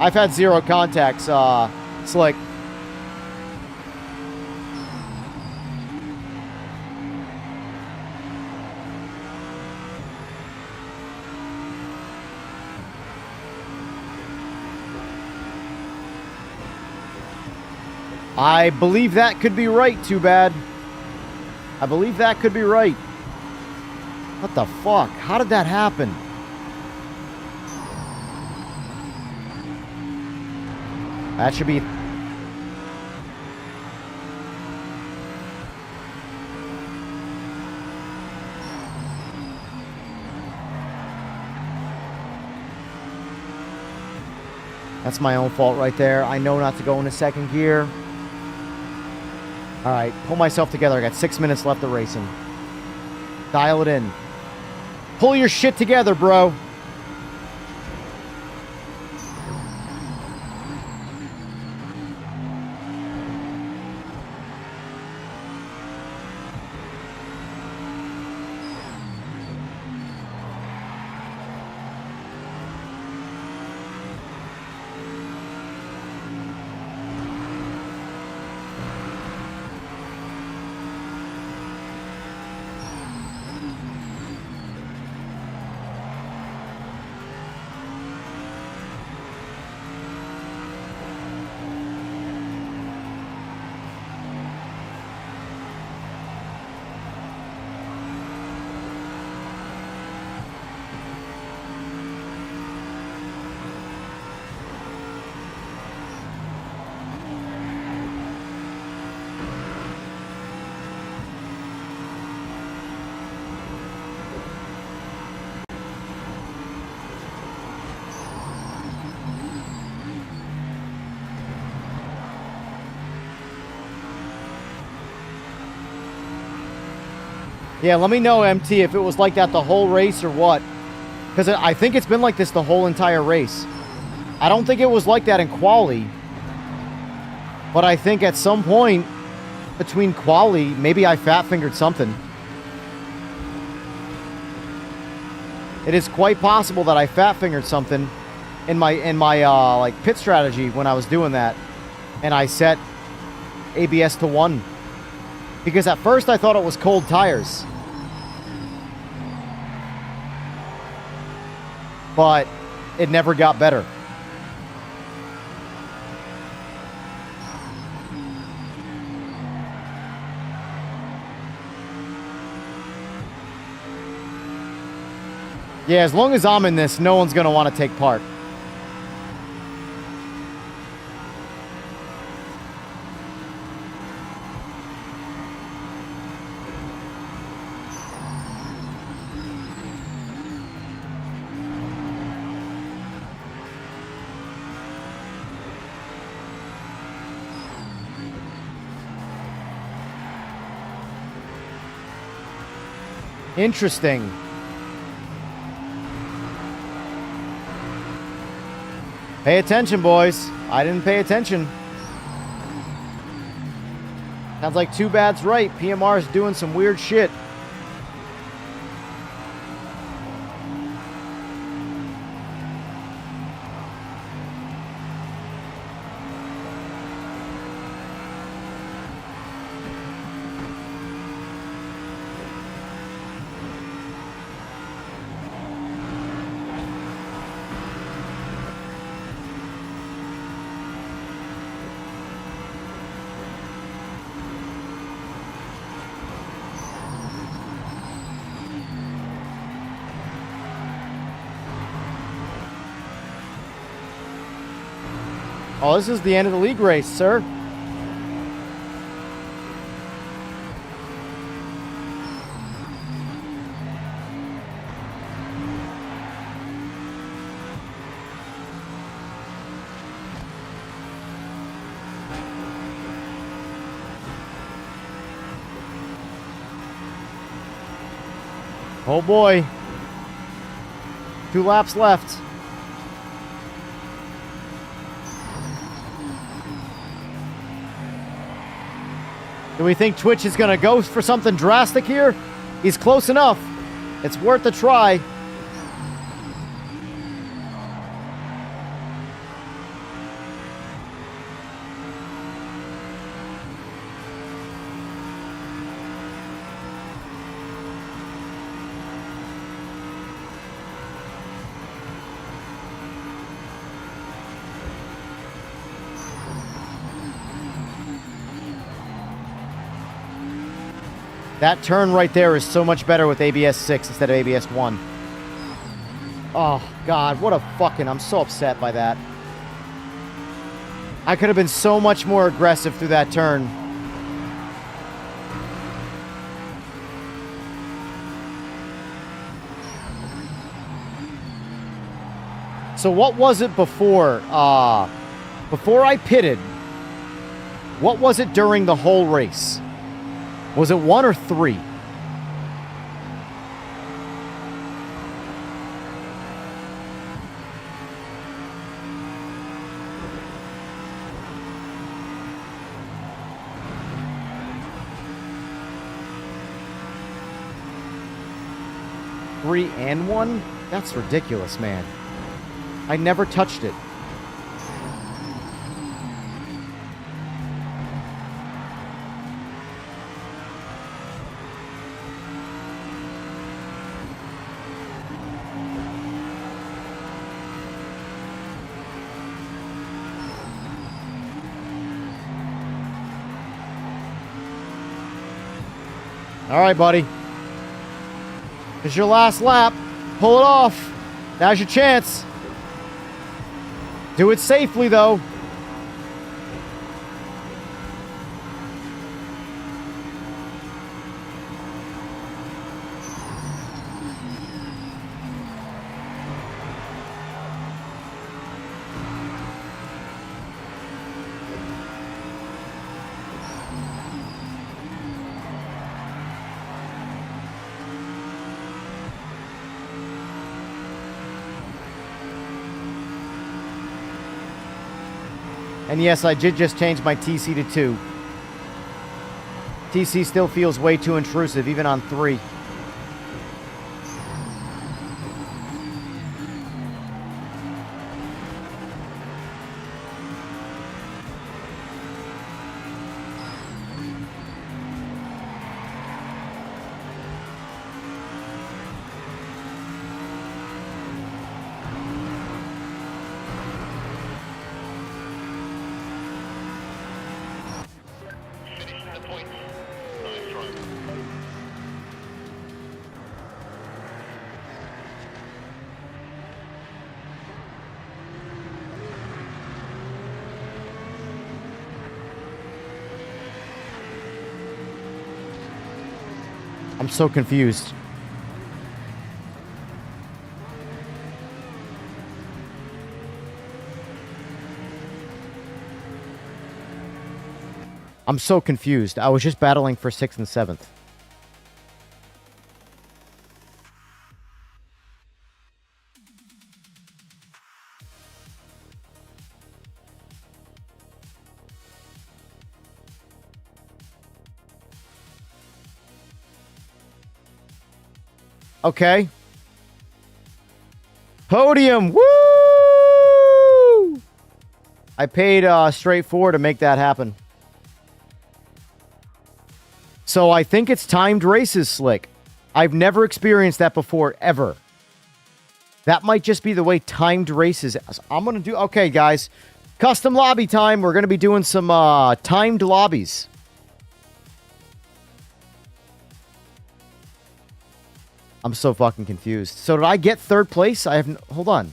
I've had 0 contacts, Slick. I believe that could be right, too bad. I believe that could be right. What the fuck? How did that happen? That should be... That's my own fault right there. I know not to go into second gear. Alright, pull myself together. I got 6 minutes left of racing. Dial it in. Pull your shit together, bro. Yeah, let me know, MT, if it was like that the whole race or what. Because I think it's been like this the whole entire race. I don't think it was like that in quali. But I think at some point between quali, maybe I fat-fingered something. It is quite possible that I fat-fingered something in my like pit strategy when I was doing that. And I set ABS to 1. Because at first I thought it was cold tires. But it never got better. Yeah, as long as I'm in this, no one's going to want to take part. Interesting. Pay attention, boys. I didn't pay attention. Sounds like Too Bad's right. PMR is doing some weird shit. Oh, this is the end of the league race, sir. Oh boy. 2 laps left. Do we think Twitch is going to go for something drastic here? He's close enough. It's worth a try. That turn right there is so much better with ABS 6 instead of ABS 1. Oh, God, what a fucking... I'm so upset by that. I could have been so much more aggressive through that turn. So what was it before? Before I pitted, what was it during the whole race? Was it 1 or 3? Three and 1? That's ridiculous, man. I never touched it. All right, buddy. It's your last lap. Pull it off. Now's your chance. Do it safely, though. And yes, I did just change my TC to 2. TC still feels way too intrusive, even on 3. Finishing the point. Nice run. I'm so confused. I'm so confused. I was just battling for 6th and 7th. Okay. Podium! Woo! I paid straight 4 to make that happen. So I think it's timed races, Slick. I've never experienced that before, ever. That might just be the way timed races... I'm going to do... Okay, guys. Custom lobby time. We're going to be doing some timed lobbies. I'm so fucking confused. So did I get 3rd place? I haven't... Hold on.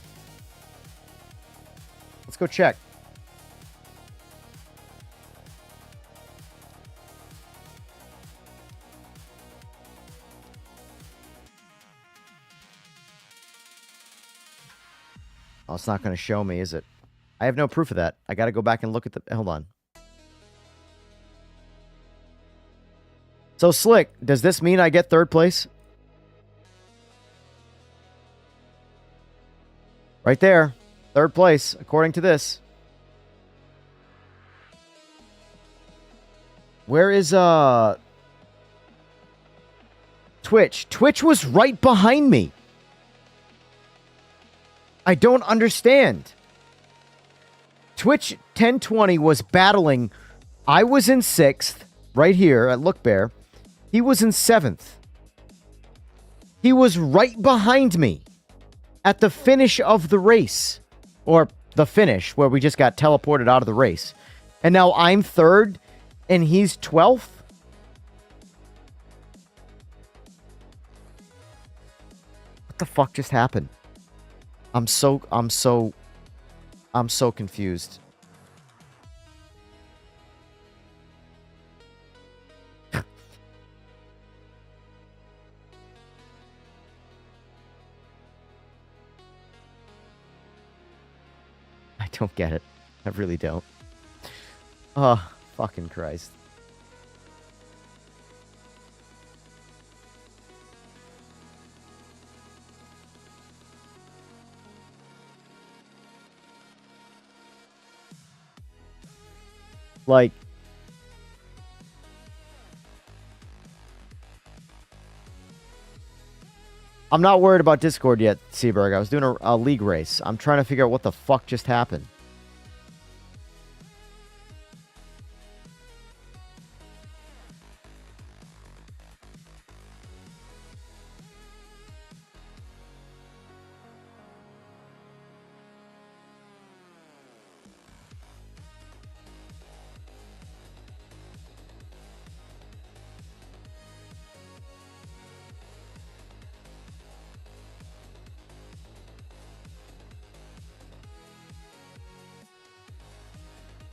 Let's go check. Oh, it's not going to show me, is it? I have no proof of that. I got to go back and look at the... Hold on. So, Slick, does this mean I get 3rd place? Right there. 3rd place, according to this. Where is, Twitch? Twitch was right behind me. I don't understand. Twitch 1020 was battling. I was in 6th, right here at Look Bear. He was in 7th. He was right behind me at the finish of the race. Or the finish, where we just got teleported out of the race. And now I'm 3rd, and he's 12th? What the fuck just happened? I'm so confused. I don't get it. I really don't. Oh, fucking Christ. Like, I'm not worried about Discord yet, Seaberg. I was doing a league race. I'm trying to figure out what the fuck just happened.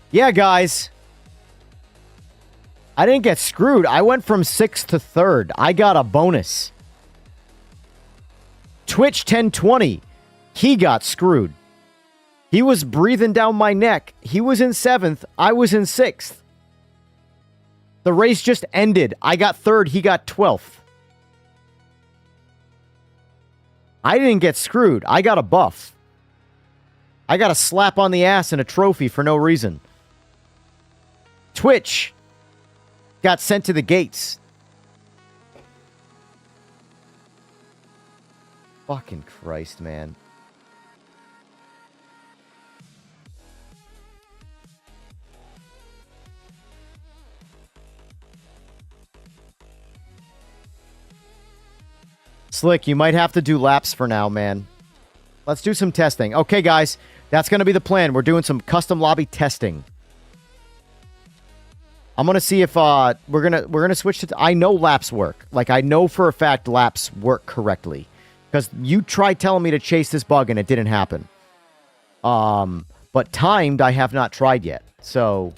Yeah, guys. I didn't get screwed. I went from 6th to 3rd. I got a bonus. Twitch 1020. He got screwed. He was breathing down my neck. He was in 7th. I was in 6th. The race just ended. I got 3rd. He got 12th. I didn't get screwed. I got a buff. I got a slap on the ass and a trophy for no reason. Twitch got sent to the gates. Fucking Christ, man. Slick, you might have to do laps for now, man. Let's do some testing. Okay, guys, that's going to be the plan. We're doing some custom lobby testing. I'm going to see if we're going to switch to I know laps work. Like I know for a fact laps work correctly because you tried telling me to chase this bug and it didn't happen. But timed I have not tried yet. So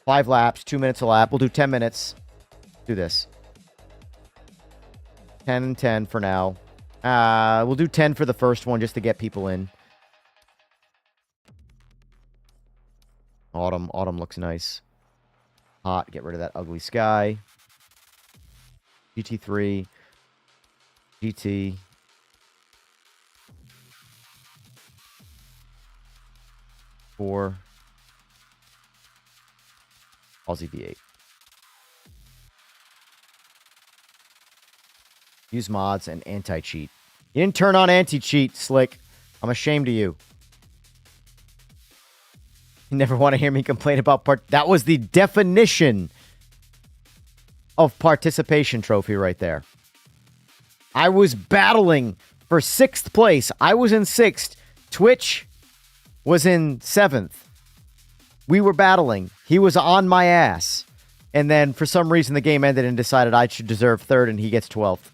5 laps, 2 minutes a lap. We'll do 10 minutes. Do this. 10 and 10 for now. We'll do 10 for the first one just to get people in. Autumn looks nice. Hot. Get rid of that ugly sky. GT3. GT. Four. Aussie V8. Use mods and anti-cheat. You didn't turn on anti-cheat, Slick. I'm ashamed of you. You never want to hear me complain about That was the definition of participation trophy right there. I was battling for 6th place. I was in 6th. Twitch was in 7th. We were battling. He was on my ass. And then for some reason the game ended and decided I should deserve 3rd and he gets 12th.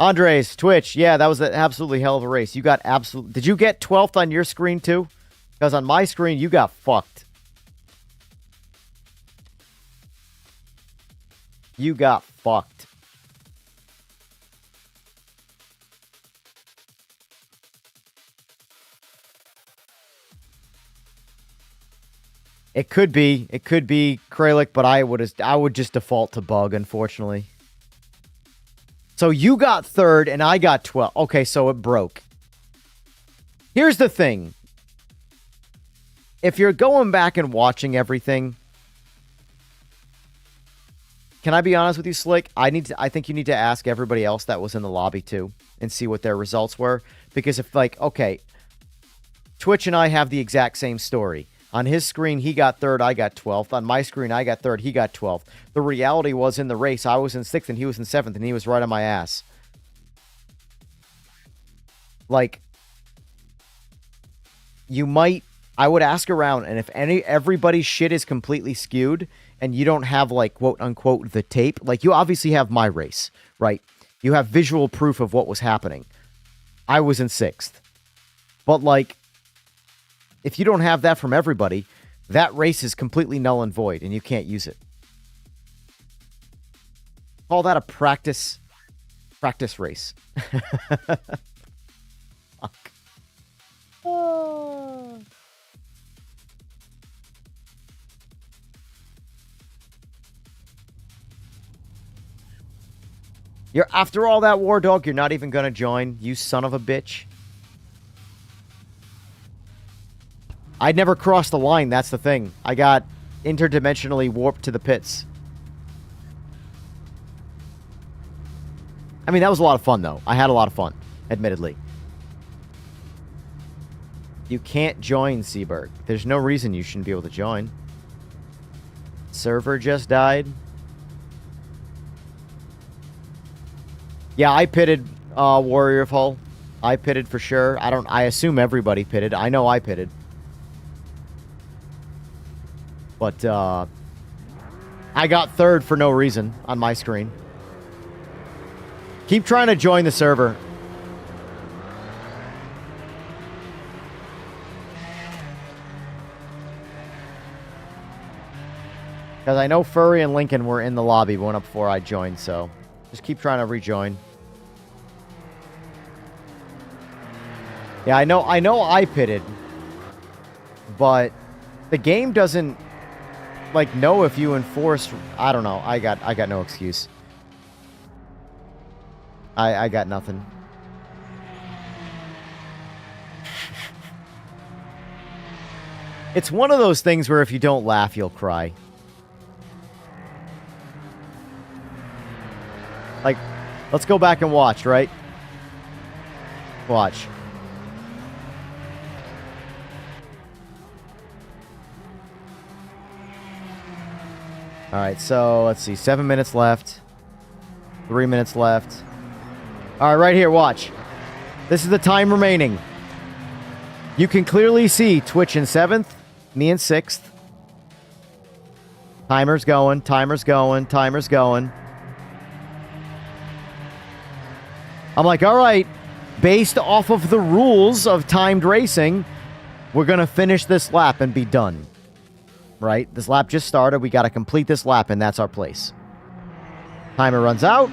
Andres, Twitch, yeah, that was an absolutely hell of a race. You got absolute. Did you get 12th on your screen too? Because on my screen, you got fucked. You got fucked. It could be Kralik, but I would just default to bug, unfortunately. So you got 3rd and I got 12th. Okay, so it broke. Here's the thing. If you're going back and watching everything, can I be honest with you, Slick? I think you need to ask everybody else that was in the lobby too and see what their results were. Because if okay, Twitch and I have the exact same story. On his screen, he got 3rd, I got 12th. On my screen, I got 3rd, he got 12th. The reality was in the race, I was in 6th and he was in 7th, and he was right on my ass. Like, I would ask around, and if everybody's shit is completely skewed, and you don't have, like, quote-unquote, the tape, like, you obviously have my race, right? You have visual proof of what was happening. I was in 6th. But, like, if you don't have that from everybody, that race is completely null and void, and you can't use it. Call that a practice race. Fuck. Oh. You're after all that, War Dog, you're not even gonna join, you son of a bitch. I'd never crossed the line, that's the thing. I got interdimensionally warped to the pits. I mean, that was a lot of fun, though. I had a lot of fun, admittedly. You can't join, Seaberg. There's no reason you shouldn't be able to join. Server just died. Yeah, I pitted Warrior of Hull. I pitted for sure. I assume everybody pitted. I know I pitted. But, I got 3rd for no reason on my screen. Keep trying to join the server. Because I know Furry and Lincoln were in the lobby one up before I joined, so just keep trying to rejoin. Yeah, I know I pitted. But the game doesn't like know if you enforce. I don't know. I got no excuse. I got nothing. It's one of those things where if you don't laugh, you'll cry. Like, let's go back and watch, right? Watch. All right, so let's see. 7 minutes left. 3 minutes left. All right, right here, watch. This is the time remaining. You can clearly see Twitch in 7th, me in 6th. Timer's going, timer's going, timer's going. I'm like, all right, based off of the rules of timed racing, we're going to finish this lap and be done. Right? This lap just started. We got to complete this lap, and that's our place. Timer runs out.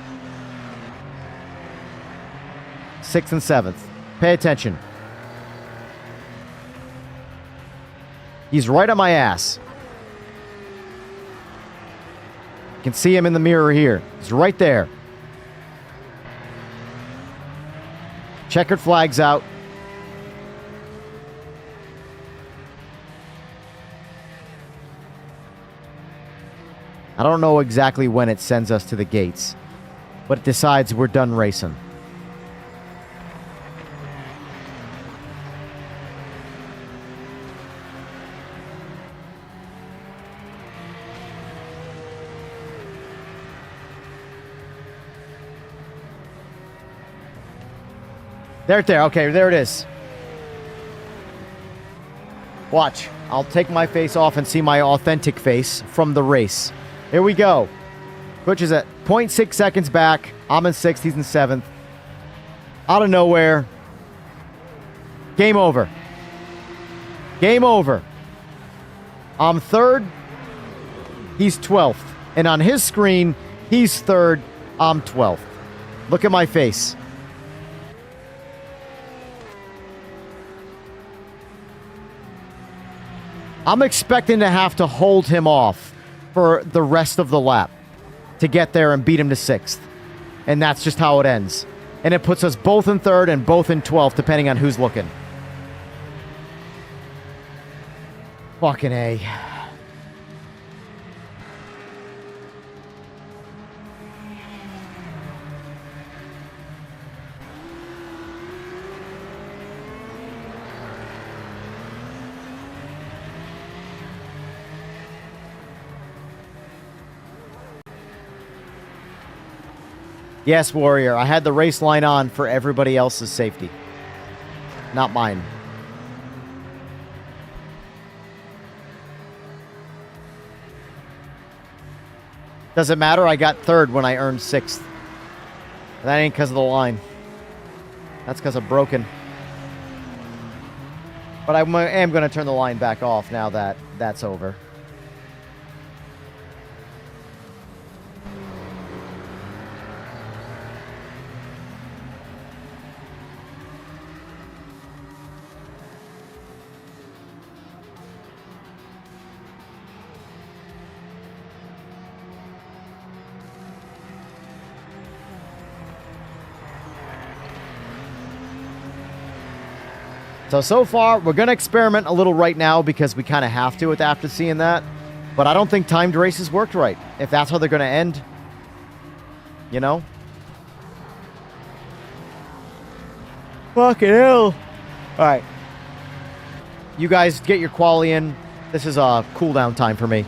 6th and 7th. Pay attention. He's right on my ass. You can see him in the mirror here. He's right there. Checkered flag's out. I don't know exactly when it sends us to the gates, but it decides we're done racing. There. Okay, there it is. Watch. I'll take my face off and see my authentic face from the race. Here we go. Butch is at 0.6 seconds back. I'm in 6th. He's in 7th. Out of nowhere. Game over. Game over. I'm 3rd. He's 12th. And on his screen, he's 3rd. I'm 12th. Look at my face. I'm expecting to have to hold him off for the rest of the lap to get there and beat him to 6th. And that's just how it ends. And it puts us both in 3rd and both in 12th, depending on who's looking. Fucking A. Yes, Warrior. I had the race line on for everybody else's safety. Not mine. Doesn't matter. I got 3rd when I earned 6th. That ain't because of the line. That's because I'm broken. But I am going to turn the line back off now that that's over. So far, we're going to experiment a little right now because we kind of have to after seeing that. But I don't think timed races worked right. If that's how they're going to end. You know? Fucking hell. Alright. You guys get your quali in. This is a cooldown time for me.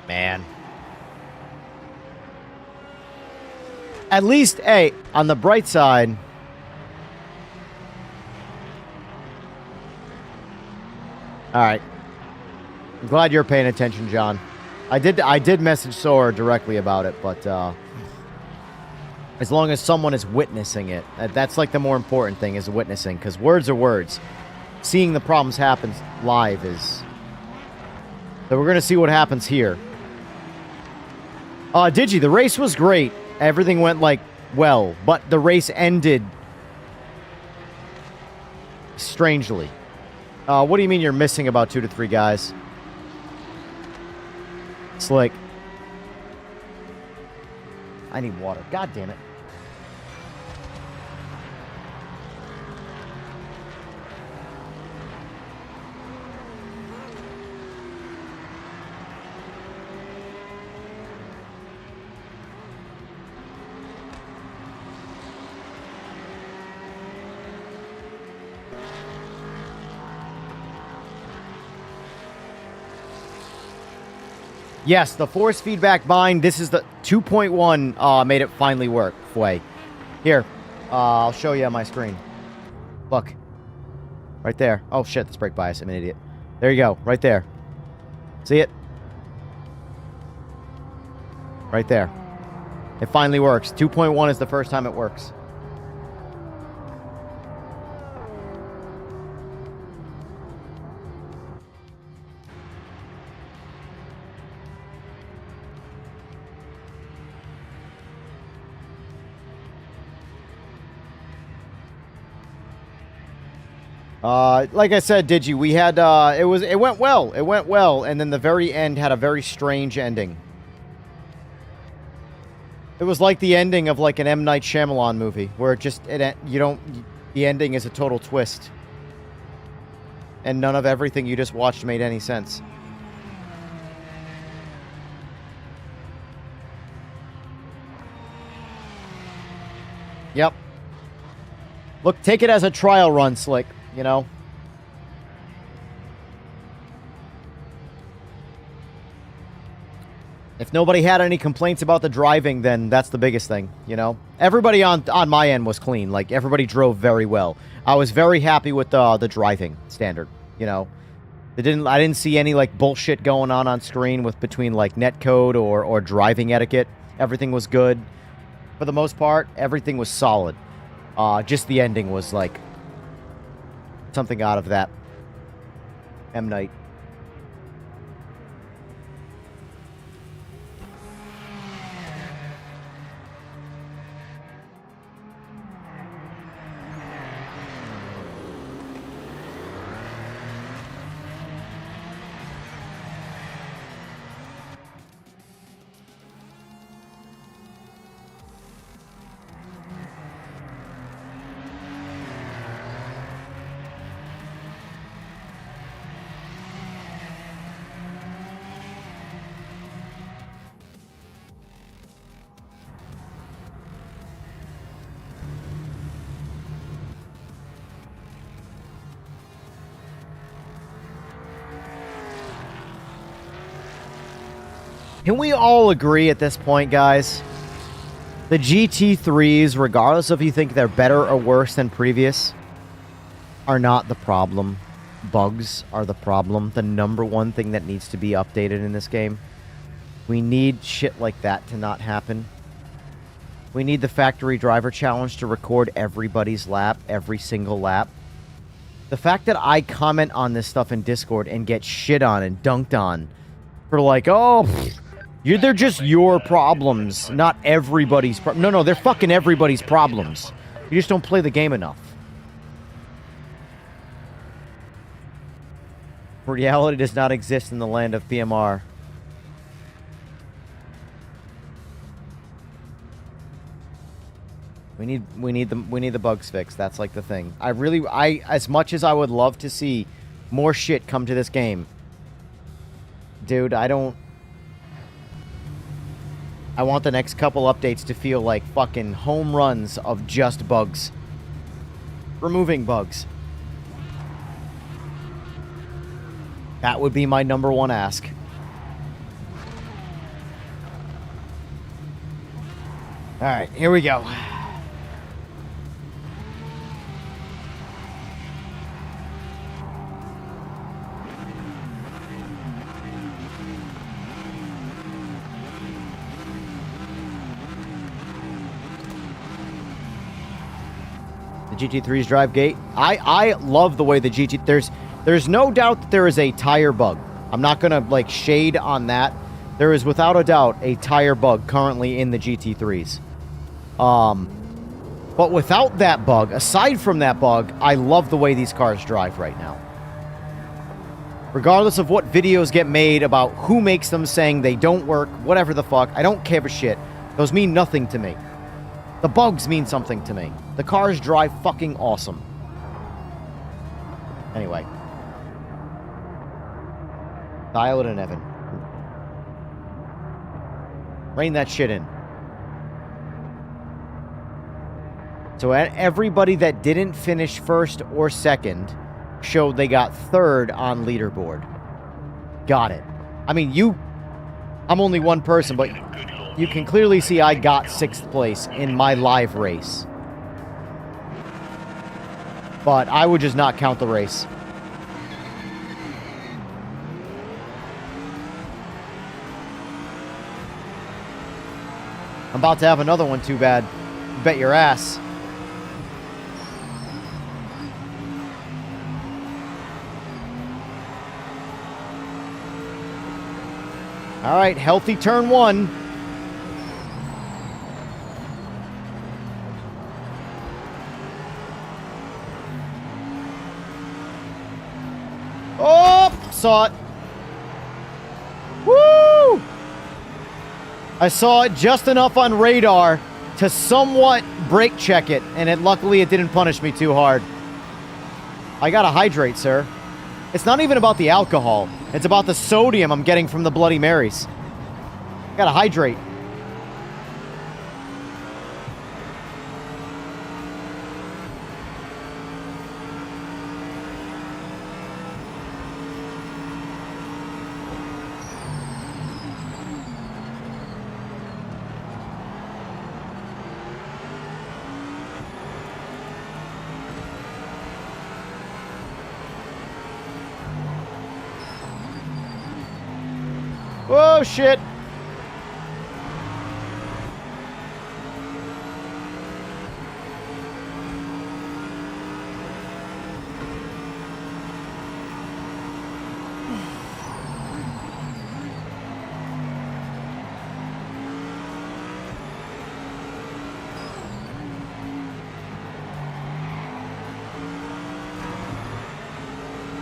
Man. At least, hey, on the bright side... Alright. I'm glad you're paying attention, John. I did message Sora directly about it, but as long as someone is witnessing it, that's like the more important thing, is witnessing, because words are words. Seeing the problems happen live is... So we're going to see what happens here. Digi, the race was great. Everything went, like, well, but the race ended strangely. What do you mean you're missing about 2 to 3 guys? Slick. I need water. God damn it. Yes, the force feedback bind. This is the 2.1 made it finally work. Fway. Here. I'll show you on my screen. Look. Right there. Oh, shit. That's brake bias. I'm an idiot. There you go. Right there. See it? Right there. It finally works. 2.1 is the first time it works. Like I said, Digi, we had, it went well. It went well, and then the very end had a very strange ending. It was like the ending of, like, an M. Night Shyamalan movie, where it just, the ending is a total twist. And none of everything you just watched made any sense. Yep. Look, take it as a trial run, Slick. You know? If nobody had any complaints about the driving, then that's the biggest thing, you know? Everybody on my end was clean. Like, everybody drove very well. I was very happy with the driving standard, you know? I didn't see any, like, bullshit going on screen with between, like, netcode or driving etiquette. Everything was good. For the most part, everything was solid. Just the ending was, like... something out of that M. Night. Can we all agree at this point, guys? The GT3s, regardless if you think they're better or worse than previous, are not the problem. Bugs are the problem. The number one thing that needs to be updated in this game. We need shit like that to not happen. We need the factory driver challenge to record everybody's lap, every single lap. The fact that I comment on this stuff in Discord and get shit on and dunked on for like, oh... they're just your problems, not everybody's problems. No, they're fucking everybody's problems. You just don't play the game enough. Reality does not exist in the land of PMR. We need the bugs fixed. That's like the thing. As much as I would love to see more shit come to this game, dude, I want the next couple updates to feel like fucking home runs of just bugs. Removing bugs. That would be my number one ask. All right, here we go. The GT3's drive gate. I love the way the GT... There's no doubt that there is a tire bug. I'm not going to, like, shade on that. There is, without a doubt, a tire bug currently in the GT3s. But without that bug, aside from that bug, I love the way these cars drive right now. Regardless of what videos get made about who makes them saying they don't work, whatever the fuck, I don't give a shit. Those mean nothing to me. The bugs mean something to me. The cars drive fucking awesome. Anyway. Dial it in, Evan. Rein that shit in. So everybody that didn't finish first or second showed they got third on leaderboard. Got it. I mean, I'm only one person, but you can clearly see I got 6th place in my live race. But I would just not count the race. I'm about to have another one, too bad. Bet your ass. All right, healthy turn 1. Oh, saw it. Woo! I saw it just enough on radar to somewhat brake check it, and luckily it didn't punish me too hard. I gotta hydrate, sir. It's not even about the alcohol. It's about the sodium I'm getting from the Bloody Marys. I gotta hydrate. Oh, shit.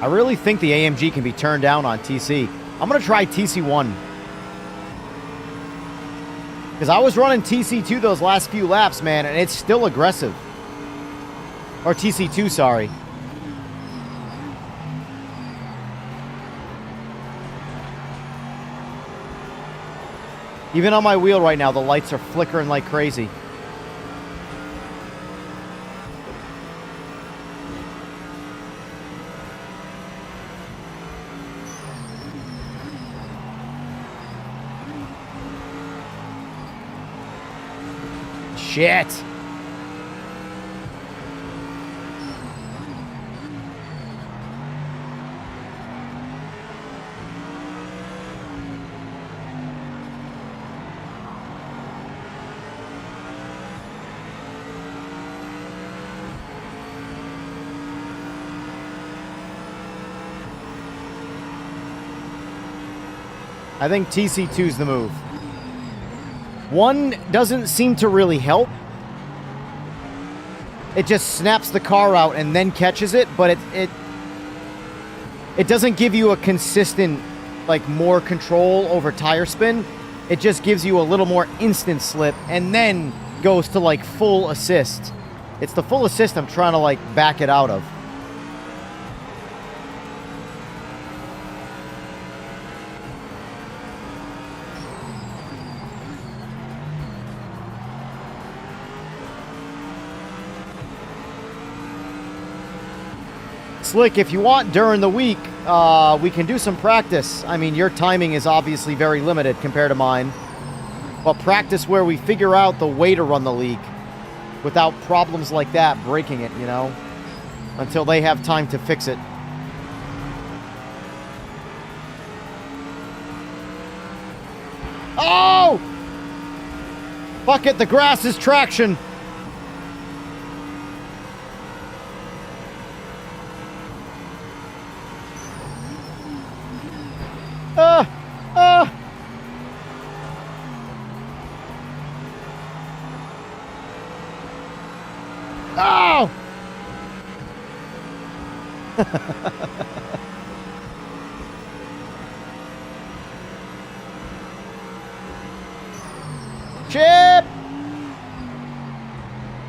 I really think the AMG can be turned down on TC. I'm going to try TC1. Because I was running TC2 those last few laps, man, and it's still aggressive. Or TC2, sorry. Even on my wheel right now, the lights are flickering like crazy. Shit. I think TC2's the move. 1 doesn't seem to really help. It just snaps the car out and then catches it, but it doesn't give you a consistent, like, more control over tire spin. It just gives you a little more instant slip and then goes to, like, full assist. It's the full assist I'm trying to, like, back it out of. Slick, if you want during the week, we can do some practice. I mean, your timing is obviously very limited compared to mine. But practice where we figure out the way to run the league without problems like that breaking it, you know? Until they have time to fix it. Oh! Fuck it, the grass is traction. Oh! Chip!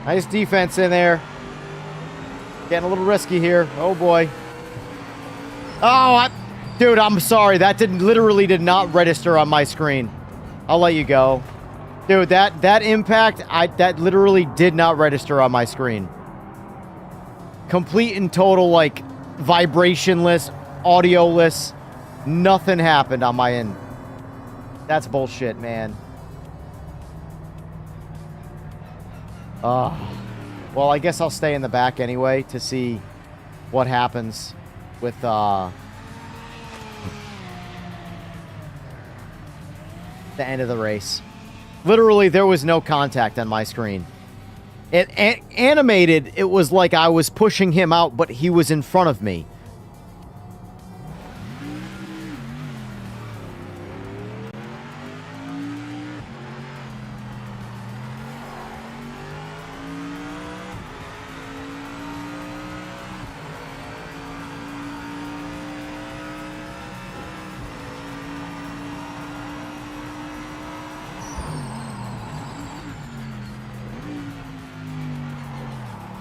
Nice defense in there. Getting a little risky here. Oh boy. Oh, dude, I'm sorry. That literally did not register on my screen. I'll let you go. Dude, that impact, that literally did not register on my screen. Complete and total, like, vibrationless, audioless. Nothing happened on my end. That's bullshit, man. Well, I guess I'll stay in the back anyway to see what happens with, the end of the race. Literally, there was no contact on my screen. It animated, it was like I was pushing him out, but he was in front of me.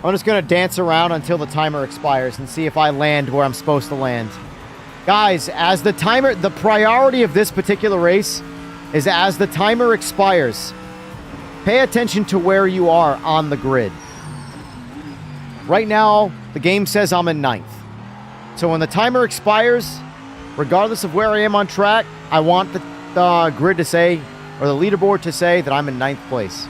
I'm just going to dance around until the timer expires and see if I land where I'm supposed to land. Guys, as the timer, the priority of this particular race is as the timer expires, pay attention to where you are on the grid. Right now, the game says I'm in 9th. So when the timer expires, regardless of where I am on track, I want the grid to say, or the leaderboard to say that I'm in 9th place.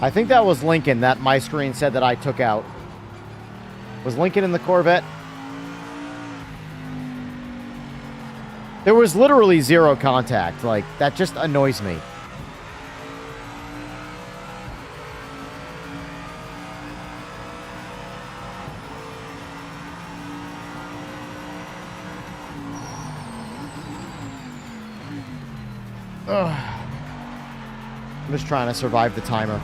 I think that was Lincoln that my screen said that I took out. Was Lincoln in the Corvette? There was literally zero contact. Like, that just annoys me. Ugh. I'm just trying to survive the timer.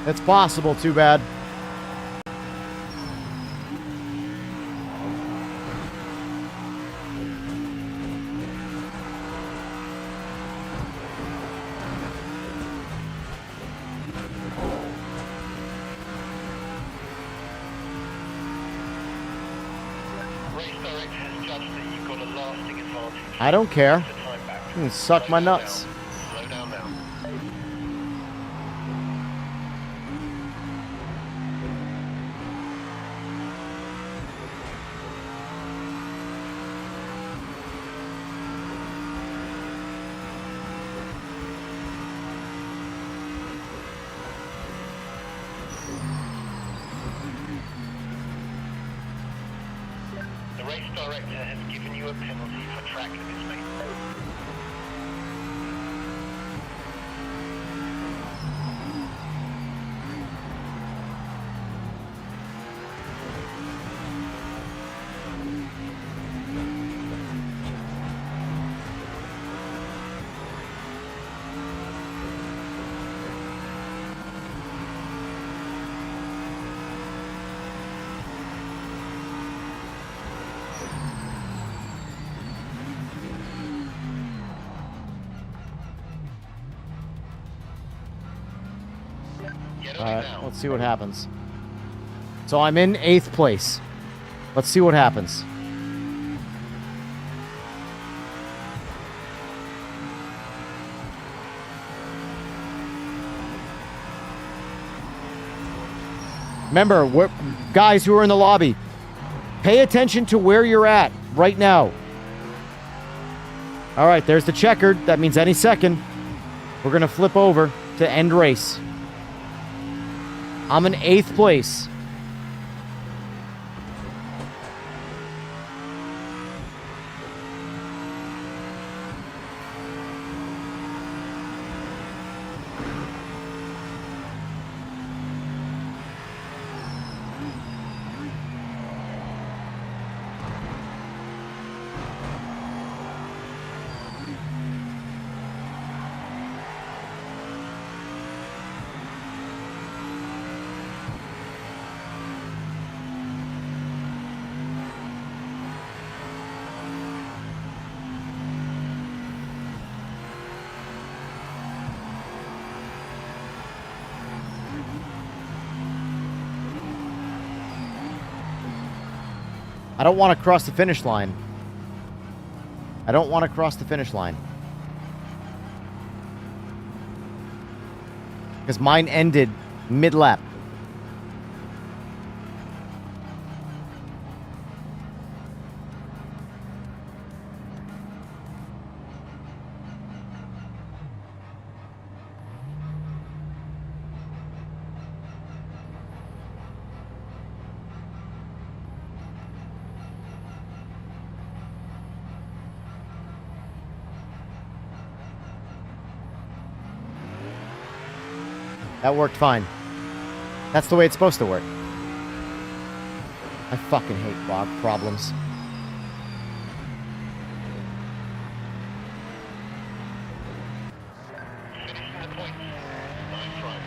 It's possible, too bad. race director has judged that you've got a lasting advantage. I don't care. The time back. You can suck my nuts. Slow down now. The race director has given you a penalty for track limits, mate. Get on it Alright, now. let's see what happens. So I'm in 8th place. Let's see what happens. Remember, guys who are in the lobby, pay attention to where you're at right now. All right, there's the checkered. That means any second, we're going to flip over to end race. I'm in 8th place. I don't want to cross the finish line. I don't want to cross the finish line. Because mine ended mid-lap. That worked fine. That's the way it's supposed to work. I fucking hate problems. Finishing the points. Nice run.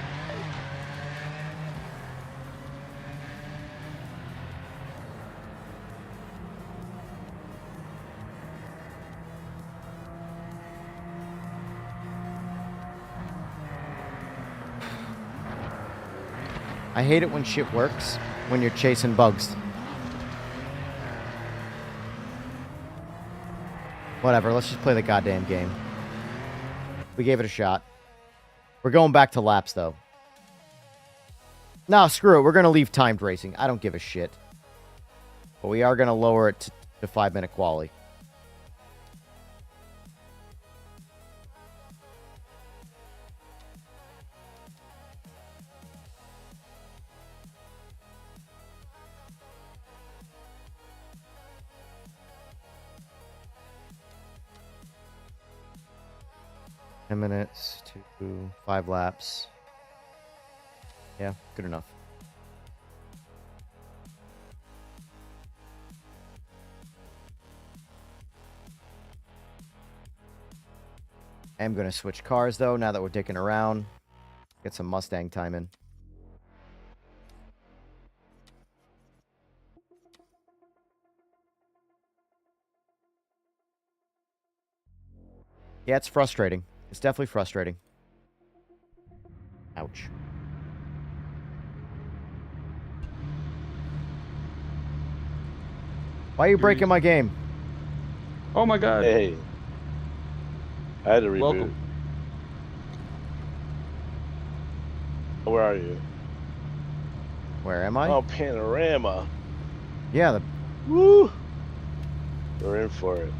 I hate it when shit works when you're chasing bugs. Whatever, let's just play the goddamn game. We gave it a shot. We're going back to laps, though. No, screw it. We're going to leave timed racing. I don't give a shit. But we are going to lower it to 5-minute quali. Minutes to 5 laps. Yeah, good enough. I'm going to switch cars, though, now that we're dicking around. Get some Mustang time in. Yeah, it's frustrating. It's definitely frustrating. Ouch. Why are you breaking my game? Oh my god. Hey. I had to reboot. Welcome. Where are you? Where am I? Oh, Panorama. Yeah, the Woo! We're in for it.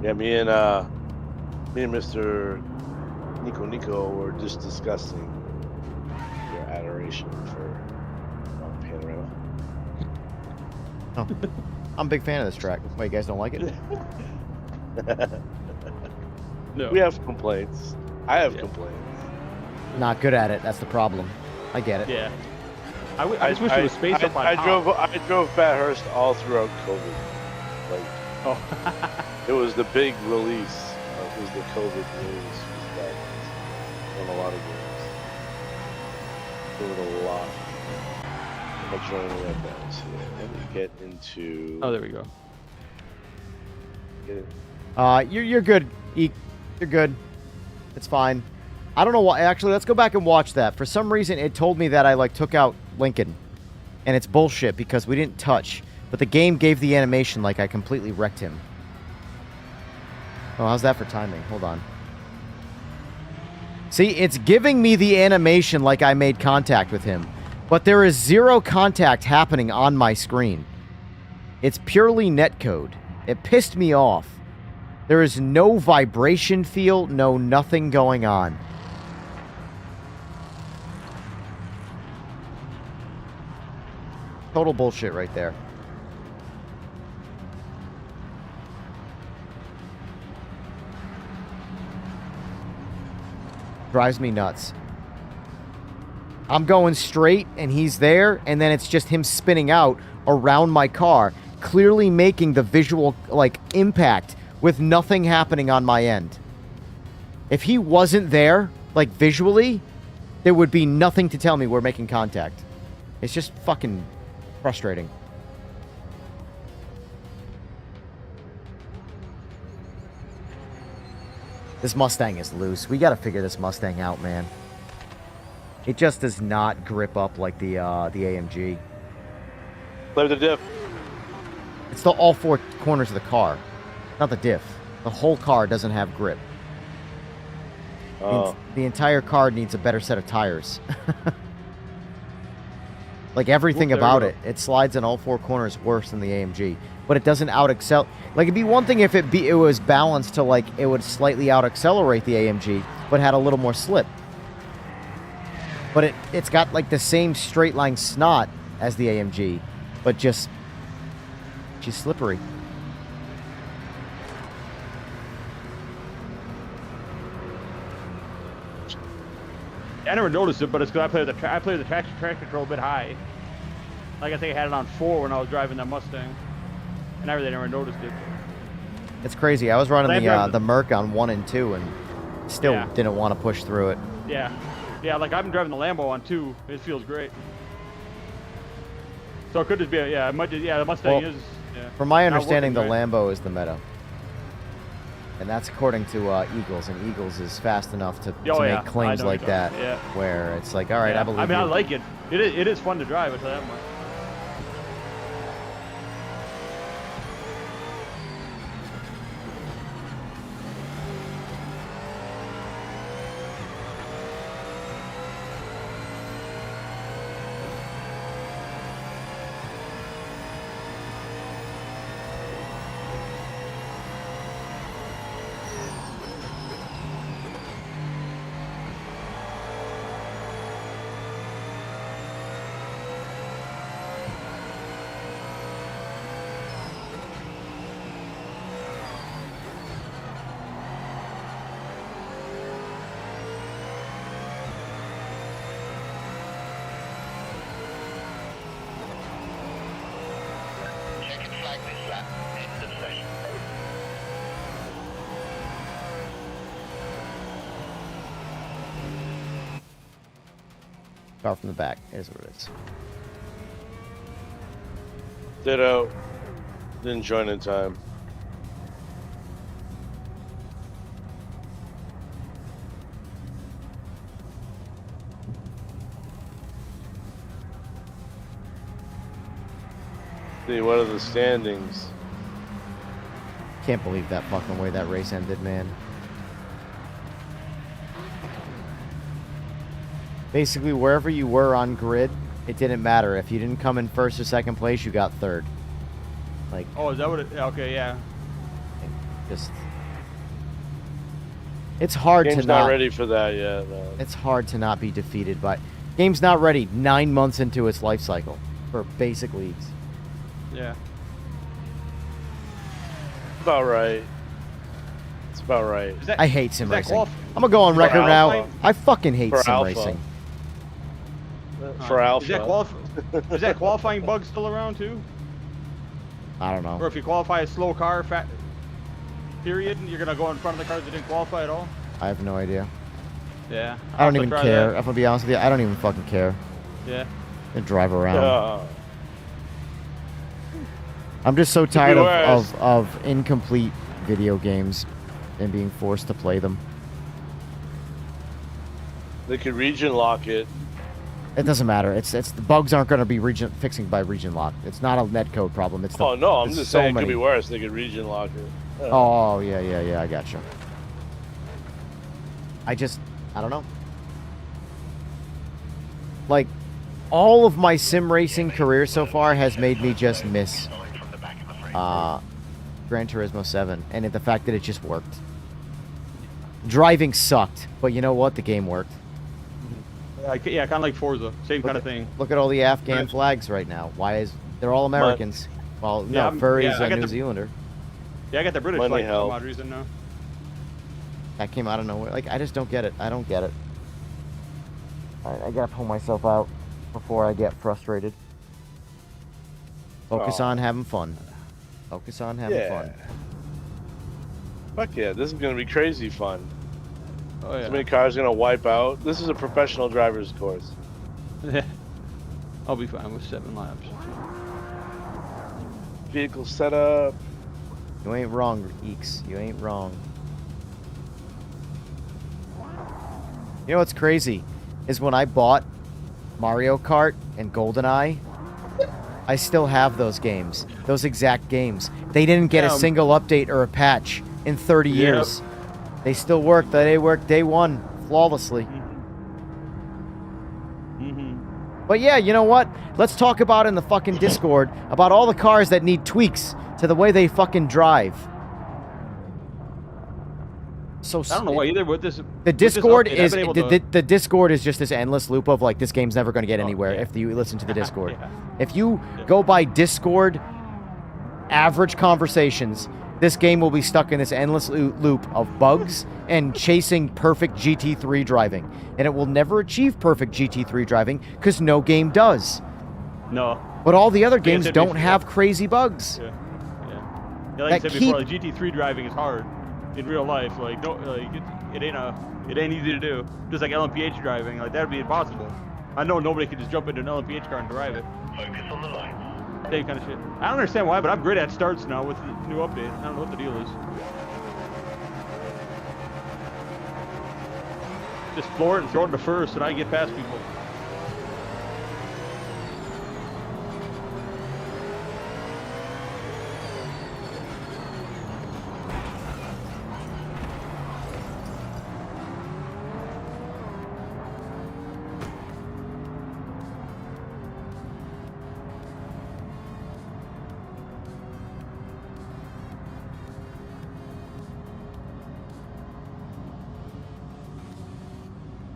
Yeah, me and Mr. Nico were just discussing your adoration for Panorama. Oh. I'm a big fan of this track. Wait, you guys don't like it? No. We have complaints. I have complaints. Not good at it. That's the problem. I get it. Yeah. I just wish it was spaced up on top. I drove Bathurst all throughout COVID. Like, Oh. it was the big release. It was the COVID release. Was that on a lot of games. There was a lot. What's running that down here? Let me get into. Oh, there we go. Get it. You're good, Eek. You're good. It's fine. I don't know why. Actually, let's go back and watch that. For some reason, it told me that I like took out Lincoln, and it's bullshit because we didn't touch. But the game gave the animation like I completely wrecked him. Oh, how's that for timing? Hold on. See, it's giving me the animation like I made contact with him, but there is zero contact happening on my screen. It's purely netcode. It pissed me off. There is no vibration feel, no nothing going on. Total bullshit right there. Drives me nuts. I'm going straight and he's there, and then it's just him spinning out around my car, clearly making the visual like impact with nothing happening on my end. If he wasn't there, like visually, there would be nothing to tell me we're making contact. It's just fucking frustrating. This Mustang is loose. We gotta figure this Mustang out, man. It just does not grip up like the AMG. Play the diff. It's the all four corners of the car, not the diff. The whole car doesn't have grip. Oh. The entire car needs a better set of tires. Like everything about it, it slides in all four corners worse than the AMG. But it doesn't out-accel... Like, it'd be one thing if it was balanced to, like, it would slightly out-accelerate the AMG, but had a little more slip. But it's got, like, the same straight-line snot as the AMG, but just... she's slippery. I never noticed it, but it's because I played the traction control a bit high. Like I think I had it on 4 when I was driving that Mustang, and I really never noticed it. It's crazy. I was running the Merc on 1 and 2, and still didn't want to push through it. Yeah, yeah. Like I've been driving the Lambo on 2. It feels great. So it could just be the Mustang is. Yeah, from my understanding, the Lambo is the meta. And that's according to Eagles, and Eagles is fast enough to make claims like that, where it's like, all right, I believe you. I like it. It is fun to drive, I'll tell you that much. Start from the back. Here's what it is. Ditto. Didn't join in time. See, what are the standings? Can't believe that fucking way that race ended, man. Basically, wherever you were on grid, it didn't matter. If you didn't come in first or second place, you got third. Like, Oh, is that what it... Okay, yeah. just... It's hard Game's to not... not ready for that yet, man. It's hard to not be defeated by... Game's not ready 9 months into its life cycle for basic leagues. Yeah. About right. It's about right. Is that, I hate sim is that racing. qualif- I'm gonna go on For record now. alpha? I fucking hate For sim alpha. racing. For alpha. Is that qualifying bug still around too? I don't know. Or if you qualify a slow car, period, you're gonna go in front of the cars that didn't qualify at all? I have no idea. Yeah. I don't I'll even try care. that. If I'll be honest with you, I don't even fucking care. Yeah. I drive around. Yeah. I'm just so tired worse. of incomplete video games and being forced to play them. They could region lock it. It doesn't matter. It's the bugs aren't going to be fixing by region lock. It's not a netcode problem. It's the, Oh no, I'm there's just so saying it many. could be worse. They could region lock it. Yeah. Oh yeah. I gotcha. I don't know. Like, all of my sim racing career so far has made me just miss Gran Turismo 7, and the fact that it just worked. Driving sucked, but you know what? The game worked. Yeah, kind of like Forza, same kind of thing. Look at all the Afghan flags right now. They're all Americans? Well, no, Yeah, Furry's I got New the- Zealander. Yeah, I got the British Money flag for some help. odd reason now. That came out of nowhere. Like, I just don't get it. I don't get it. I gotta pull myself out before I get frustrated. Focus Aw. on having fun. Focus on having Yeah. fun. Fuck yeah, this is gonna be crazy fun. Oh So many cars gonna wipe out. This is a professional driver's course. yeah. I'll be fine with 7 laps. Vehicle setup. You ain't wrong, Eeks. You ain't wrong. You know what's crazy? Is when I bought Mario Kart and GoldenEye, I still have those games. Those exact games. They didn't get a Yeah. single update or a patch in 30 years. They still work. They work day one flawlessly. But yeah, you know what? Let's talk about in the fucking Discord about all the cars that need tweaks to the way they fucking drive. So I don't know why either with this. the Discord with this update, I've is been able to- the Discord is just this endless loop of like this game's never going to get anywhere yeah. if you listen to the Discord. Yeah. If you go by Discord average conversations, this game will be stuck in this endless loop of bugs and chasing perfect GT3 driving, and it will never achieve perfect GT3 driving because no game does. No. But all the other Like I games said don't before. have crazy bugs. Yeah. Yeah. Like That I said before, like GT3 driving is hard in real life. Like it ain't easy to do. Just like LMPH driving, like that'd be impossible. I know nobody could just jump into an LMPH car and drive it. Focus on the line. Same kind of shit. I don't understand why, but I'm great at starts now with the new update. I don't know what the deal is. Just floor it and throw it to first, and I get past people.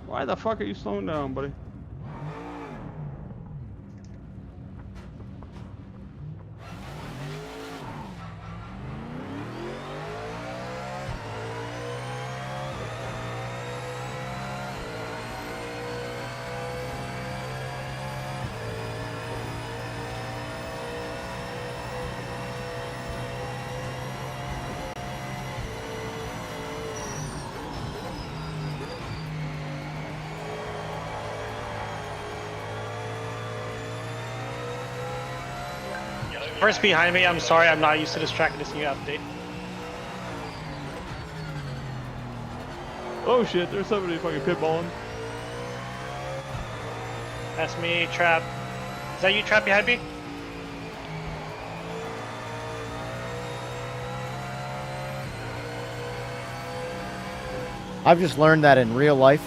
Why the fuck are you slowing down, buddy? First behind me, I'm sorry, I'm not used to this track in this new update. Oh shit, there's somebody fucking pitballing. That's me, Trap. Is that you, Trap, behind me? I've just learned that in real life,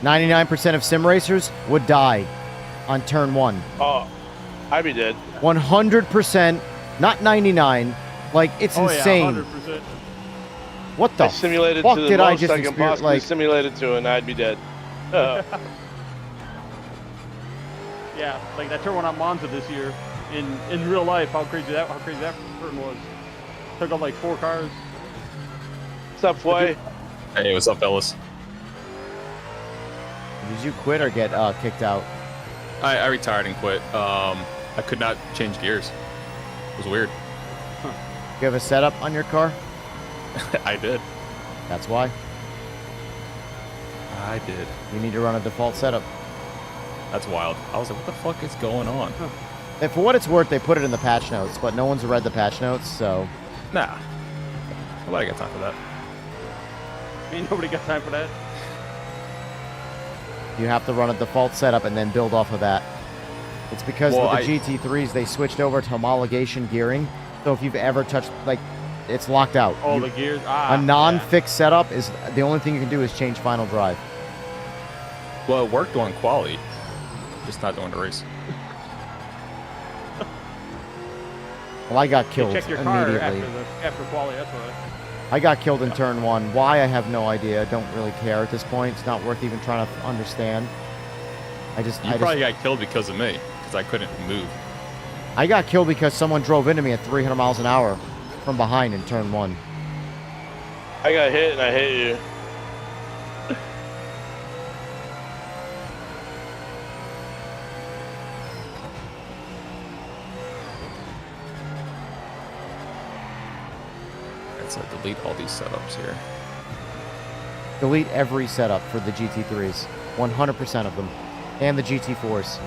99% of sim racers would die on turn 1. Oh, I'd be dead. 100%, not 99. Like, it's insane. Yeah, 100%. What the I simulated fuck to the did I most just I can experience? possibly Like, simulate it to, and I'd be dead. Yeah, like that turn 1 on Monza this year. In real life, how crazy that turn was. Took out like 4 cars. What's up, Foy? Hey, what's up, fellas? did you quit or get kicked out? I retired and quit. I could not change gears. It was weird. You have a setup on your car? I did. That's why. I did. You need to run a default setup. That's wild. I was like, what the fuck is going on? And for what it's worth, they put it in the patch notes, but no one's read the patch notes, so... Nah. Nobody got time for that. Ain't nobody got time for that. You have to run a default setup and then build off of that. It's because Well, with the GT3s, they switched over to homologation gearing. So if you've ever touched, like, it's locked out. All the gears. A non-fixed setup is the only thing you can do is change final drive. Well, it worked on quality. Just not doing the race. Well, I got You killed check your car immediately. after quality. That's what. I got killed in turn 1. Why? I have no idea. I don't really care at this point. It's not worth even trying to understand. You probably got killed because of me, because I couldn't move. I got killed because someone drove into me at 300 miles an hour from behind in turn 1. I got hit and I hit you. So delete all these setups here. Delete every setup for the GT3s. 100% of them. And the GT4s.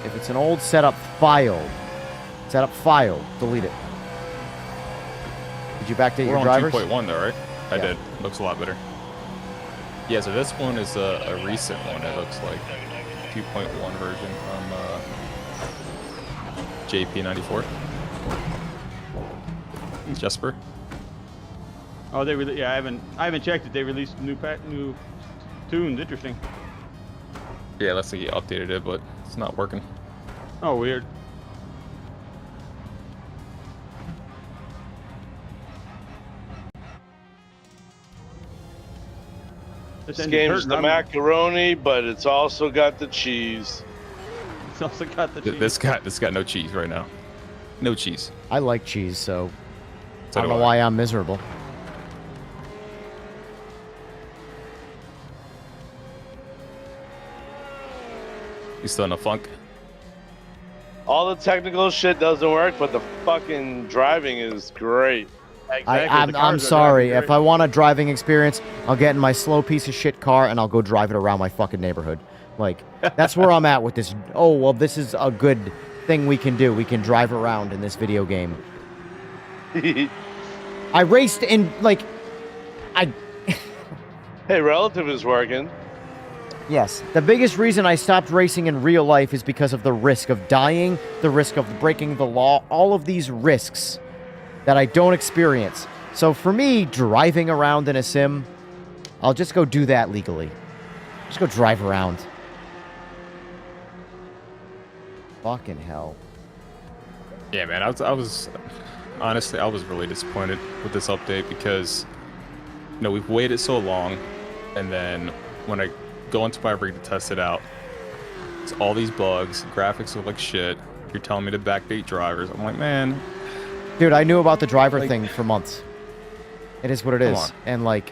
If it's an old setup file, delete it. Did you backdate We're your on drivers? 2.1 though, right? I Yeah. did. Looks a lot better. Yeah, so this one is a recent one. It looks like 2.1 version from JP94. Jesper. Oh, yeah, I haven't checked it. They released new tunes. Interesting. Yeah, let's see. He updated it, but it's not working. Oh, weird. This game's the macaroni, but it's also got the cheese. It's also got the cheese. This got no cheese right now. No cheese. I like cheese, so So I don't know why I'm miserable. You still in a funk? All the technical shit doesn't work, but the fucking driving is great. I'm sorry. If I want a driving experience, I'll get in my slow piece of shit car and I'll go drive it around my fucking neighborhood. Like, that's where I'm at with this. Oh, well, this is a good thing we can do. We can drive around in this video game. I raced in, like, Hey, Relative is working. Yes. The biggest reason I stopped racing in real life is because of the risk of dying, the risk of breaking the law, all of these risks that I don't experience. So for me, driving around in a sim, I'll just go do that legally. Just go drive around. Fucking hell. Yeah, man. I was honestly, I was really disappointed with this update because, you know, we've waited so long, and then when I go into my rig to test it out, it's all these bugs, graphics look like shit. You're telling me to backdate drivers. I'm like, man. Dude, I knew about the driver thing for months. It is what it is. on. And, like,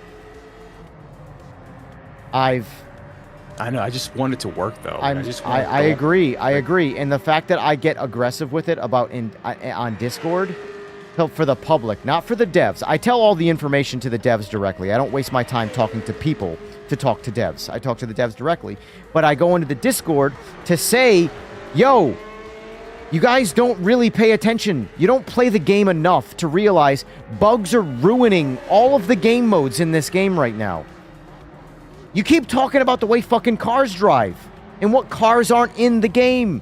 I know. I just want it to work though. I agree. I agree. And the fact that I get aggressive with it about on Discord for the public, not for the devs. I tell all the information to the devs directly. I don't waste my time talking to people to talk to devs. I talk to the devs directly. But I go into the Discord to say, yo, you guys don't really pay attention. You don't play the game enough to realize bugs are ruining all of the game modes in this game right now. You keep talking about the way fucking cars drive and what cars aren't in the game.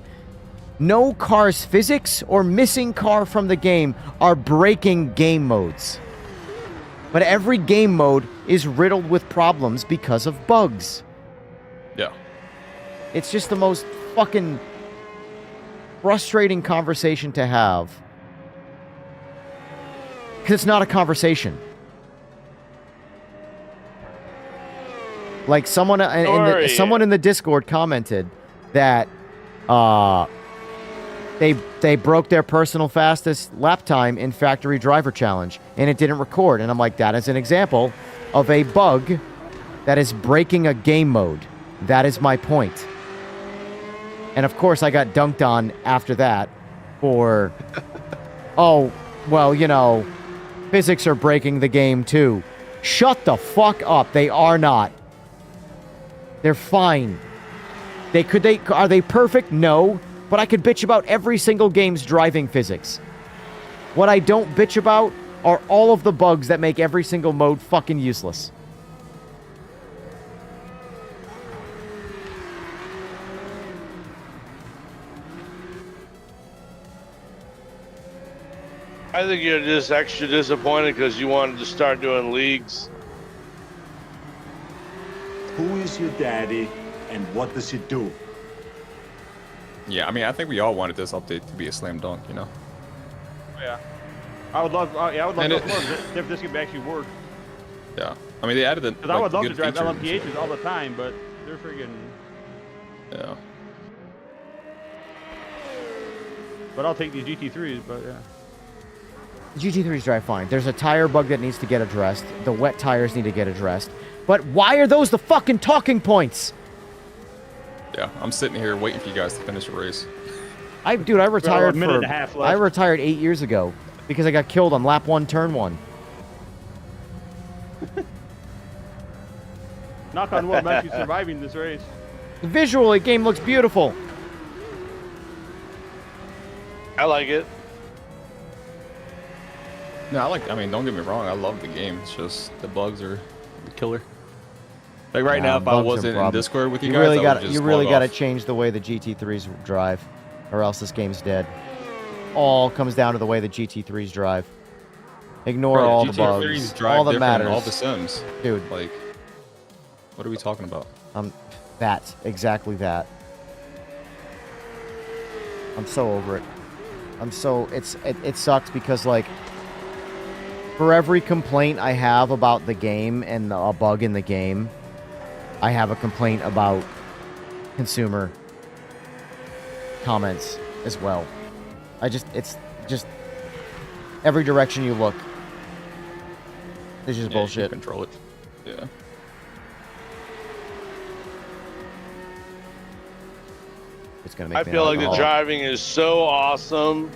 No car's physics or missing car from the game are breaking game modes. But every game mode is riddled with problems because of bugs. Yeah. It's just the most fucking frustrating conversation to have. Because it's not a conversation. Like someone in the Discord commented that they broke their personal fastest lap time in Factory Driver Challenge, and it didn't record. And I'm like, that is an example of a bug that is breaking a game mode. That is my point. And of course, I got dunked on after that for, oh, well, you know, physics are breaking the game too. Shut the fuck up. They are not. They're fine. Are they perfect? No. But I could bitch about every single game's driving physics. What I don't bitch about are all of the bugs that make every single mode fucking useless. I think you're just extra disappointed because you wanted to start doing leagues. Who is your daddy and what does he do? Yeah, I mean, I think we all wanted this update to be a slam dunk, you know? Yeah. I would love if this could actually work. Yeah. I mean, they added it. Because I would love to drive LMPHs all the time, but they're friggin'... Yeah. But I'll take these GT3s, but yeah. GT3s drive fine. There's a tire bug that needs to get addressed. The wet tires need to get addressed. But why are those the fucking talking points? Yeah, I'm sitting here waiting for you guys to finish the race. I retired a minute and a half left. I retired 8 years ago because I got killed on lap 1, turn 1. Knock on wood, I'm actually surviving this race. Visually, the game looks beautiful. I like it. No, I mean, don't get me wrong, I love the game. It's just the bugs are the killer. Like right now, if I wasn't in Discord with you guys, you really got to change the way the GT3s drive, or else this game's dead. All comes down to the way the GT3s drive. Ignore all the bugs. All that matters. All the Sims, dude. Like, what are we talking about? That exactly that. I'm so over it. It sucks because like. For every complaint I have about the game and a bug in the game, I have a complaint about consumer comments as well. It's just every direction you look. It's just bullshit. You control it. Yeah. It's gonna make I feel like the driving is so awesome.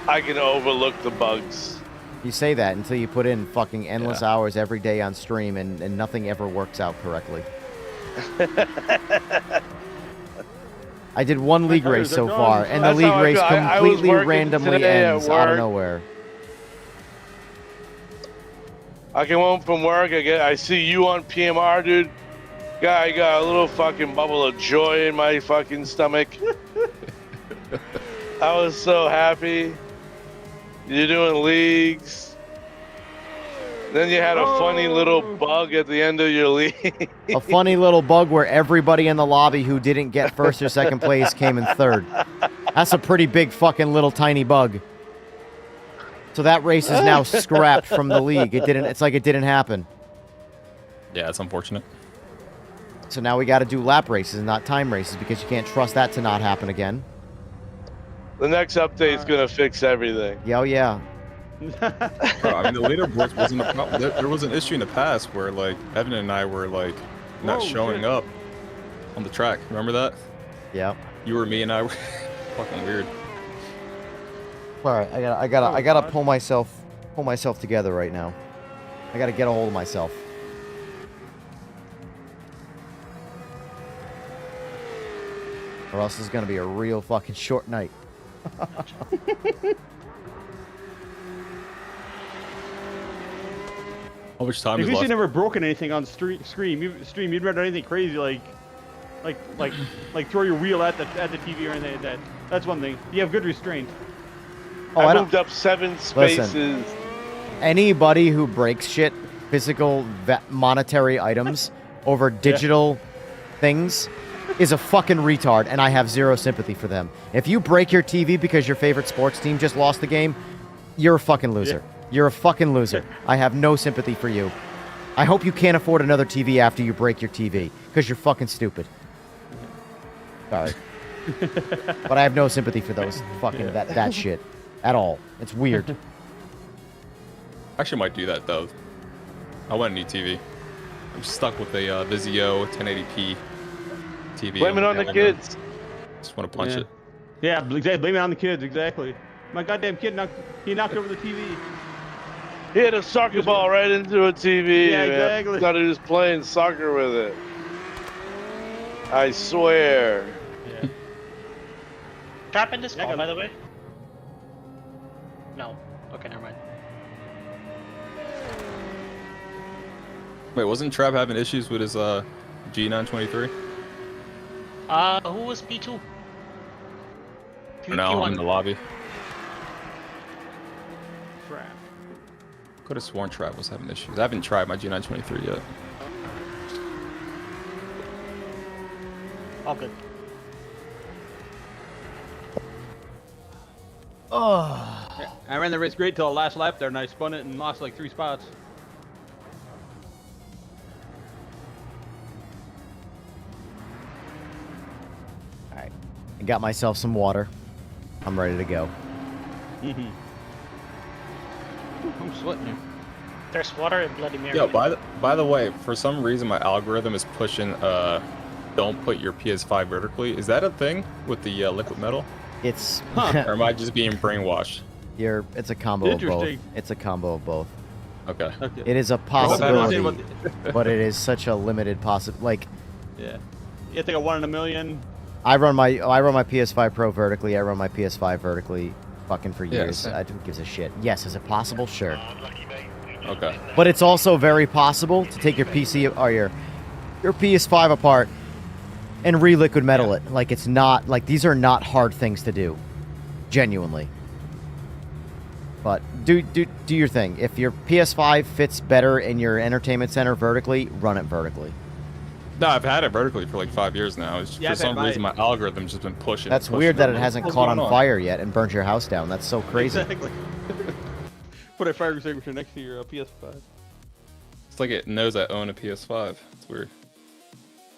I can overlook the bugs. You say that until you put in fucking endless hours every day on stream and nothing ever works out correctly. I did one league race so far, and the league race completely randomly ends out of nowhere. I came home from work, I see you on PMR, dude. I got a little fucking bubble of joy in my fucking stomach. I was so happy. You're doing leagues. Then you had a funny little bug at the end of your league. A funny little bug where everybody in the lobby who didn't get first or second place came in third. That's a pretty big fucking little tiny bug. So that race is now scrapped from the league. It's like it didn't happen. Yeah, it's unfortunate. So now we got to do lap races and not time races because you can't trust that to not happen again. The next update's gonna fix everything. Oh yeah. Bro, I mean, the leaderboards wasn't a problem. There was an issue in the past where, like, Evan and I were, like, not showing up on the track. Remember that? Yeah. You were me and I were fucking weird. All right, I gotta pull myself together right now. I gotta get a hold of myself. Or else it's gonna be a real fucking short night. How much time is At least left? you never broken anything on stream. You'd never done anything crazy like throw your wheel at the TV or anything like that. That's one thing. You have good restraint. I moved up 7 spaces. Anybody who breaks shit, physical, monetary items over digital things is a fucking retard, and I have zero sympathy for them. If you break your TV because your favorite sports team just lost the game, you're a fucking loser. You're a fucking loser. I have no sympathy for you. I hope you can't afford another TV after you break your TV, because you're fucking stupid. Sorry. But I have no sympathy for those fucking, that shit. At all. It's weird. I actually might do that, though. I want a new TV. I'm stuck with a Vizio 1080p TV. Blame it on the kids. Just want to punch it. Yeah, exactly. Blame it on the kids, exactly. My goddamn kid knocked over the TV. He had a soccer ball right into a TV. Yeah, exactly. Thought he was playing soccer with it. I swear. Yeah. Trap in this call, by the way? No. Okay, never mind. Wait, wasn't Trap having issues with his G923? Who was P2? No, I'm in the lobby. Trap. Could have sworn Trap was having issues. I haven't tried my G923 yet. All good. Oh. Yeah, I ran the race great till the last lap there, and I spun it and lost like 3 spots. Alright. I got myself some water. I'm ready to go. Mm-hmm. I'm sweating here. There's water and Bloody Mary. Yo, by the way, for some reason my algorithm is pushing don't put your PS5 vertically. Is that a thing with the liquid metal? It's Or am I just being brainwashed? it's a combo of both. Interesting. It's a combo of both. Okay. It is a possibility, but it is such a limited like Yeah. You think a 1 in a million. I run my PS5 Pro vertically. I run my PS5 vertically fucking for Yeah, years. same. I don't give a shit. Yes, is it possible? Sure. Okay. But it's also very possible to take your PC or your PS5 apart and re-liquid metal it. Like it's not like these are not hard things to do. Genuinely. But do your thing. If your PS5 fits better in your entertainment center vertically, run it vertically. No, I've had it vertically for like 5 years now. It's Yeah, for I've some had reason my algorithm's just been pushing. That's and pushing weird that it Like, hasn't what's caught on going fire yet and burned your house down. That's so crazy. Exactly. Put a fire extinguisher next to your PS5. It's like it knows I own a PS5. It's weird.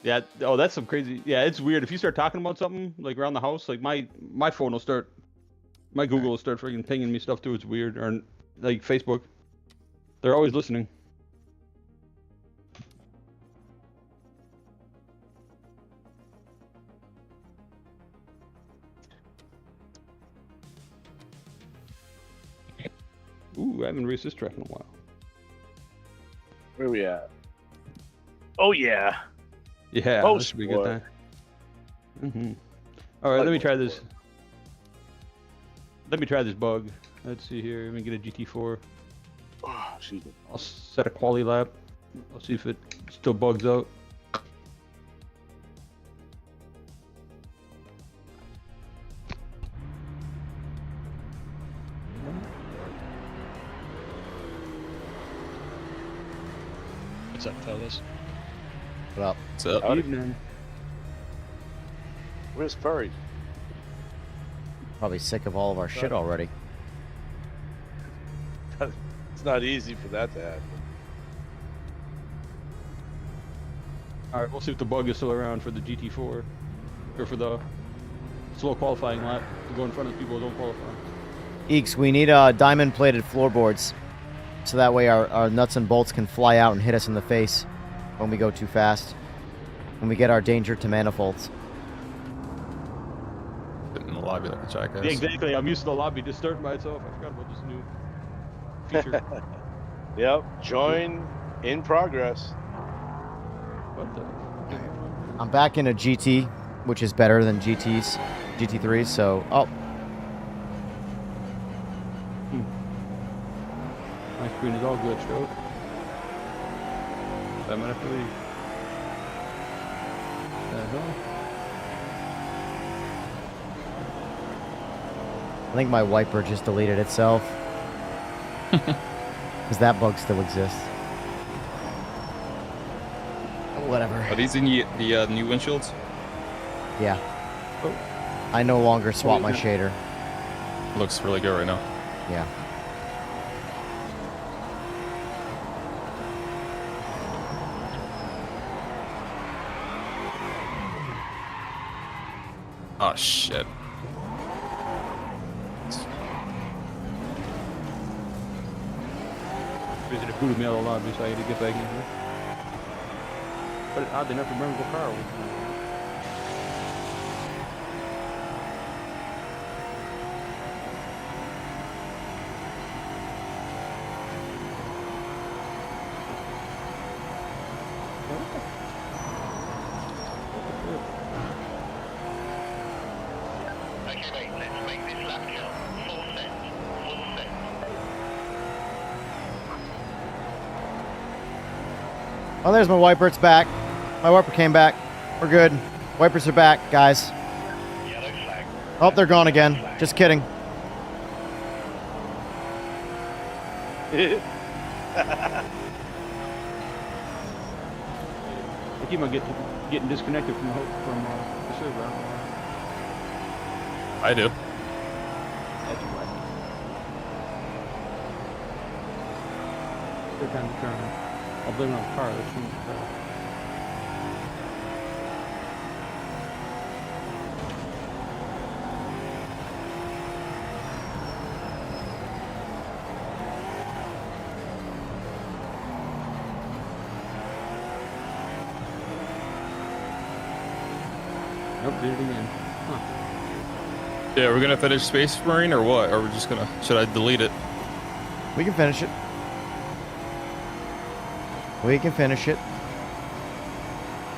Yeah. Oh, that's some crazy. Yeah, it's weird. If you start talking about something like around the house, like my phone will start, my Google will start freaking pinging me stuff too. It's weird. Or like Facebook, they're always listening. Ooh, I haven't raced this track in a while. Where we at? Oh yeah. Yeah, Oh, this should be a good boy. time. All right, let me try this. Let me try this bug. Let's see here. Let me get a GT4. Oh, excuse me. I'll set a quali lap. I'll see if it still bugs out. What's up, fellas? What up? What's up? Evening. Where's Furry? Probably sick of all of our shit already. It's not easy for that to happen. All right, we'll see if the bug is still around for the GT4 or for the slow qualifying lap to go in front of people who don't qualify. Eeks, we need diamond-plated floorboards, so that way our nuts and bolts can fly out and hit us in the face when we go too fast. When we get our danger to manifolds. Sitting in the lobby like a jackass. Yeah, exactly. I'm used to the lobby just starting by itself. I forgot about this new feature. Yep. Join in progress. What the? I'm back in a GT, which is better than GT3s, so... Oh, My screen is all glitched out. I'm gonna have to leave. I think my wiper just deleted itself. Because that bug still exists. Whatever. Are these the new windshields? Yeah. I no longer swap my shader. Looks really good right now. Yeah. Oh shit. Visited Buddha Mail a lot, so I had to get back in here. But it's odd they never remember the car. Okay, mate, let's make this lap count. Full set. Full set. Oh, there's my wiper. It's back. My wiper came back. We're good. Wipers are back, guys. Yellow flag. Oh, they're gone again. Just kidding. I keep on getting disconnected from the server. I do. That's why. They're kind of trying. I'll blame it on the car. That's the car. Nope, did it again. Huh. Yeah, we're gonna finish Space Marine or what? Or we're just gonna? Should I delete it? We can finish it. We can finish it.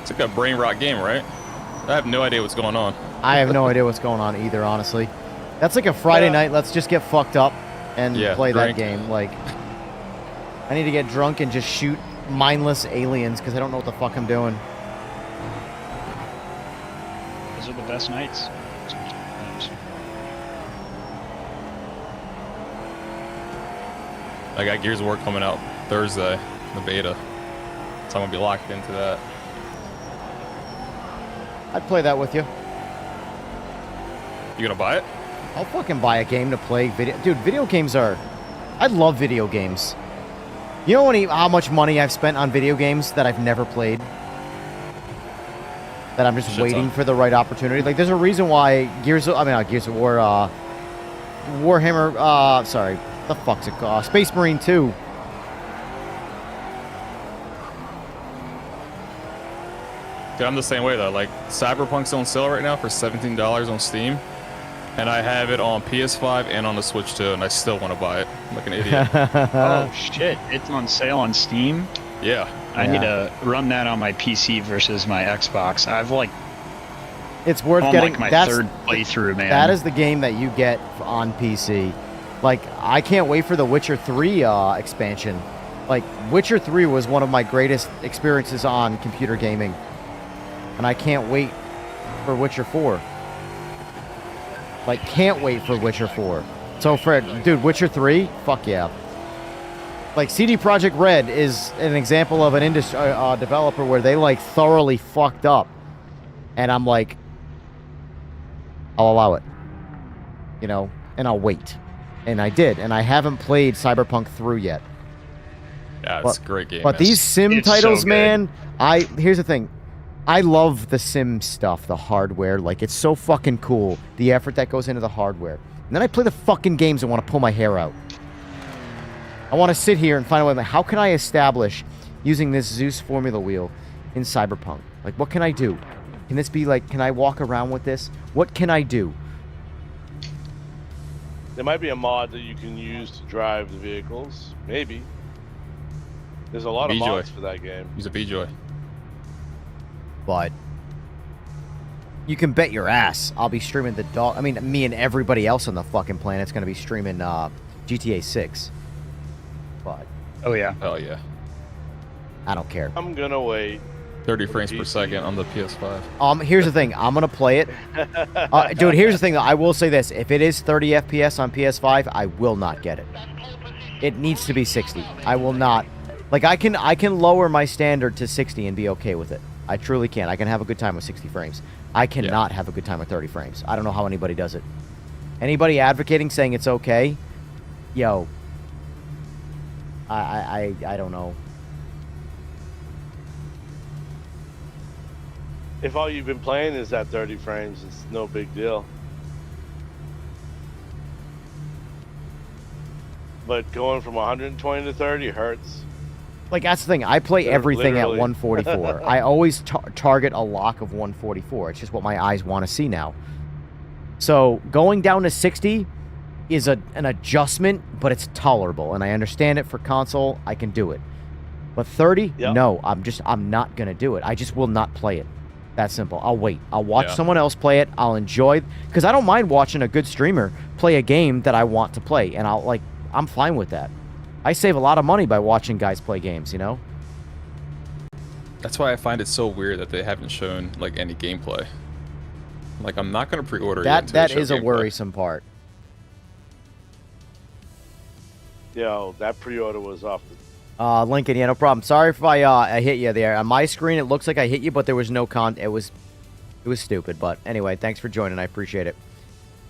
It's like a brain rot game, right? I have no idea what's going on. I have no idea what's going on either, honestly. That's like a Friday night. Let's just get fucked up and play drink. that game. Like, I need to get drunk and just shoot mindless aliens because I don't know what the fuck I'm doing. Those are the best nights. I got Gears of War coming out Thursday, the beta. So I'm gonna be locked into that. I'd play that with you. You gonna buy it? I'll fucking buy a game to play video. Dude, video games are... I love video games. You know how much money I've spent on video games that I've never played? That I'm just waiting for the right opportunity. Like, there's a reason why Gears of War, Warhammer, sorry, the fuck's it called? Space Marine 2. Dude, I'm the same way though. Like, Cyberpunk's on sale right now for $17 on Steam. And I have it on PS5 and on the Switch too, and I still want to buy it. I'm like an idiot. Oh shit, it's on sale on Steam? Yeah. I need to run that on my PC versus my Xbox. I've like... It's worth on getting... like my that's third playthrough, man. That is the game that you get on PC. Like, I can't wait for the Witcher 3 expansion. Like, Witcher 3 was one of my greatest experiences on computer gaming. And I can't wait for Witcher 4. Like, can't wait for Witcher 4. So, dude, Witcher 3? Fuck yeah. Like, CD Projekt Red is an example of an industry developer where they, like, thoroughly fucked up. And I'm like, I'll allow it. You know? And I'll wait. And I did. And I haven't played Cyberpunk through yet. Yeah, it's a great game. But these sim titles, man, here's the thing. I love the sim stuff, the hardware. Like, it's so fucking cool, the effort that goes into the hardware. And then I play the fucking games and want to pull my hair out. I want to sit here and find a way, like, how can I establish using this Zeus formula wheel in Cyberpunk? Like, what can I do? Can this be, like, can I walk around with this? What can I do? There might be a mod that you can use to drive the vehicles. Maybe. There's a lot of mods for that game. Use a VJoy. But you can bet your ass I'll be streaming the dog. I mean, me and everybody else on the fucking planet's going to be streaming GTA 6. But oh yeah. Oh yeah. I don't care. I'm gonna wait. 30 frames per second on the PS5. Here's the thing. I'm going to play it. Dude, here's the thing, though. I will say this. If it is 30 FPS on PS5, I will not get it. It needs to be 60. I will not. Like, I can lower my standard to 60 and be okay with it. I truly can. I can have a good time with 60 frames. I cannot have a good time with 30 frames. I don't know how anybody does it. Anybody advocating saying it's okay, yo, I don't know. If all you've been playing is at 30 frames, it's no big deal. But going from 120 to 30 hurts. Like, that's the thing. I play everything Literally. at 144. I always target a lock of 144. It's just what my eyes want to see now. So going down to 60 is an adjustment, but it's tolerable. And I understand it for console. I can do it. But 30, no. I'm not going to do it. I just will not play it. That simple. I'll wait. I'll watch someone else play it. I'll enjoy, because I don't mind watching a good streamer play a game that I want to play. And I'm fine with that. I save a lot of money by watching guys play games, you know? That's why I find it so weird that they haven't shown, like, any gameplay. Like, I'm not going to pre-order it. That is a worrisome part. Yo, that pre-order was off the... Lincoln, yeah, no problem. Sorry if I hit you there. On my screen, it looks like I hit you, but there was no it was stupid. But anyway, thanks for joining. I appreciate it.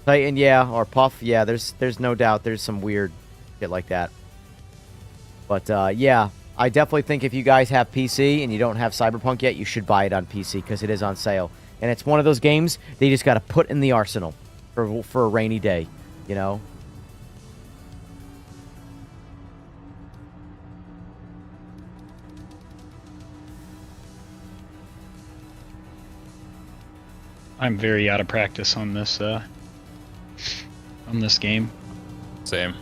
Titan, yeah, or Puff, yeah, there's no doubt there's some weird shit like that. But, yeah, I definitely think if you guys have PC and you don't have Cyberpunk yet, you should buy it on PC because it is on sale. And it's one of those games that you just got to put in the arsenal for a rainy day, you know? I'm very out of practice on this game. Same.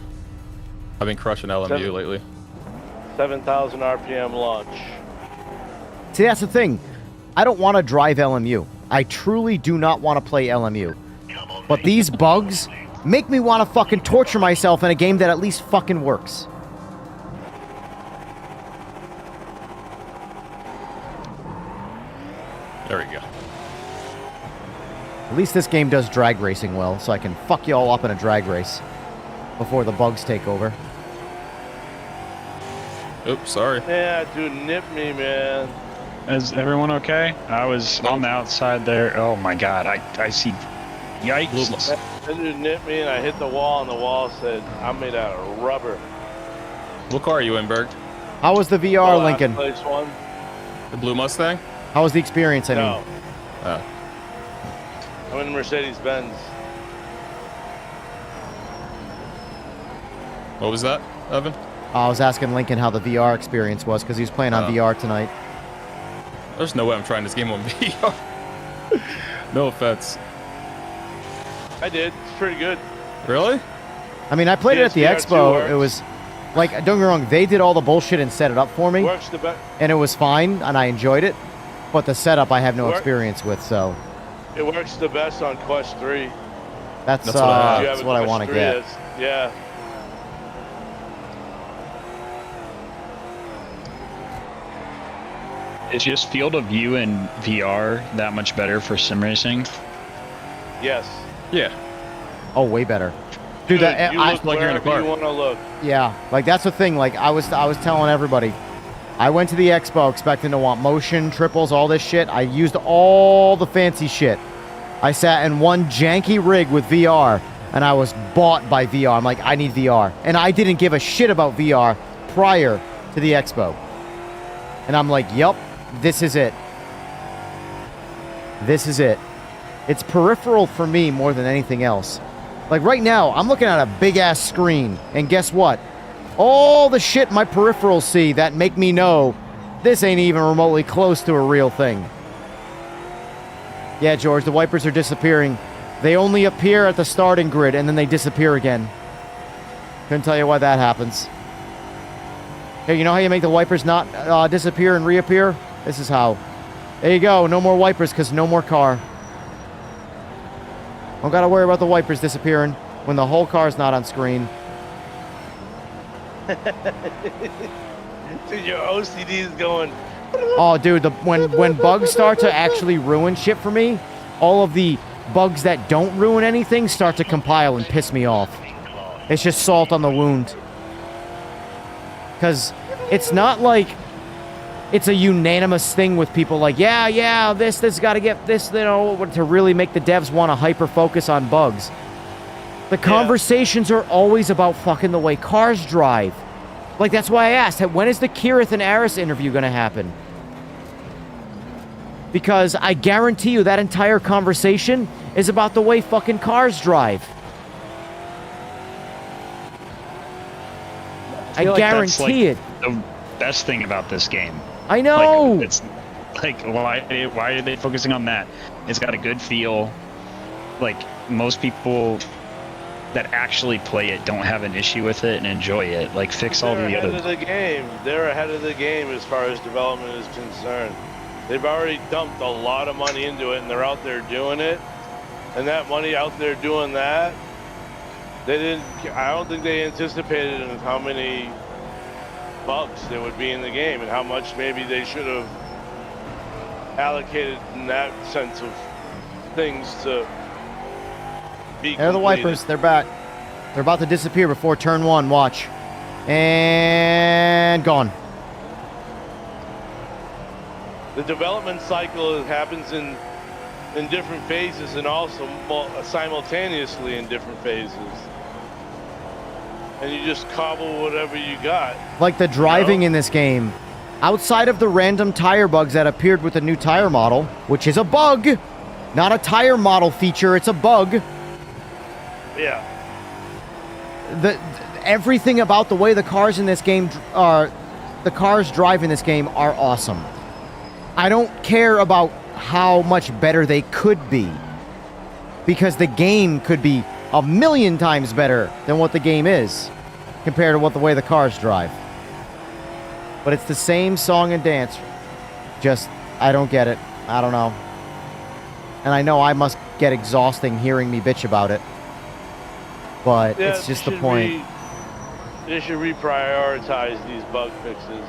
I've been crushing LMU lately. 7,000 RPM launch. See, that's the thing. I don't want to drive LMU. I truly do not want to play LMU. But these bugs make me want to fucking torture myself in a game that at least fucking works. There we go. At least this game does drag racing well, so I can fuck you all up in a drag race before the bugs take over. Oops, sorry. Yeah, dude, nip me, man. Is everyone okay? I was on the outside there. Oh my god, I see. Yikes. That dude nipped me and I hit the wall and the wall said, I'm made out of rubber. What car are you in, Berg? How was the VR, Lincoln? Place one. The blue Mustang? How was the experience, I mean? No, Oh. I'm in Mercedes-Benz. What was that, Evan? I was asking Lincoln how the VR experience was, because he was playing on VR tonight. There's no way I'm trying this game on VR. No offense. I did. It's pretty good. Really? I mean, I played it at the PSVR 2 expo. works. It was, like, don't get me wrong, they did all the bullshit and set it up for me. Works the best. And it was fine, and I enjoyed it. But the setup I have no experience with, so... It works the best on Quest 3. That's what I have. that's what I want to get. Yeah. Is just field of view in VR that much better for sim racing? Yes. Yeah. Oh, way better. Dude, that, you I, look like you're in a wherever car. you want to look. yeah, like that's the thing. Like I was telling everybody, I went to the expo expecting to want motion, triples, all this shit. I used all the fancy shit. I sat in one janky rig with VR, and I was bought by VR. I'm like, I need VR. And I didn't give a shit about VR prior to the expo. And I'm like, yup, this is it. This is it. It's peripheral for me more than anything else. Like right now, I'm looking at a big-ass screen, and guess what? All the shit my peripherals see that make me know this ain't even remotely close to a real thing. Yeah, George, the wipers are disappearing. They only appear at the starting grid, and then they disappear again. Couldn't tell you why that happens. Hey, you know how you make the wipers not disappear and reappear? This is how. There you go. No more wipers, because no more car. Don't gotta worry about the wipers disappearing when the whole car's not on screen. Dude, your OCD is going. Oh, dude, when bugs start to actually ruin shit for me, all of the bugs that don't ruin anything start to compile and piss me off. It's just salt on the wound. Because it's not like it's a unanimous thing with people like, yeah, this got to get this, you know, to really make the devs want to hyper-focus on bugs. The conversations are always about fucking the way cars drive. Like, that's why I asked, when is the Kirith and Aris interview going to happen? Because I guarantee you that entire conversation is about the way fucking cars drive. I feel like that's, guarantee like, it. The best thing about this game. I know. Like, it's like, why are they focusing on that? It's got a good feel. Like, most people that actually play it don't have an issue with it and enjoy it. Like, fix all the They're other. ahead of the game. They're ahead of the game as far as development is concerned. They've already dumped a lot of money into it, and they're out there doing it. And that money out there doing that, they didn't. I don't think they anticipated how many bugs there would be in the game, and how much maybe they should have allocated in that sense of things to be. There are the wipers. They're back. They're about to disappear before turn 1. Watch. And gone. The development cycle happens in different phases and also simultaneously in different phases. And you just cobble whatever you got. Like the driving in this game, outside of the random tire bugs that appeared with the new tire model, which is a bug, not a tire model feature, it's a bug. Yeah. Everything about the way the cars in this game the cars drive in this game are awesome. I don't care about how much better they could be, because the game could be a million times better than what the game is compared to the way the cars drive. But it's the same song and dance. Just, I don't get it. I don't know. And I know I must get exhausting hearing me bitch about it. But Yeah, it's just the point. They should reprioritize these bug fixes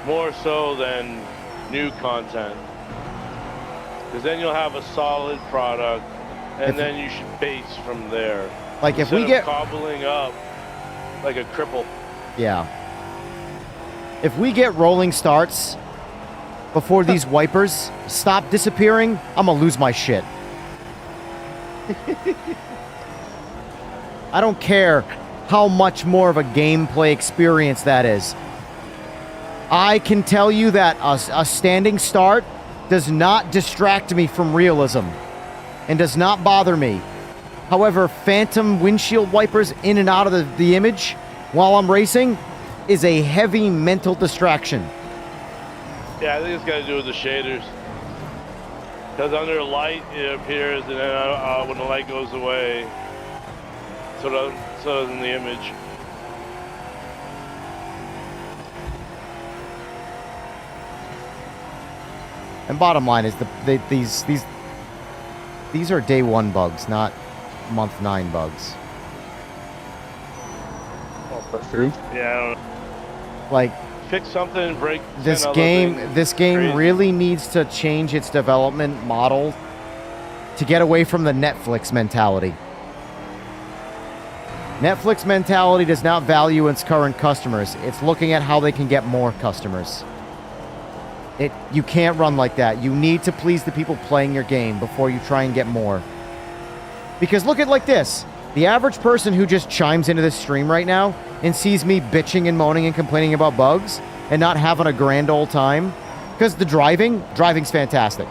more so than new content. Because then you'll have a solid product, and then you should base from there. Like if we Instead get of cobbling up like a cripple. Yeah. If we get rolling starts before these wipers stop disappearing, I'm gonna lose my shit. I don't care how much more of a gameplay experience that is. I can tell you that a standing start does not distract me from realism and does not bother me. However, phantom windshield wipers in and out of the image while I'm racing is a heavy mental distraction. Yeah, I think it's got to do with the shaders. Because under light, it appears, and then when the light goes away, so does in the image. And bottom line is these are day 1 bugs, not month 9 bugs. That's true. Yeah. Like, fix something and break. This game really needs to change its development model to get away from the Netflix mentality. Netflix mentality does not value its current customers. It's looking at how they can get more customers. You can't run like that. You need to please the people playing your game before you try and get more. Because look at it like this. The average person who just chimes into this stream right now and sees me bitching and moaning and complaining about bugs and not having a grand old time, because the driving's fantastic.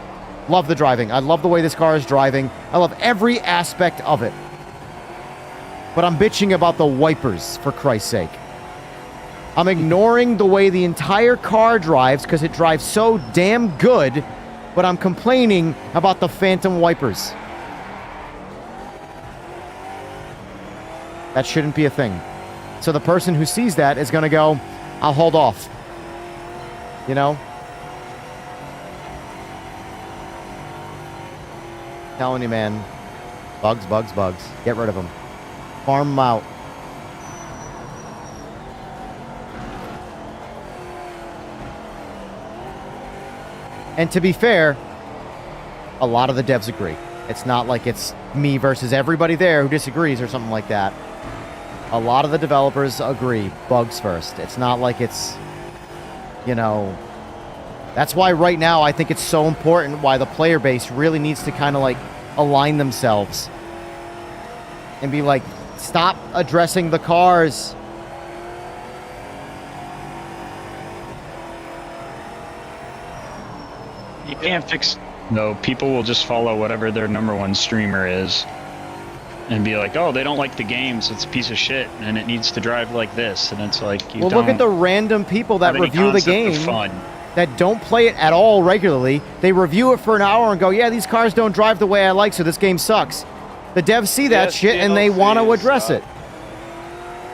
Love the driving. I love the way this car is driving. I love every aspect of it. But I'm bitching about the wipers, for Christ's sake. I'm ignoring the way the entire car drives because it drives so damn good, but I'm complaining about the phantom wipers. That shouldn't be a thing. So the person who sees that is going to go, I'll hold off. You know? Telling you, man. Bugs, bugs, bugs. Get rid of them. Farm them out. And to be fair, a lot of the devs agree. It's not like it's me versus everybody there who disagrees or something like that. A lot of the developers agree, bugs first. It's not like it's, you know... That's why right now I think it's so important why the player base really needs to kind of like align themselves. And be like, stop addressing the cars. You can't fix... No, people will just follow whatever their #1 streamer is. And be like, oh, they don't like the game, so it's a piece of shit, and it needs to drive like this. And it's like, you well, don't look at the random people that have any review the concept of game fun. that don't play it at all regularly. They review it for an hour and go, yeah, these cars don't drive the way I like, so this game sucks. The devs see that shit and they want to address it.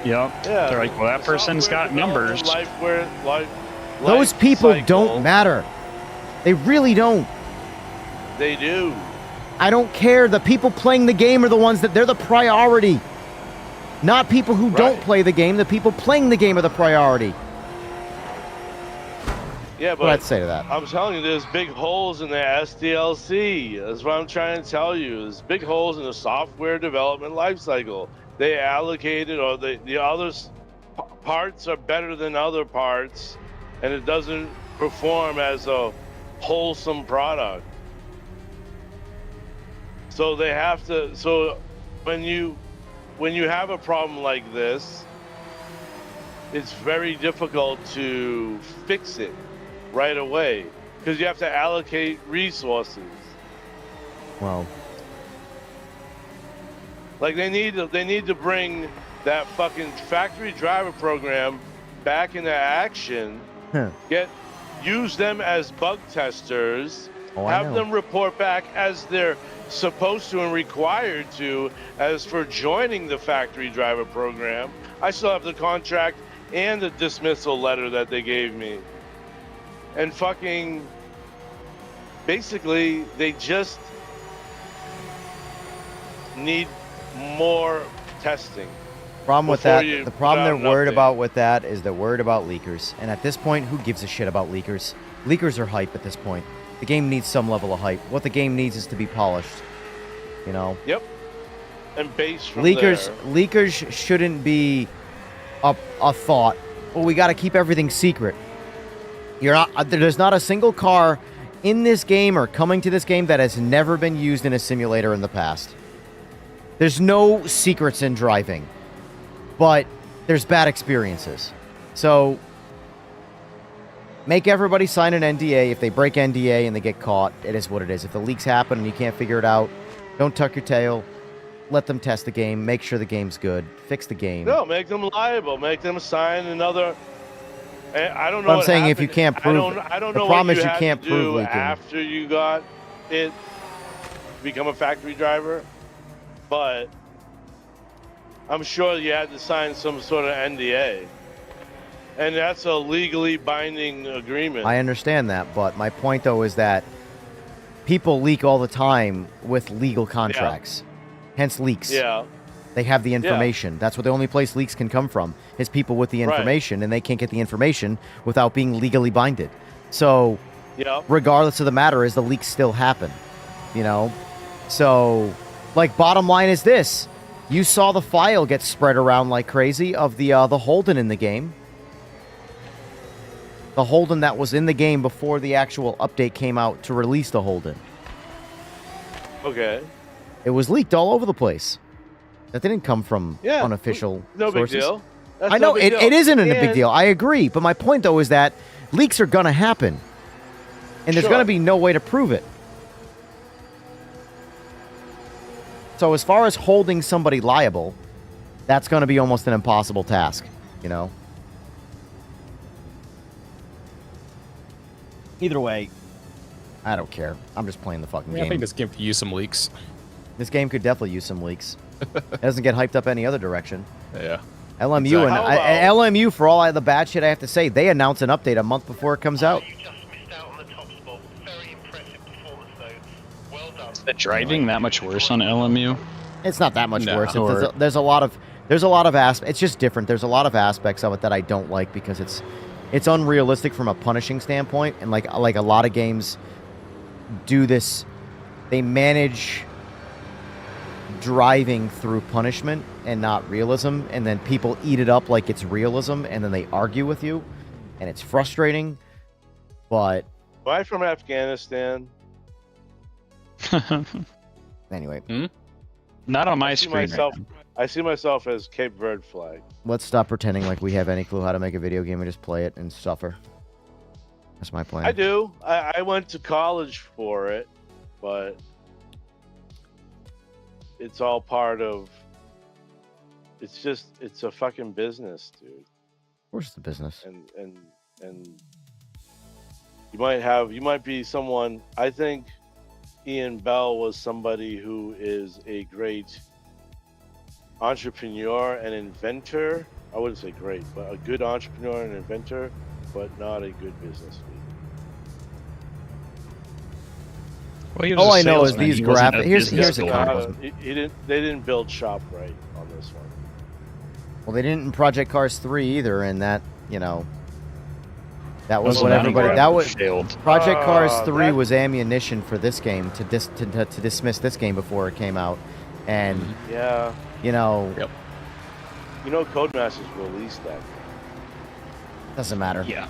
Yep. Yeah. They're like, well, that person's got numbers. Those people don't matter. They really don't. They do. I don't care. The people playing the game are the ones that they're the priority. Not people who don't play the game. The people playing the game are the priority. Yeah, but what I'd say to that. I'm telling you, there's big holes in the SDLC. That's what I'm trying to tell you. There's big holes in the software development lifecycle. They allocated, or the other parts are better than other parts, and it doesn't perform as a wholesome product. So they have to. So when you have a problem like this, it's very difficult to fix it right away because you have to allocate resources. Well, like they need to bring that fucking factory driver program back into action. Use them as bug testers. Have them report back as they're supposed to and required to. As for joining the factory driver program, I still have the contract and the dismissal letter that they gave me. And fucking basically they just need more testing. Problem with that, the problem they're worried about with that is they're worried about leakers. And at this point, who gives a shit about leakers? Leakers are hype at this point. The game needs some level of hype. What the game needs is to be polished. You know? Yep. And based from leakers shouldn't be a thought. Well, we got to keep everything secret. There's not a single car in this game or coming to this game that has never been used in a simulator in the past. There's no secrets in driving. But there's bad experiences. So make everybody sign an NDA. If they break NDA and they get caught, it is what it is. If the leaks happen and you can't figure it out, don't tuck your tail. Let them test the game. Make sure the game's good. Fix the game. No, make them liable. Make them sign another. I don't know. But I'm saying if you can't prove, I don't know the problem what is you had can't to prove do leaking. after you got it, become a factory driver, but I'm sure you had to sign some sort of NDA. And that's a legally binding agreement. I understand that, but my point, though, is that people leak all the time with legal contracts. Hence leaks. Yeah. They have the information. That's what the only place leaks can come from, is people with the information, and they can't get the information without being legally binded. So, regardless of the matter, is the leaks still happen, you know? So, like, bottom line is this. You saw the file get spread around like crazy of the Holden in the game. The Holden that was in the game before the actual update came out to release the Holden. Okay. It was leaked all over the place. That didn't come from unofficial sources. Big deal. That's I know, no big deal. it isn't a big deal. I agree. But my point, though, is that leaks are going to happen. And there's going to be no way to prove it. So as far as holding somebody liable, that's going to be almost an impossible task, you know? Either way, I don't care. I'm just playing the fucking game. I think this game could use some leaks. This game could definitely use some leaks. It doesn't get hyped up any other direction. Yeah. LMU and LMU, for all the bad shit I have to say, they announce an update a month before it comes out. You just missed out on the top spot. Very impressive performance, though. Well done. Is the driving that much worse on LMU? It's not that much worse. There's a lot of aspects. It's just different. There's a lot of aspects of it that I don't like because it's unrealistic from a punishing standpoint, and like a lot of games do this. They manage driving through punishment and not realism, and then people eat it up like it's realism, and then they argue with you, and it's frustrating. But Am I from Afghanistan? anyway, Not on my I see screen. myself. Right I see myself as Cape Verde flag. let's stop pretending like we have any clue how to make a video game and just play it and suffer. That's my plan. I do. I went to college for it, but it's all part of. It's a fucking business, dude. Of course, it's a business. And you might be someone. I think Ian Bell was somebody who is a great entrepreneur and inventor. I wouldn't say great, but a good entrepreneur and inventor, but not a good business leader. Well, he was All a I know is salesman. these He wasn't graphics. a Here's business a guy. comment. They didn't build shop right on this one. Well, they didn't in Project Cars 3 either, and that, you know, that was Well, what that everybody. graphic That was failed. Project Cars 3 that- was ammunition for this game to dismiss this game before it came out, and Yeah, you know, Yep. you know, Codemasters released that. doesn't matter. Yeah.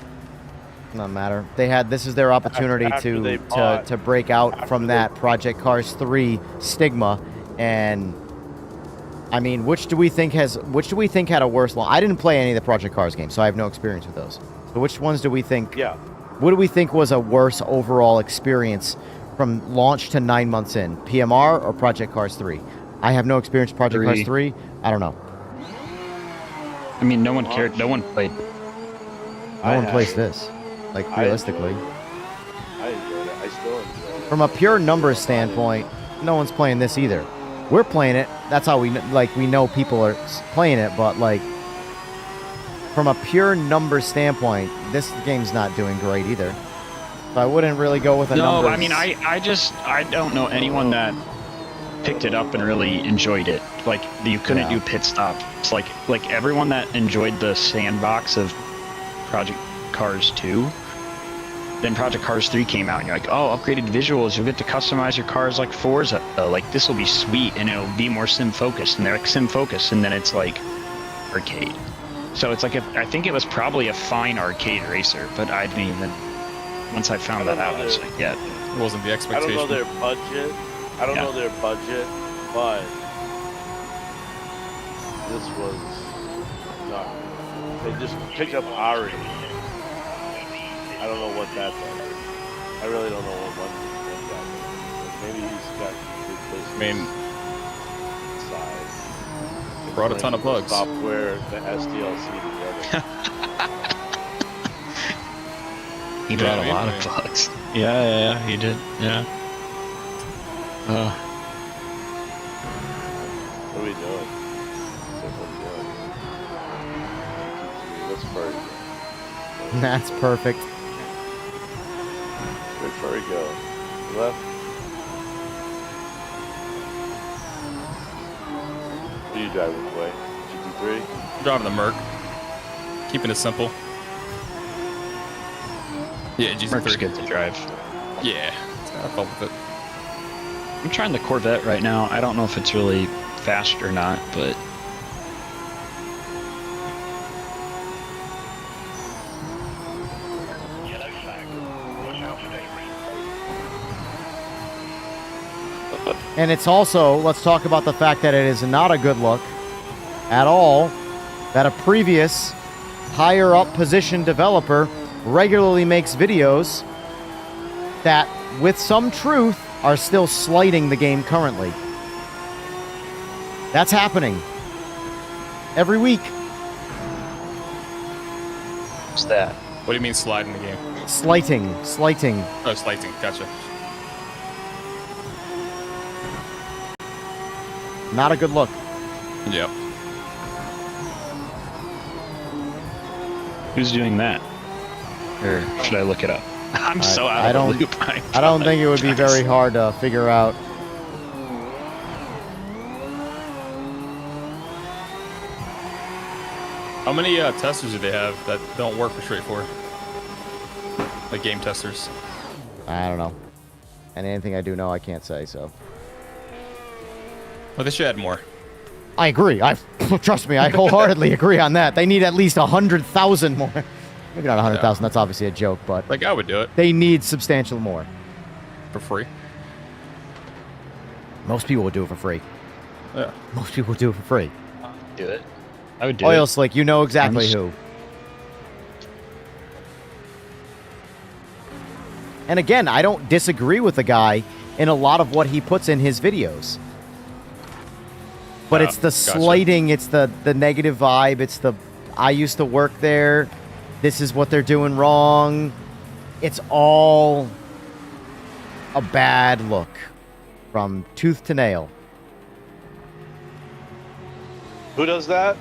Doesn't matter. They had this is their opportunity After they to bought- to break out after from they- that Project Cars 3 stigma, and I mean, which do we think had a worse launch? I didn't play any of the Project Cars games, so I have no experience with those. So which ones do we think? Yeah, What do we think was a worse overall experience from launch to 9 months in? PMR or Project Cars 3? I have no experience with Project Cars 3. I don't know. I mean, no one cared. No one played. No one plays this. Like, realistically. I enjoyed it. I still enjoy it. From a pure numbers standpoint, no one's playing this either. We're playing it. That's how we know people are playing it, but like from a pure numbers standpoint, this game's not doing great either. So I wouldn't really go with a No, numbers. I mean, I don't know anyone that picked it up and really enjoyed it. Like, you couldn't do pit stop. It's like everyone that enjoyed the sandbox of Project Cars 2. Then Project Cars 3 came out, and you're like, oh, upgraded visuals, you'll get to customize your cars like Forza. Like, this will be sweet, and it'll be more sim-focused. And they're like, sim-focused, and then it's like arcade. So it's like, I think it was probably a fine arcade racer, but I didn't even, once I found that out, I was like, yeah. It wasn't the I expectation. don't know their budget. But this was not. They just picked up Ari. I don't know what that does. I really don't know what that does. Maybe he's got good business. I mean, side. brought a ton of bugs. Software, the SDLC together. He Yeah, brought a lot of bugs. Yeah, he did. Yeah. What are we doing? That's furry. That's perfect. Where'd furry go? Left. What are you driving away? GT3? Driving the Merc. Keeping it simple. Yeah, Merc's GT3. good to drive. Yeah, it's got fun with it. I'm trying the Corvette right now. I don't know if it's really fast or not, but Yellow flag. Watch out for debris. And it's also, let's talk about the fact that it is not a good look at all that a previous higher up position developer regularly makes videos that, with some truth, are still slighting the game currently. That's happening every week. what's that? What do you mean sliding the game? Slighting. Oh, slighting. Gotcha. Not a good look. Yep. Who's doing that? Or should I look it up? I'm so out I of don't- the loop. I don't think it would be very hard to figure out. How many testers do they have that don't work for straightforward? Like game testers. I don't know. And anything I do know, I can't say, so. Well, they should add more. I agree. Trust me, I wholeheartedly agree on that. They need at least 100,000 more. Maybe not 100,000. That's obviously a joke, but Like, I would do it they need substantial more. for free. Most people would do it for free. Yeah. Most people would do it for free. Do it. I would do Oil it. Slick, you know exactly I'm who. And again, I don't disagree with the guy in a lot of what he puts in his videos. But it's the gotcha. slighting, it's the negative vibe, it's the I used to work there, this is what they're doing wrong. It's all a bad look from tooth to nail. Who does that?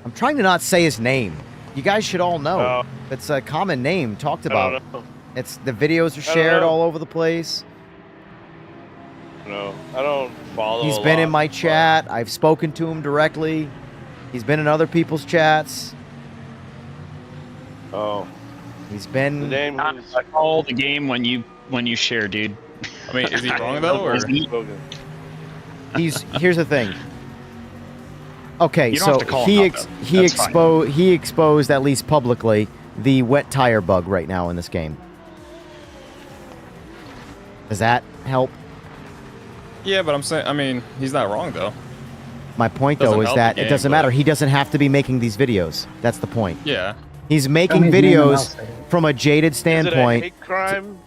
I'm trying to not say his name. You guys should all know. Oh. It's a common name talked I don't about. know. It's the videos are I don't shared know. all over the place. No, I don't follow. He's a been lot, in my but- chat. I've spoken to him directly. He's been in other people's chats. Oh, He's the been. name Not is all the game when you share, dude. I mean, is he wrong though, or? Here's the thing. Okay, You don't so have to call him out, though. That's fine. he exposed at least publicly the wet tire bug right now in this game. Does that help? Yeah, but I'm saying, I mean, he's not wrong though. My point Doesn't though is help that the it game, doesn't but- matter. He doesn't have to be making these videos. That's the point. Yeah. He's making his name and I'll videos say it. from a jaded Is it a standpoint. hate crime?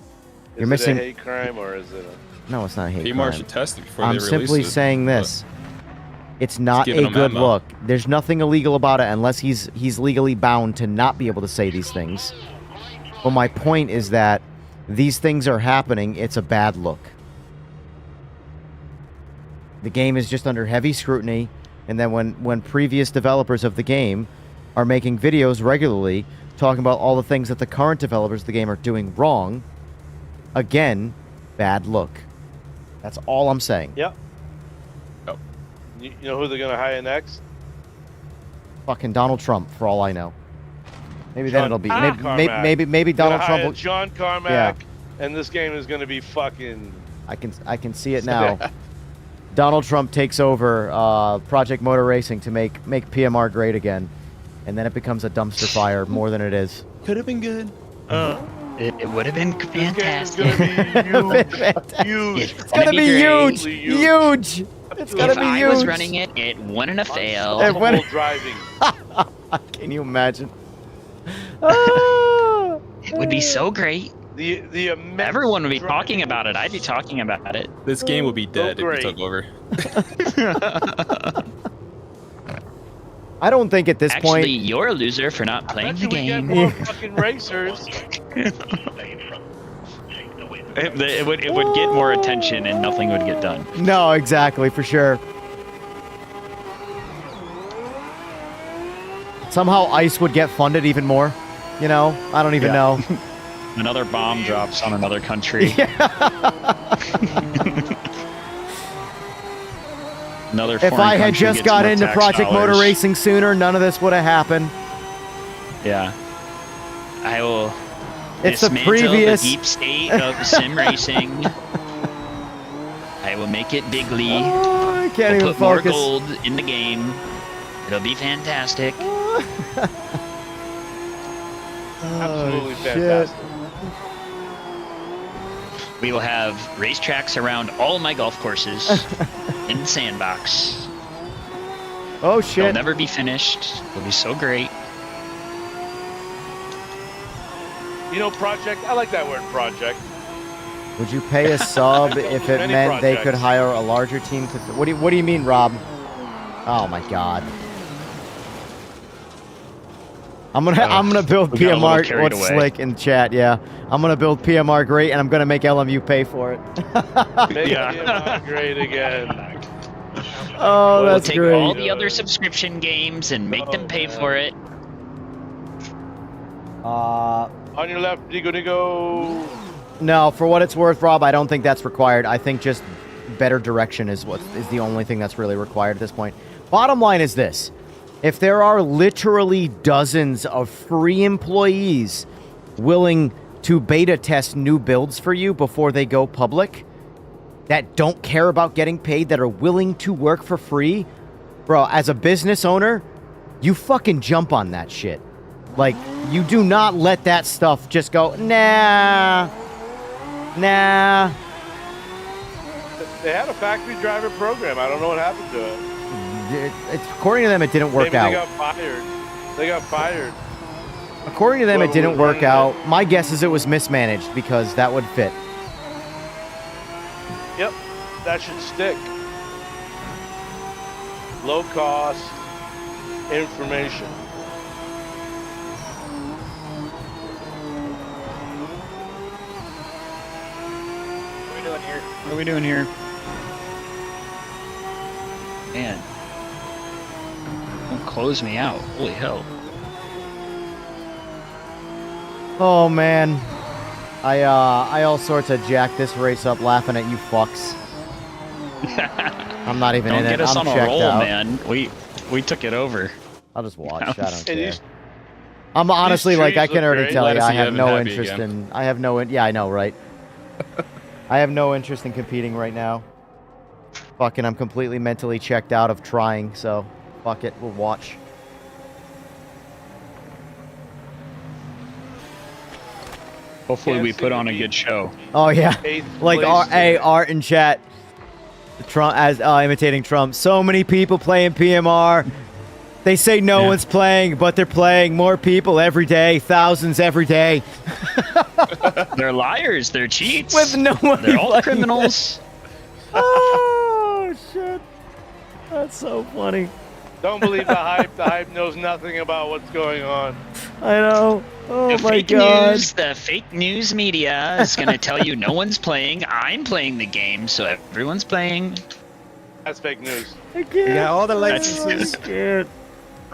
You're Is missing- it a hate crime or is it a... No, it's not a hate PMR crime. should test it before I'm they release simply it, saying but- this. It's not giving a him good ammo. look. There's nothing illegal about it unless he's legally bound to not be able to say these things. But my point is that these things are happening. It's a bad look. The game is just under heavy scrutiny, and then when previous developers of the game are making videos regularly talking about all the things that the current developers of the game are doing wrong, again, bad look. That's all I'm saying. Yep. Yep. You know who they're gonna hire next? Fucking Donald Trump, for all I know. Maybe then John it'll be Carmack. maybe Donald Gonna Trump hire will. John Carmack, Yeah. and this game is gonna be fucking. I can see it now. Donald Trump takes over Project Motor Racing to make PMR great again, and then it becomes a dumpster fire more than it is. Could have been good. It would have been This game is fantastic. gonna be huge. It's gonna be great. huge, huge. It's gonna If be I huge. was running it, it wouldn't have failed. It wouldn't- Unstoppable driving. Can you imagine? Ah. It would be so great. The immense Everyone would be driving. talking about it. I'd be talking about it. This game would be dead if great. he took over. I don't think at this Actually, point. you're a loser for not playing Bet the you we get game. more fucking racers. It would get more attention and nothing would get done. No, exactly, for sure. Somehow ICE would get funded even more. You know, I don't even know. Another bomb drops on another country. Another If foreign I had country just gets got more into tax Project Motor dollars. Racing sooner, none of this would have happened. Yeah. I will It's the dismantle previous- the deep state of sim racing. I will make it bigly. Oh, I can't We'll even put more focus. gold in the game. It'll be fantastic. Absolutely shit. fantastic. We will have racetracks around all my golf courses in the sandbox. Oh They'll shit. never be finished. It'll be so great. You know, project. I like that word, project. Would you pay a sub if it Many meant they could projects. hire a larger team? What do you mean, Rob? Oh my god. I'm gonna build we got a little PMR. carried What's away. slick in chat? Yeah, I'm gonna build PMR great, and I'm gonna make LMU pay for it. Make Yeah. PMR great again. Oh, We'll that's take great. all the other subscription games and make them pay for it. On your left, Digo. No, for what it's worth, Rob, I don't think that's required. I think just better direction is the only thing that's really required at this point. Bottom line is this. If there are literally dozens of free employees willing to beta test new builds for you before they go public, that don't care about getting paid, that are willing to work for free, bro, as a business owner, you fucking jump on that shit. Like, you do not let that stuff just go, nah. They had a factory driver program. I don't know what happened to it. According to them, it didn't work Maybe out. They got fired. According to them, it Whoever didn't was work running out. My guess is it was mismanaged because that would fit. Yep, that should stick. Low cost information. What are we doing here? Man. Don't close me out. Holy hell. Oh man, I all sorts of jacked this race up, laughing at you fucks. I'm not even Don't in it. get us I'm on a checked roll, out. man. We took it over. I'll just watch. I don't And care. these- I'm honestly like I trees can look already great. tell Glad you to I see have Evan no happy interest again. in. I have no. Yeah, I know, right? I have no interest in competing right now. Fucking, I'm completely mentally checked out of trying. So, fuck it. We'll watch. Hopefully Can't we see put the on a beat. good show. Oh yeah, Eighth like place. Art in chat. Trump as imitating Trump. So many people playing PMR. They say no Yeah. one's playing, but they're playing. More people every day, thousands every day. They're liars. They're cheats. With no one They're all playing. criminals. Oh shit, that's so funny. Don't believe the hype. The hype knows nothing about what's going on. I know. Oh The my fake god. news, the fake news media is going to tell you no one's playing. I'm playing the game, so everyone's playing. That's fake news. I can't. Yeah, all the That's- licenses. I can't.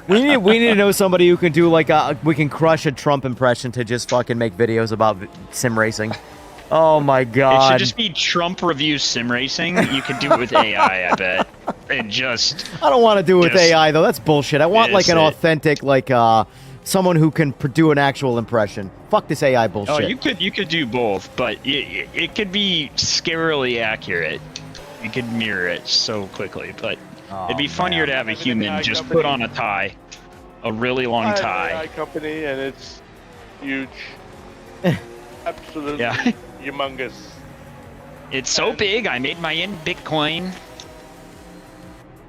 We need to know somebody who can do like we can crush a Trump impression to just fucking make videos about sim racing. Oh my It god. should just be Trump reviews sim racing. You could do it with AI, I bet. And just I don't want to do it with Just- AI though. That's bullshit. I want like Yes, an it- authentic like someone who can do an actual impression. Fuck this AI bullshit. oh, you could do both, but it could be scarily accurate. You could mirror it so quickly, but it'd be funnier to have a human just put on a tie, a really long I have an tie. AI company, and it's huge. Absolutely Yeah. humongous. It's so big. I made my in Bitcoin.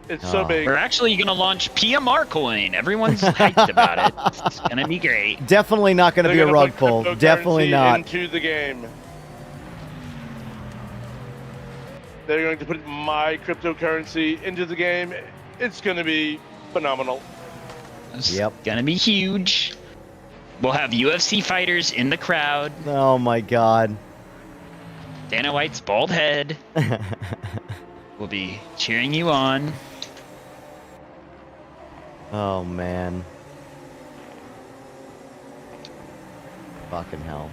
It's so Oh. big. We're actually gonna launch PMR coin. Everyone's hyped about it. It's gonna be great. Definitely not going to They're be a gonna rug put pull. cryptocurrency Definitely not. into the game. They're going to put my cryptocurrency into the game. It's going to be phenomenal. It's Yep. gonna be huge. We'll have UFC fighters in the crowd. Oh my god. Dana White's bald head will be cheering you on. Oh man. Fucking hell.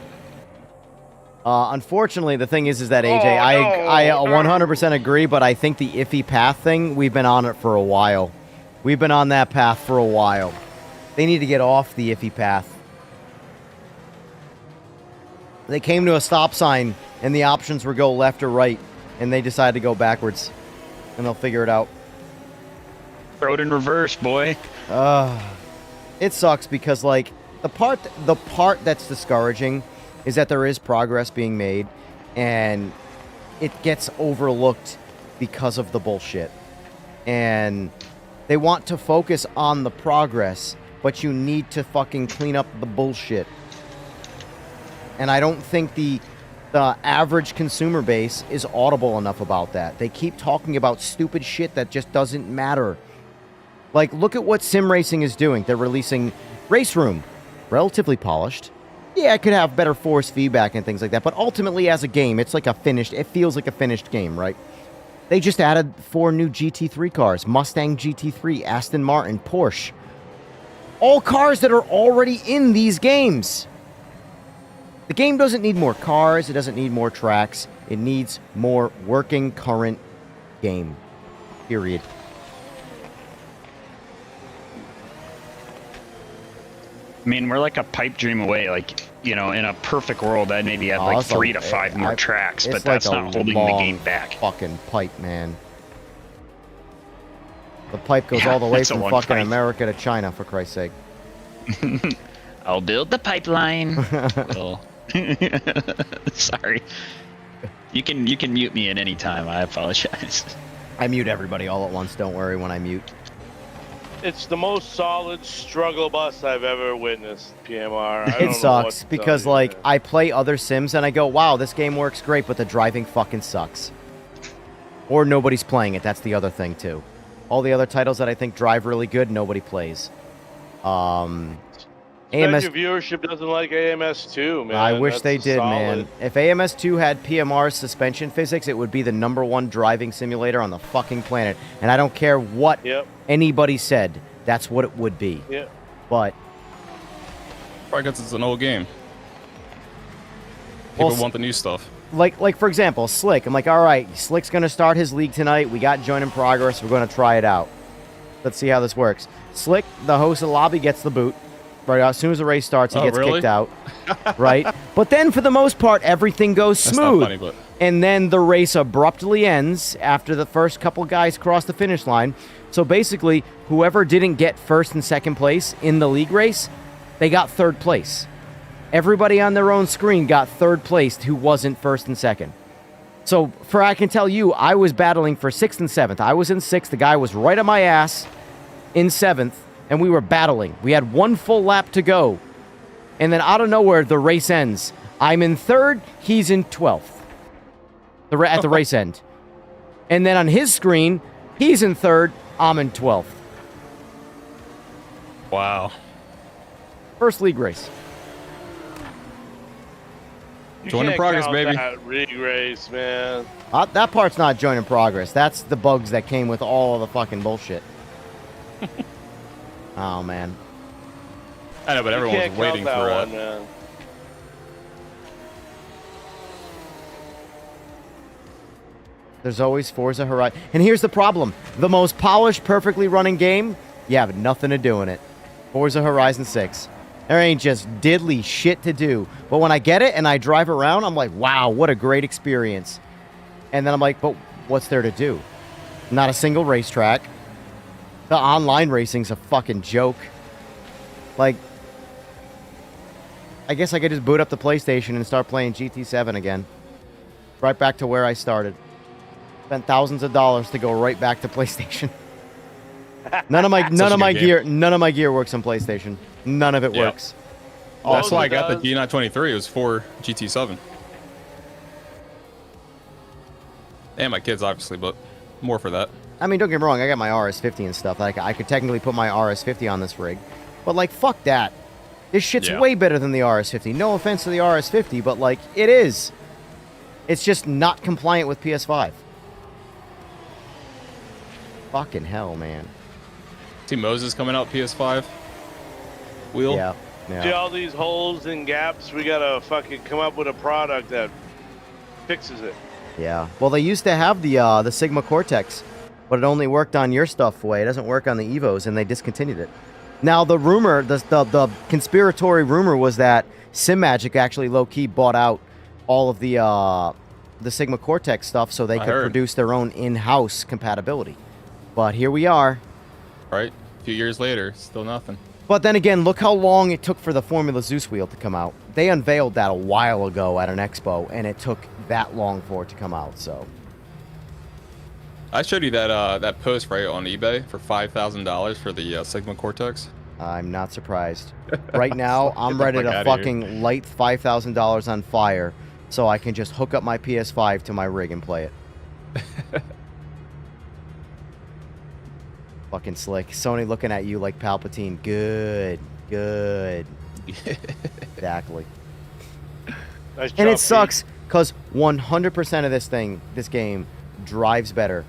Unfortunately, the thing is that AJ, I 100% agree, but I think the iffy path thing, we've been on it for a while. We've been on that path for a while. They need to get off the iffy path. They came to a stop sign, and the options were go left or right, and they decided to go backwards, and they'll figure it out. Throw it in reverse, boy. It sucks because like the part that's discouraging is that there is progress being made and it gets overlooked because of the bullshit. And they want to focus on the progress, but you need to fucking clean up the bullshit. And I don't think the average consumer base is audible enough about that. They keep talking about stupid shit that just doesn't matter. Like, look at what sim racing is doing. They're releasing Race Room, relatively polished. Yeah, it could have better force feedback and things like that, but ultimately as a game, it's like it feels like a finished game, right? They just added 4 new GT3 cars, Mustang GT3, Aston Martin, Porsche. All cars that are already in these games. The game doesn't need more cars, it doesn't need more tracks, it needs more working current game. Period. mean, we're like a pipe dream away. Like, you know, in a perfect world, I'd maybe add like it's 3 to 5 more tracks, but that's like not holding the long game back. Fucking pipe, man. The pipe goes Yeah, all the way it's a from long fucking pipe. America to China, for Christ's sake. I'll build the pipeline. Well, sorry. You can mute me at any time. I apologize. I mute everybody all at once. Don't worry when I mute. It's the most solid struggle bus I've ever witnessed, PMR. I It don't know what sucks to tell because, you, like, man. I play other Sims and I go, wow, this game works great, but the driving fucking sucks. Or nobody's playing it. That's the other thing, too. All the other titles that I think drive really good, nobody plays. AMS. Your viewership doesn't like AMS2, man. I wish That's they did, solid. man. If AMS2 had PMR's suspension physics, it would be the #1 driving simulator on the fucking planet. And I don't care what anybody said. That's what it would be. Yep. But Probably because it's an old game. People Well, want the new stuff. like for example, Slick. I'm like, all right, Slick's gonna start his league tonight. We got join in progress. We're gonna try it out. Let's see how this works. Slick, the host of the lobby, gets the boot. Right as soon as the race starts, he gets really? kicked out. Right? But then for the most part, everything goes That's smooth. not funny, but And then the race abruptly ends after the first couple guys cross the finish line. So basically, whoever didn't get first and second place in the league race, they got third place. Everybody on their own screen got third place who wasn't first and second. So I can tell you, I was battling for 6th and 7th. I was in 6th. The guy was right on my ass in 7th, and we were battling. We had one full lap to go. And then out of nowhere, the race ends. I'm in 3rd. He's in 12th. At the race end. And then on his screen, he's in 3rd. I'm in 12th. wow. First league race. You Join in can't progress, count baby. That rig race, man. That part's not join in progress. That's the bugs that came with all of the fucking bullshit. Oh, man. I know, but You everyone can't was waiting count for that it. one, man. There's always Forza Horizon. And here's the problem. The most polished, perfectly running game, you have nothing to do in it. Forza Horizon 6. There ain't just diddly shit to do. But when I get it and I drive around, I'm like, wow, what a great experience. And then I'm like, but what's there to do? Not a single racetrack. The online racing's a fucking joke. Like, I guess I could just boot up the PlayStation and start playing GT7 again. Right back to where I started. Spent thousands of dollars to go right back to PlayStation. None of my gear works on PlayStation. None of it Yeah. works. That's why I got the does- G923. It was for GT7. And my kids, obviously, but more for that. I mean, don't get me wrong. I got my RS50 and stuff. Like, I could technically put my RS50 on this rig. But, like, fuck that. This shit's Yeah. way better than the RS50. No offense to the RS50, but, like, it is. It's just not compliant with PS5. Fucking hell, man. See Moses coming out PS5 wheel. Yeah. See Yeah. all these holes and gaps? We gotta fucking come up with a product that fixes it. Yeah. Well, they used to have the Sigma Cortex, but it only worked on your stuff way. It doesn't work on the Evos, and they discontinued it. Now, the rumor, the conspiratory rumor was that Simagic actually low-key bought out all of the Sigma Cortex stuff so they I could heard. produce their own in-house compatibility. But here we are. Right? A few years later, still nothing. But then again, look how long it took for the Formula Zeus wheel to come out. They unveiled that a while ago at an expo, and it took that long for it to come out, so... I showed you that post right on eBay for $5,000 for the Sigma Cortex. I'm not surprised. Right now, I'm the ready fuck to outta here. fucking light $5,000 on fire so I can just hook up my PS5 to my rig and play it. Fucking slick. Sony looking at you like Palpatine. Good. Good. Exactly. Nice And job, it sucks because 100% of this game drives better.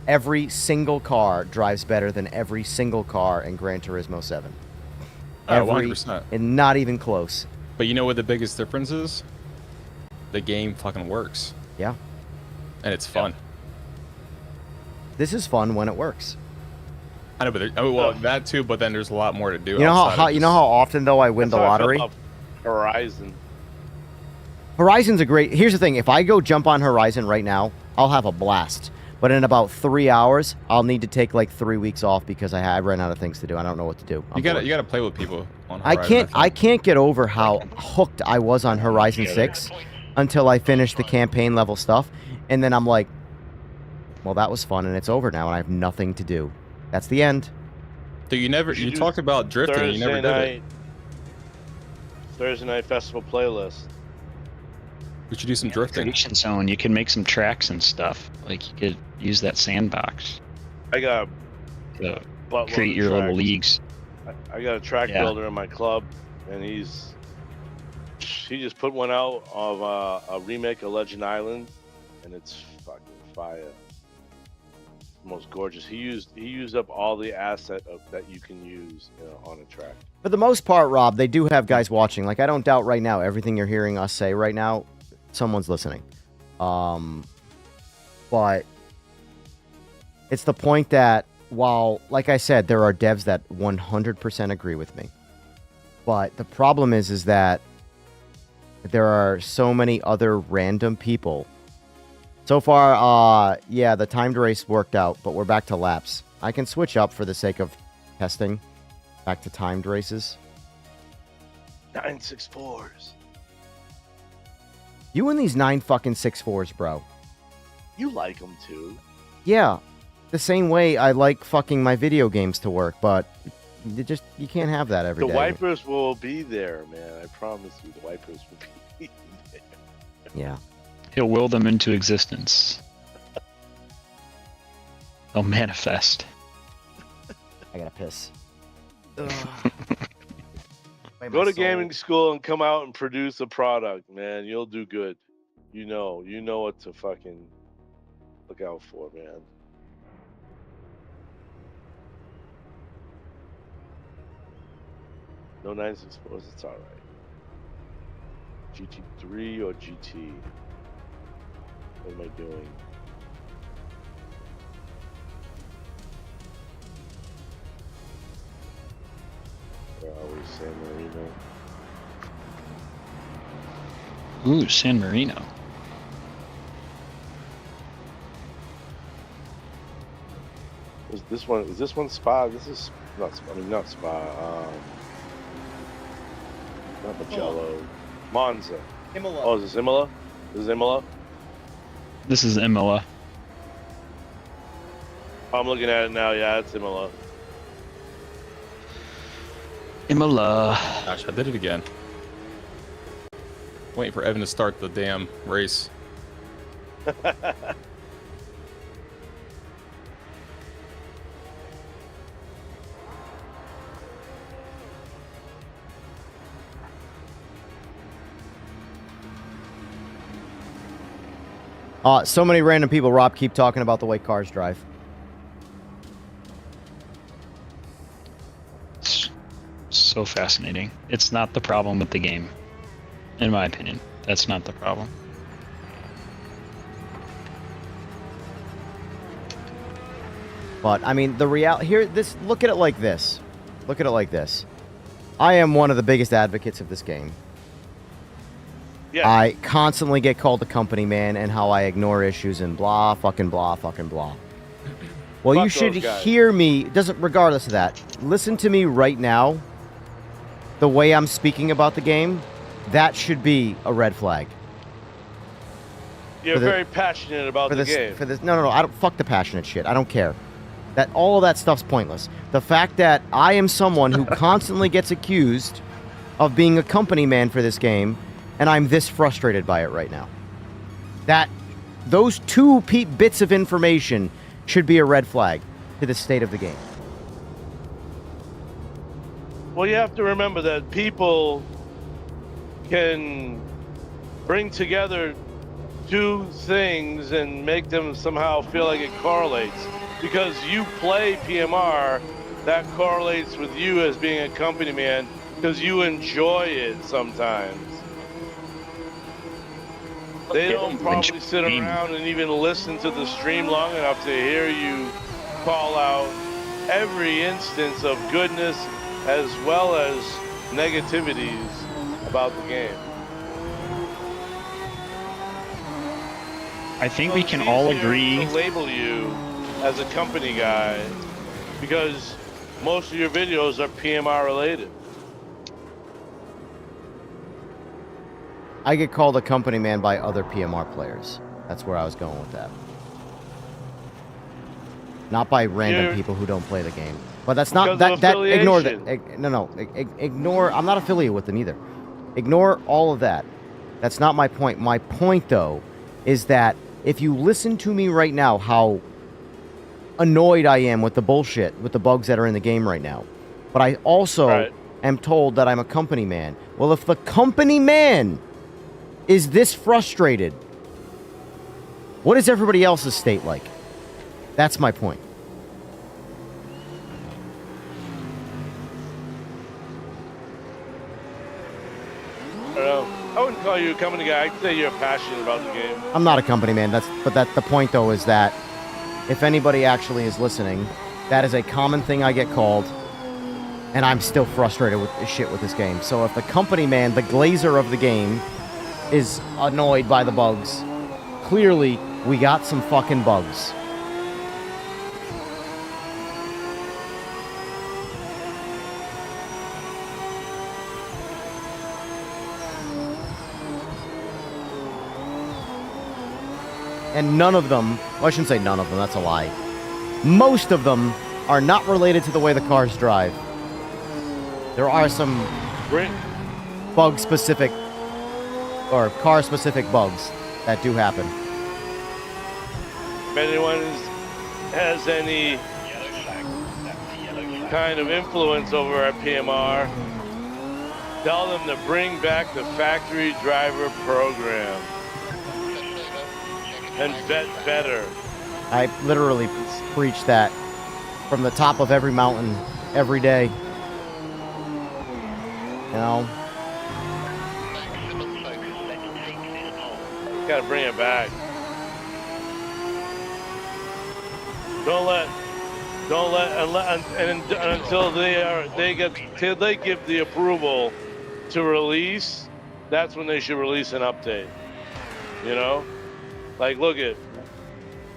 Every single car drives better than every single car in Gran Turismo 7. Oh, 100%. And not even close. But you know what the biggest difference is? The game fucking works. Yeah. And it's fun. This is fun when it works. I know, but well, that too. But then there's a lot more to do. You know how often though I win the lottery. Horizon. Horizon's a great. Here's the thing: if I go jump on Horizon right now, I'll have a blast. But in about 3 hours, I'll need to take like 3 weeks off because I ran out of things to do. I don't know what to do. You gotta play with people on Horizon. I can't get over how hooked I was on Horizon 6 until I finished the campaign level stuff, and then I'm like, well, that was fun, and it's over now, and I have nothing to do. That's the end. So you talked about drifting, and you never did it. Thursday night festival playlist. We should do some drifting. Creation Zone. You can make some tracks and stuff. Like you could use that sandbox. I got to create your little leagues. I got a track builder in my club, and he just put one out of a remake of Legend Island, and it's fucking fire. Most gorgeous. He used up all the asset that you can use on a track. For the most part, Rob, they do have guys watching. Like I don't doubt right now everything you're hearing us say right now, someone's listening. But it's the point that while, like I said, there are devs that 100% agree with me. But the problem is that there are so many other random people. So far, yeah, the timed race worked out, but we're back to laps. I can switch up for the sake of testing back to timed races. 964s. You and these 9-fucking-6-4s, bro. You like them too. Yeah. The same way I like fucking my video games to work, but you can't have that every day. The wipers will be there, man. I promise you, the wipers will be there. Yeah. He'll will them into existence. They'll manifest. I gotta piss. Go to gaming school and come out and produce a product, man. You'll do good. You know what to fucking look out for, man. No 964s, it's alright. GT3 or GT? What am I doing? Where are we? San Marino. Ooh, San Marino. Is this one Spa? This is not Spa. I mean, not Spa. Not Mugello. Monza. Imola. Oh, is this Imola? This is Imola? This is Imola. I'm looking at it now. Yeah, it's Imola. Imola. Gosh, I did it again. Waiting for Evan to start the damn race. So many random people, Rob, keep talking about the way cars drive. It's so fascinating. It's not the problem with the game, in my opinion. That's not the problem. But I mean, the reality here, look at it like this. Look at it like this. I am one of the biggest advocates of this game. Yeah. I constantly get called a company man and how I ignore issues and blah, fucking blah, fucking blah. Well, Fuck you should those guys. hear me. Regardless of that, listen to me right now. The way I'm speaking about the game, that should be a red flag. You're very passionate about the game. No. I don't fuck the passionate shit. I don't care. That all of that stuff's pointless. The fact that I am someone who constantly gets accused of being a company man for this game, and I'm this frustrated by it right now. That those two bits of information should be a red flag to the state of the game. Well, you have to remember that people can bring together two things and make them somehow feel like it correlates. Because you play PMR, that correlates with you as being a company man because you enjoy it sometimes. They don't probably sit around and even listen to the stream long enough to hear you call out every instance of goodness as well as negativities about the game. I think So we it's can all easier agree. to label you as a company guy because most of your videos are PMR related. I get called a company man by other PMR players. That's where I was going with that. Not by random people who don't play the game. But that's not Because that of ignore that. affiliation. Ignore. I'm not affiliated with them either. Ignore all of that. That's not my point. My point though is that if you listen to me right now, how annoyed I am with the bullshit, with the bugs that are in the game right now. But I also am told that I'm a company man. Well, if the company man is this frustrated, what is everybody else's state like? That's my point. I don't know. I wouldn't call you a company guy. I'd say you're passionate about the game. I'm not a company man. But the point though is that if anybody actually is listening, that is a common thing I get called, and I'm still frustrated with shit with this game. So if the company man, the glazer of the game, is annoyed by the bugs, clearly we got some fucking bugs. And none of them, well, I shouldn't say none of them, that's a lie. Most of them are not related to the way the cars drive. There are some bug-specific or car-specific bugs that do happen. If anyone has any kind of influence over our PMR, tell them to bring back the factory driver program and vet better. I literally preach that from the top of every mountain every day. You know? Gotta bring it back. Don't let until they give the approval to release, that's when they should release an update. You know? Like, look it,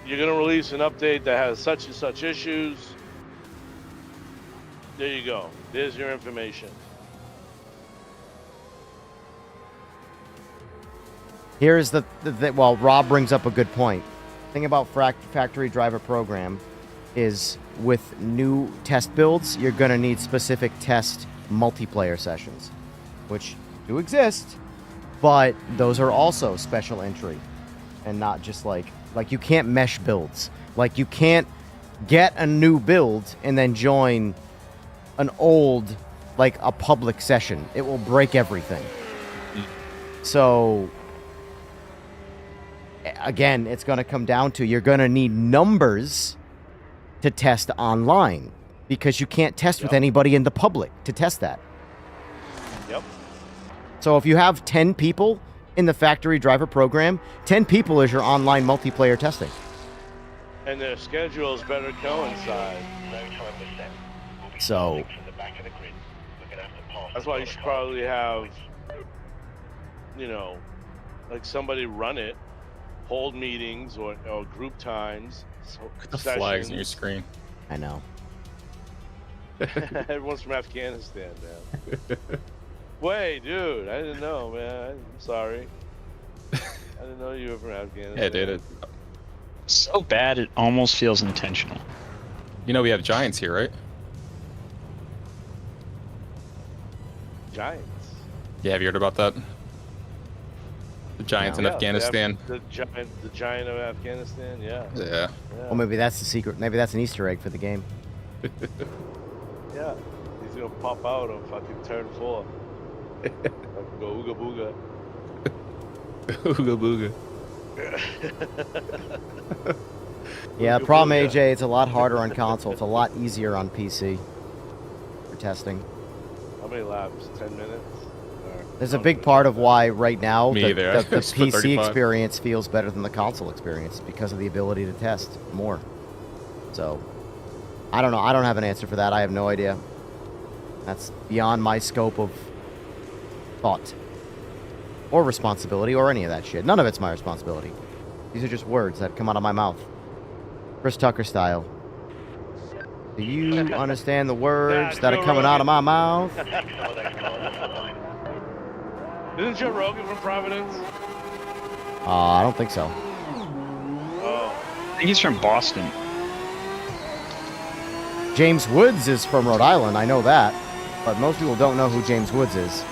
you're gonna release an update that has such and such issues. There you go. There's your information. Here's the well, Rob brings up a good point. The thing about factory driver program is with new test builds, you're going to need specific test multiplayer sessions, which do exist, but those are also special entry and not just like you can't mesh builds. Like you can't get a new build and then join an old, like a public session. It will break everything. So again, it's going to come down to you're going to need numbers to test online because you can't test with anybody in the public to test that. Yep. So if you have 10 people in the factory driver program, 10 people is your online multiplayer testing. And their schedules better coincide. So that's why you should probably have, you know, like somebody run it, hold meetings or group times. The flags on your screen. I know. Everyone's from Afghanistan, man. Wait, dude, I didn't know, man. I'm sorry. I didn't know you were from Afghanistan. Yeah, dude. So bad it almost feels intentional. You know we have giants here, right? Giants. Yeah, have you heard about that? The giants in Afghanistan. The giant of Afghanistan, yeah. Yeah. Well, maybe that's the secret. Maybe that's an Easter egg for the game. Yeah. He's gonna pop out on fucking turn 4. Like, go ooga booga. Ooga booga. Yeah, the problem, AJ, it's a lot harder on console. It's a lot easier on PC for testing. How many laps? 10 minutes? There's a big part of why right now the PC 35. experience feels better than the console experience because of the ability to test more. So I don't know. I don't have an answer for that. I have no idea. That's beyond my scope of thought. Or responsibility, or any of that shit. None of it's my responsibility. These are just words that come out of my mouth. Chris Tucker style. Do you understand the words that are coming out of my mouth? Isn't Joe Rogan from Providence? I don't think so. Oh. I think he's from Boston. James Woods is from Rhode Island, I know that. But most people don't know who James Woods is.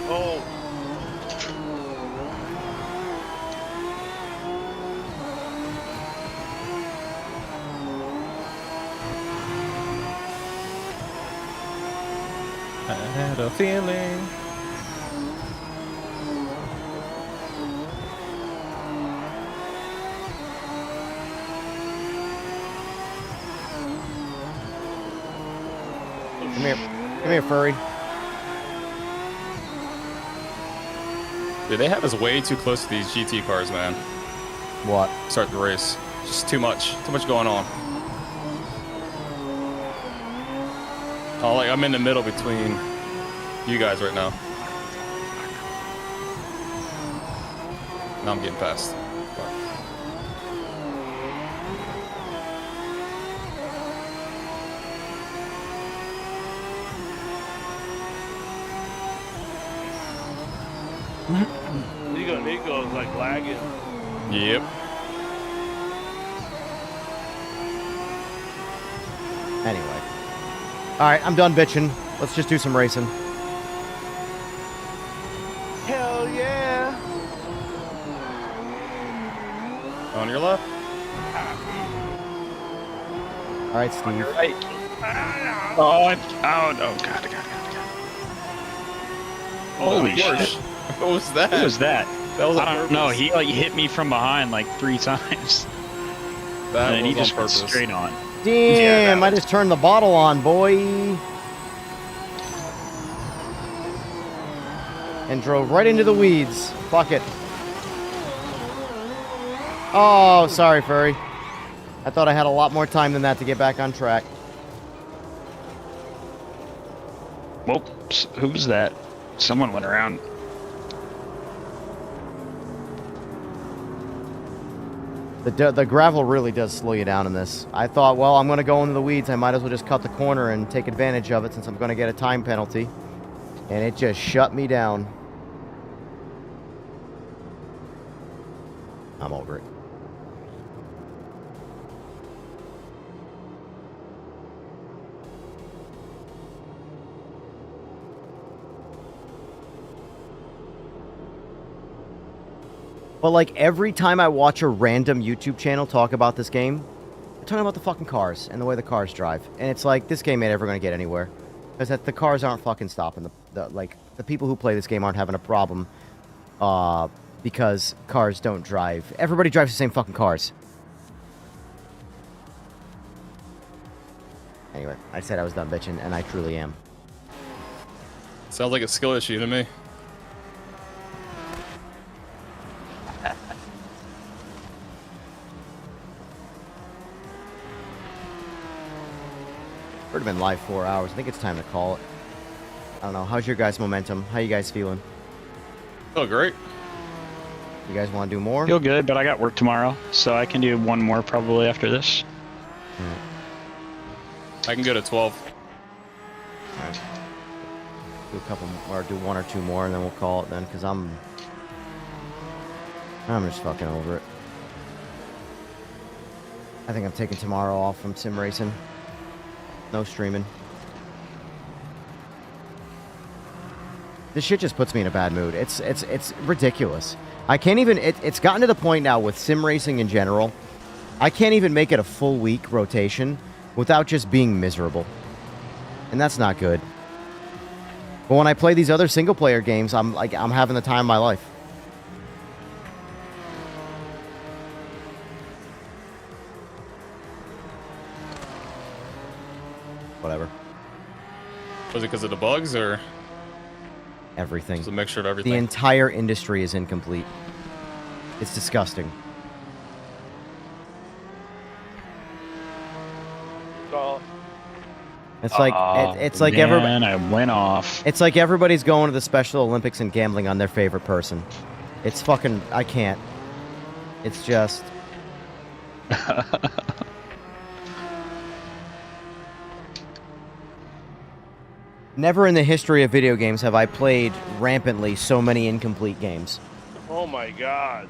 Oh. I had a feeling. Come here, furry. Dude, they have us way too close to these GT cars, man. What? Start the race. Just too much going on. Oh, like I'm in the middle between you guys right now. Now I'm getting past. Nico's like lagging. Yep. Anyway. Alright, I'm done bitching. Let's just do some racing. Hell yeah! On your left. Alright, Steve. Right. Oh, God. Holy shit. What was that? What was that? That was on I don't purpose. know. He like hit me from behind like 3 times. That And was he just on went purpose. straight on. Damn, Yeah, I just turned the bottle on, boy. And drove right into the weeds. Fuck it. Oh, sorry, furry. I thought I had a lot more time than that to get back on track. Whoops. Who was that? Someone went around. The gravel really does slow you down in this. I thought, well, I'm going to go into the weeds. I might as well just cut the corner and take advantage of it since I'm going to get a time penalty. And it just shut me down. I'm over it. But, like, every time I watch a random YouTube channel talk about this game, they're talking about the fucking cars and the way the cars drive. And it's like, this game ain't ever going to get anywhere. Because the cars aren't fucking stopping. The people who play this game aren't having a problem because cars don't drive. Everybody drives the same fucking cars. Anyway, I said I was done bitching, and I truly am. Sounds like a skill issue to me. Would have been live 4 hours. I think it's time to call it. I don't know. How's your guys' momentum? How you guys feeling? Oh, great. You guys want to do more? Feel good, but I got work tomorrow, so I can do one more probably after this. I can go to 12. All right. Do a couple more, do 1 or 2 more, and then we'll call it then, because I'm just fucking over it. I think I'm taking tomorrow off from sim racing. No streaming. This shit just puts me in a bad mood. It's ridiculous. I can't even. It's gotten to the point now with sim racing in general. I can't even make it a full week rotation without just being miserable, and that's not good. But when I play these other single player games, I'm having the time of my life. Whatever. Was it because of the bugs or Everything. just a mixture of everything? The entire industry is incomplete. It's disgusting. It's like it's like everybody. I went off. It's like everybody's going to the Special Olympics and gambling on their favorite person. It's fucking. I can't. It's just. Never in the history of video games have I played rampantly so many incomplete games. Oh my god.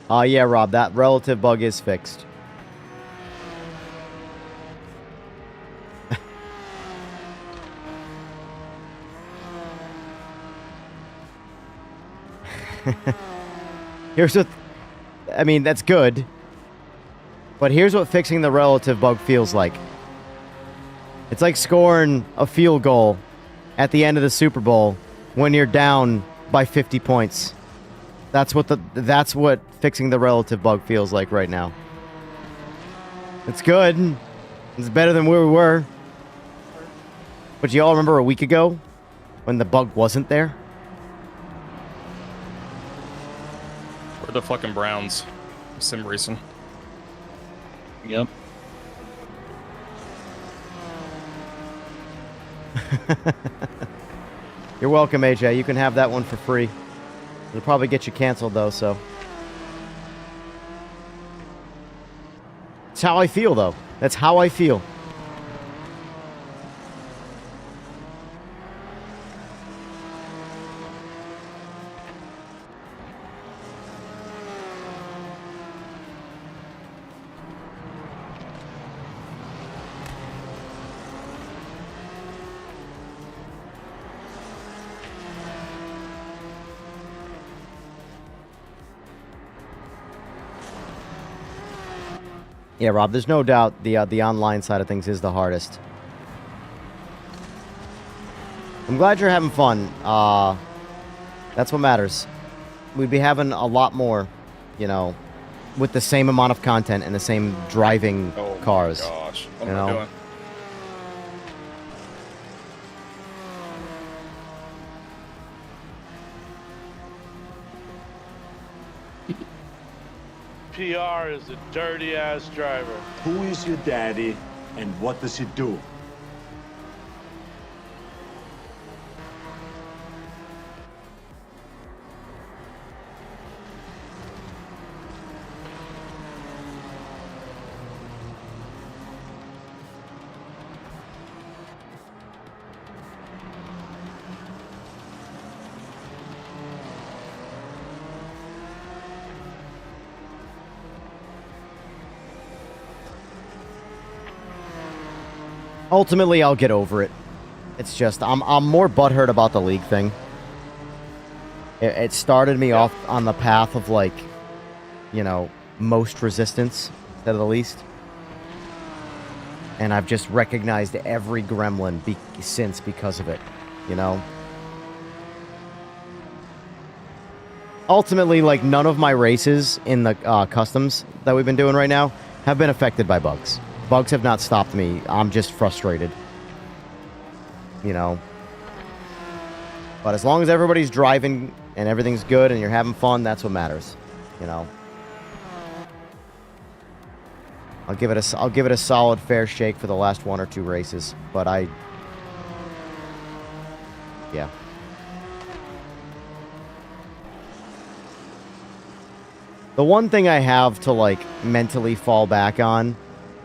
Yeah, Rob, that relative bug is fixed. Here's what... I mean, that's good. But here's what fixing the relative bug feels like. It's like scoring a field goal at the end of the Super Bowl when you're down by 50 points. That's what fixing the relative bug feels like right now. It's good. It's better than where we were. But you all remember a week ago when the bug wasn't there? We're the fucking Browns. Sim racing. Yep. You're welcome, AJ. You can have that one for free. It'll probably get you canceled, though, so. It's how I feel, though. That's how I feel. Yeah, Rob, there's no doubt the online side of things is the hardest. I'm glad you're having fun. That's what matters. We'd be having a lot more, you know, with the same amount of content and the same driving cars. Oh my gosh. What you am I know? doing? PR is a dirty ass driver. Who is your daddy and what does he do? Ultimately, I'll get over it. It's just, I'm more butthurt about the league thing. It started me off on the path of, like, you know, most resistance instead of the least. And I've just recognized every gremlin since because of it, you know? Ultimately, like, none of my races in the customs that we've been doing right now have been affected by bugs. Bugs have not stopped me. I'm just frustrated. You know? But as long as everybody's driving and everything's good and you're having fun, that's what matters. You know? I'll give it a solid fair shake for the last one or two races, but yeah. The one thing I have to, like, mentally fall back on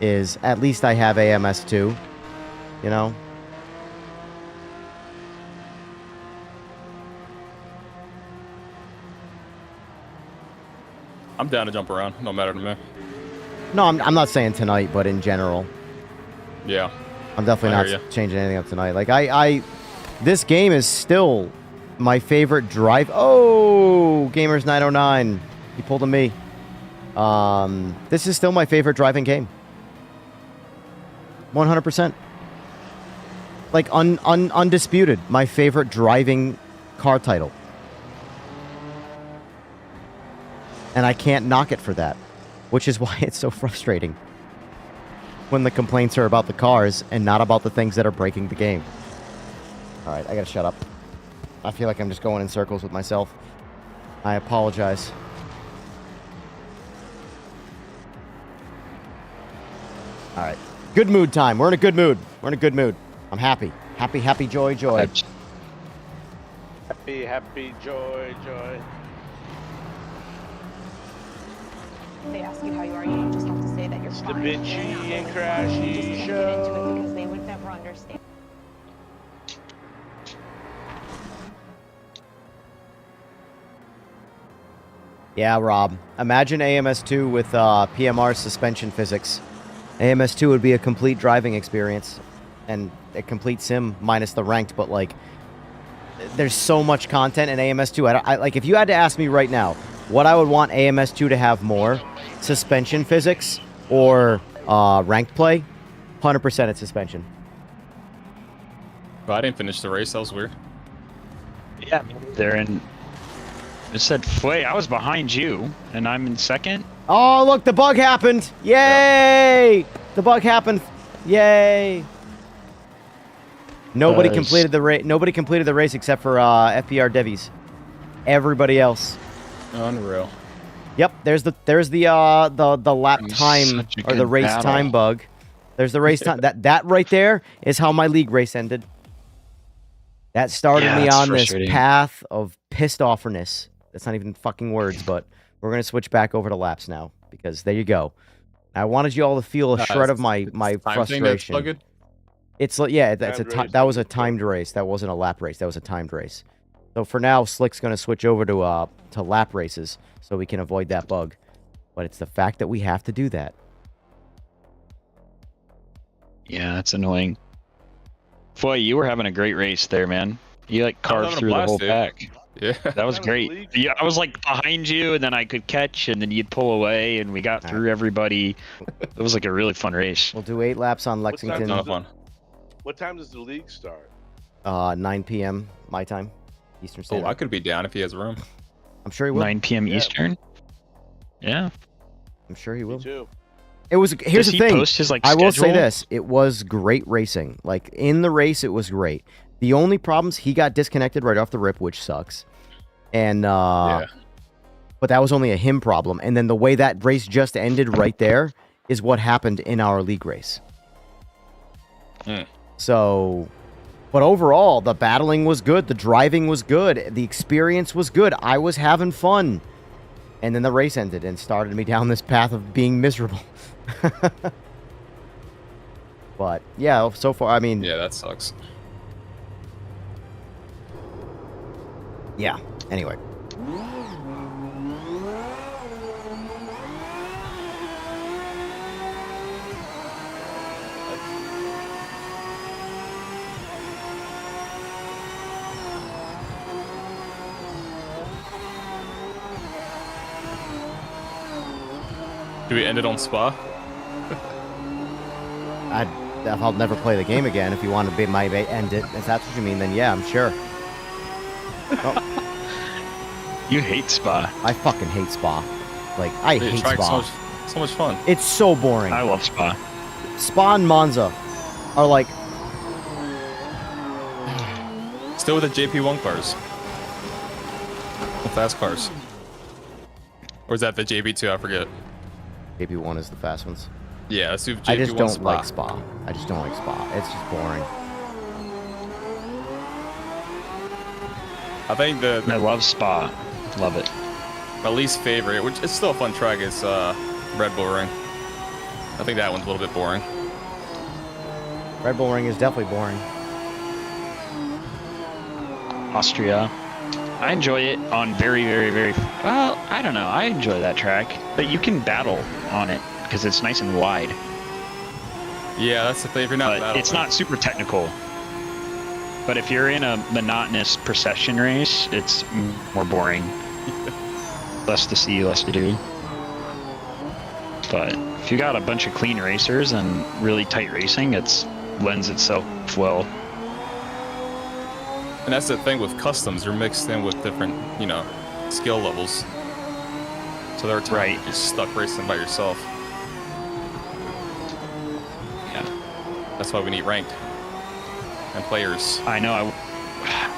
is at least I have AMS2, you know? I'm down to jump around. No matter to me. No, I'm not saying tonight, but in general. Yeah. I'm definitely not changing anything up tonight. Like, this game is still my favorite drive. Oh, Gamers909. He pulled a me. This is still my favorite driving game. 100%. Like, undisputed. My favorite driving car title. And I can't knock it for that. Which is why it's so frustrating. When the complaints are about the cars and not about the things that are breaking the game. Alright, I gotta shut up. I feel like I'm just going in circles with myself. I apologize. All right. Good mood time. We're in a good mood. We're in a good mood. I'm happy. Happy, happy, joy, joy. Happy, happy, joy, joy. They ask you how you are, you just have to say that you're It's the fine. bitchy and You crashy just can't get into it show. because they would never understand. Yeah, Rob. Imagine AMS2 with PMR suspension physics. AMS2 would be a complete driving experience and a complete sim minus the ranked, but like there's so much content in AMS2. I like if you had to ask me right now what I would want AMS2 to have more, suspension physics or ranked play, 100% it's suspension. But I didn't finish the race. That was weird. Yeah, they're in. It said, wait, I was behind you, and I'm in second. Oh, look, the bug happened. Yay! Yeah. The bug happened. Yay! Nobody completed the race. Nobody completed the race except for FPR Devies. Everybody else. Unreal. Yep, there's the lap time or the race time bug. There's the race time. That right there is how my league race ended. That started me on this path of pissed offerness. That's not even fucking words, but we're gonna switch back over to laps now because there you go. I wanted you all to feel a shred of my frustration. It's like that was a timed race. That wasn't a lap race. That was a timed race. So for now, Slick's gonna switch over to lap races so we can avoid that bug. But it's the fact that we have to do that. Yeah, that's annoying. Boy, you were having a great race there, man. You like carved through the whole pack. Yeah, that was great. Yeah, I was like behind you, and then I could catch, and then you'd pull away, and we got through everybody. It was like a really fun race. We'll do 8 laps on Lexington. What time does the league start? 9 p.m. my time, Eastern Standard. Oh, I could be down if he has room. I'm sure he will. 9 p.m. Eastern. Yeah, I'm sure he will. Me too. It was. Here's the thing. Post his, like, I will say schedule? this: it was great racing. Like in the race, it was great. The only problems, he got disconnected right off the rip, which sucks. And but that was only a him problem. And then the way that race just ended right there is what happened in our league race. So, but overall, the battling was good. The driving was good. The experience was good. I was having fun. And then the race ended and started me down this path of being miserable. But yeah, so far, I mean, yeah, that sucks. Yeah. Anyway. Do we end it on Spa? I'll never play the game again. If you want to be my end it, if that's what you mean, then yeah, I'm sure. Oh. You hate Spa. I fucking hate Spa. Like, I hate Spa. So much fun. It's so boring. I love Spa. Spa and Monza are like... Still with the JP1 cars. The fast cars. Or is that the JP2? I forget. JP1 is the fast ones. Yeah, let's do JP1 I just don't Spa. like Spa. I just don't like Spa. It's just boring. I think I love Spa. Love it. My least favorite, which is still a fun track, is Red Bull Ring. I think that one's a little bit boring. Red Bull Ring is definitely boring. Austria. I enjoy it on very, very, very... Well, I don't know. I enjoy that track. But you can battle on it because it's nice and wide. Yeah, that's the thing. If you're not battling. It's not super technical. But if you're in a monotonous procession race, it's more boring. Less to see, less to do. But if you got a bunch of clean racers and really tight racing, it lends itself well. And that's the thing with customs, you're mixed in with different, skill levels. So there are times you're stuck racing by yourself. Yeah. That's why we need ranked. And players. I know,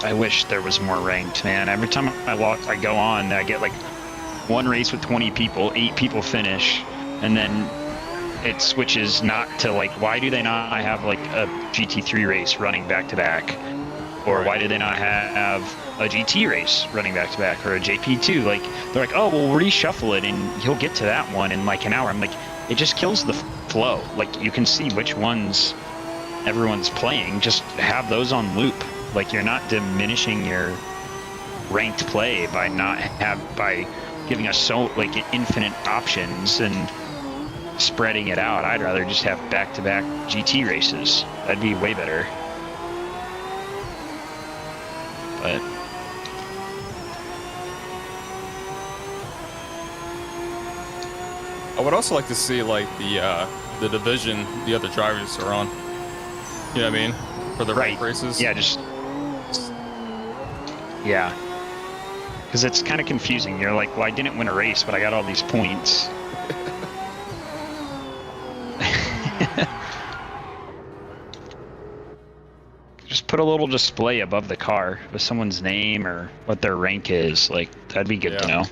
I wish there was more ranked, man. Every time I go on, I get like one race with 20 people, 8 people finish, and then it switches not to like, why do they not have like a GT3 race running back to back? Or why do they not have a GT race running back to back, or a JP2? Like, they're like, oh, we'll reshuffle it and you'll get to that one in like an hour. I'm like, it just kills the flow. Like, you can see which ones everyone's playing. Just have those on loop. Like, you're not diminishing your ranked play by giving us so like infinite options and spreading it out. I'd rather just have back-to-back GT races. That'd be way better. But I would also like to see like the division the other drivers are on. You know what I mean? For the rank races. Yeah, yeah. Because it's kind of confusing. You're like, well, I didn't win a race, but I got all these points. Just put a little display above the car with someone's name or what their rank is. Like, that'd be good to know.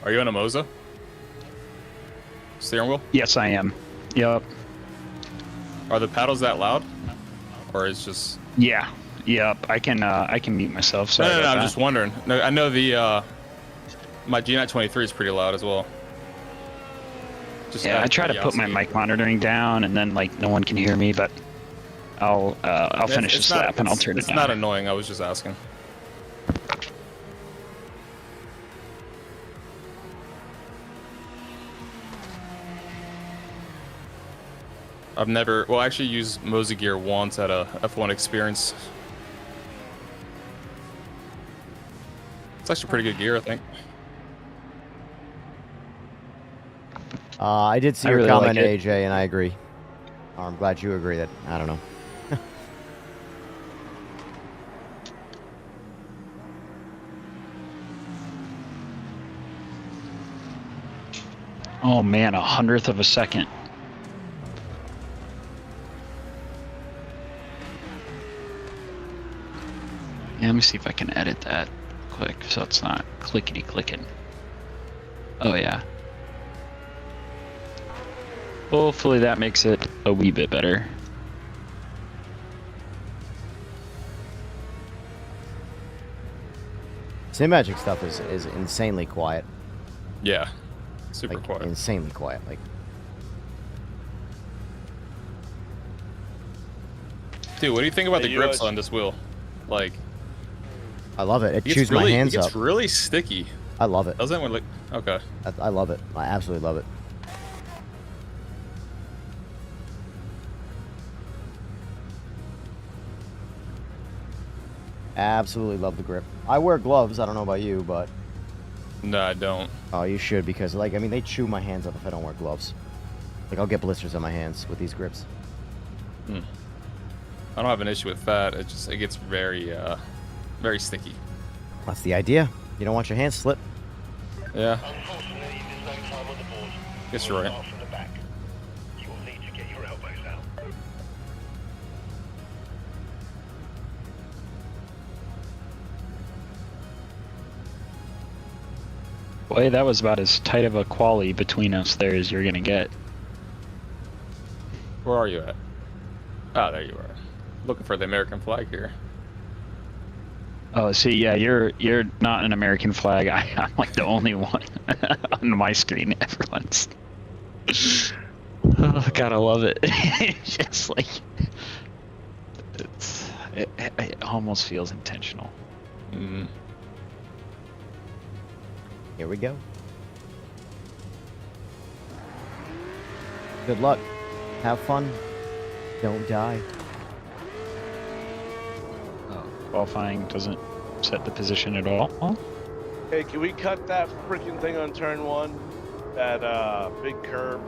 Are you on a Moza? Steering wheel? Yes, I am. Yup. Are the paddles that loud? Or is just... Yeah. Yep. I can mute myself. No, I'm just wondering. No, I know the my G923 is pretty loud as well. Just I try to put my mic monitoring down, and then like no one can hear me, but I'll finish this lap and I'll turn it down. It's not annoying. I was just asking. I've never, well, I actually used Moza gear once at a F1 experience. It's actually pretty good gear, I think. I did see your comment, AJ, and I agree. I'm glad you agree that, I don't know. Oh man, 100th of a second. Yeah, let me see if I can edit that quick so it's not clickety clicking. Oh yeah. Hopefully that makes it a wee bit better. Simagic stuff is insanely quiet. Yeah, super like, quiet. Insanely quiet. Like, dude, what do you think about the grips on this wheel? Like, I love it. It chews my hands up. It's really sticky. I love it. Doesn't it? Like, okay. I love it. I absolutely love it. Absolutely love the grip. I wear gloves. I don't know about you, but... No, I don't. Oh, you should, because, like, I mean, they chew my hands up if I don't wear gloves. Like, I'll get blisters on my hands with these grips. I don't have an issue with that. It gets very, very sticky. That's the idea. You don't want your hands slip. Yeah. Unfortunately, there's no time on the board. Guess you're right. From the back. You will need to get your elbows out. Boy, that was about as tight of a quali between us there as you're gonna get. Where are you at? Oh, there you are. Looking for the American flag here. Oh, see, yeah, you're not an American flag. I'm like the only one on my screen. Everyone's. Oh God, I love it. It's just like it almost feels intentional. Here we go. Good luck. Have fun. Don't die. Qualifying doesn't set the position at all. Hey, can we cut that freaking thing on turn one? That big curb.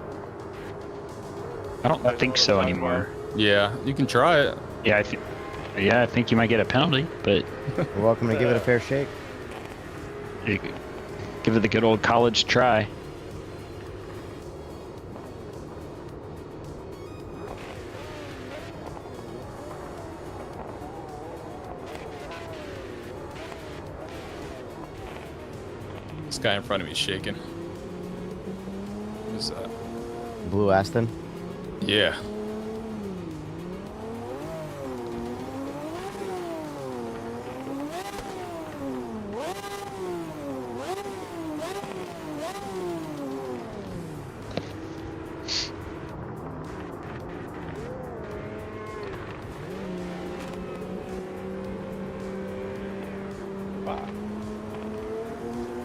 I don't think so anymore. Yeah, you can try it. Yeah, I think you might get a penalty, but You're welcome to give it a fair shake. you could give it the good old college try. This guy in front of me is shaking. Who's that? Blue Aston. Yeah.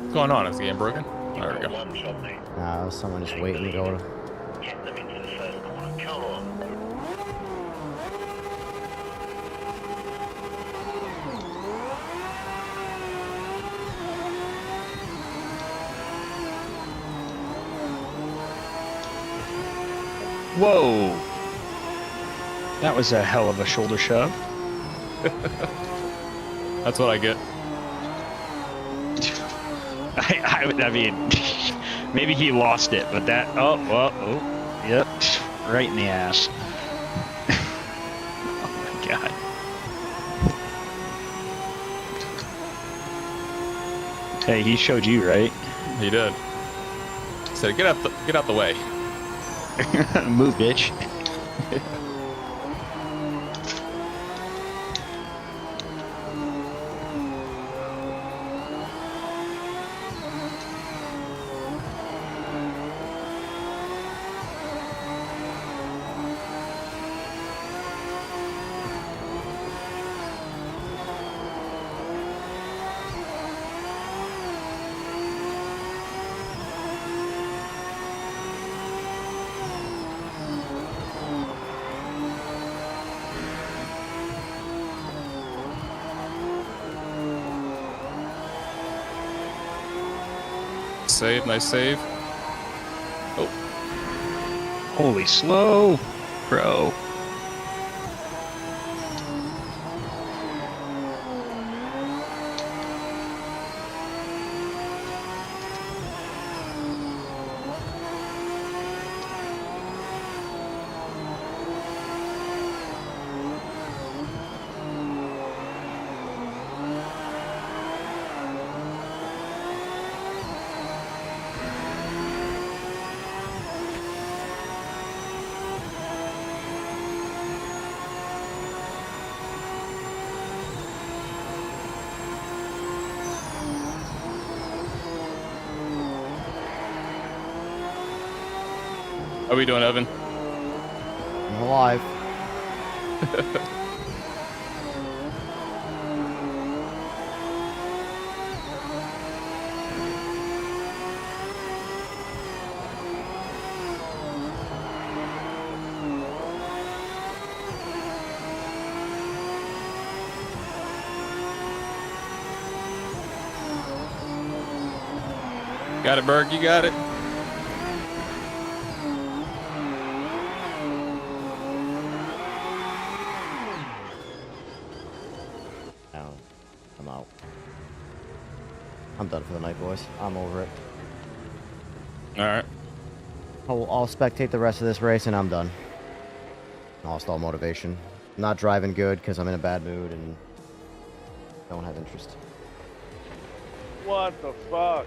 What's going on? Is the game broken? There we go. One shot, mate. Nah, someone just waiting to go to. Get them into the first corner. Come on. Whoa! That was a hell of a shoulder shove. That's what I get. I mean, maybe he lost it, but that. Oh, yep, right in the ass. Oh my god. Hey, he showed you, right? He did. He said, get out the way. Move, bitch. Save, nice save. Oh, Holy slow, bro. how we doing, Evan? I'm alive. Got it, Berg. You got it. Now, I'm out. I'm done for the night, boys. I'm over it. All right. I'll spectate the rest of this race and I'm done. Lost all motivation. Not driving good because I'm in a bad mood and don't have interest. What the fuck?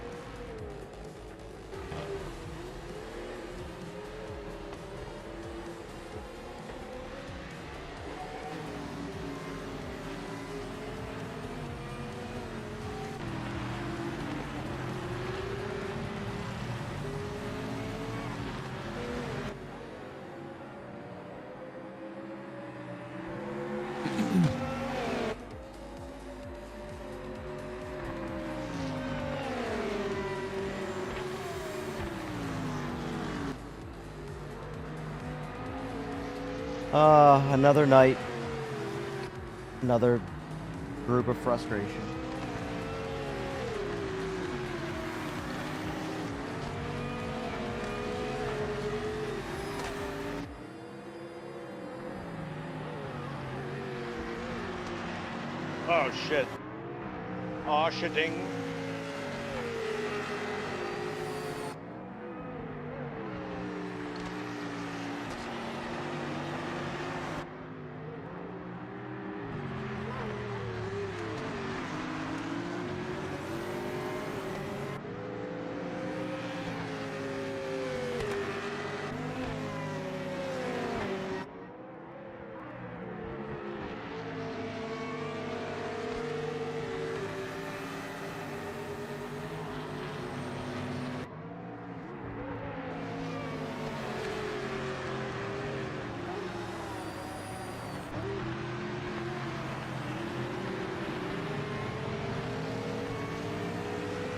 Another night. Another group of frustration. Oh shit. Oh shitting.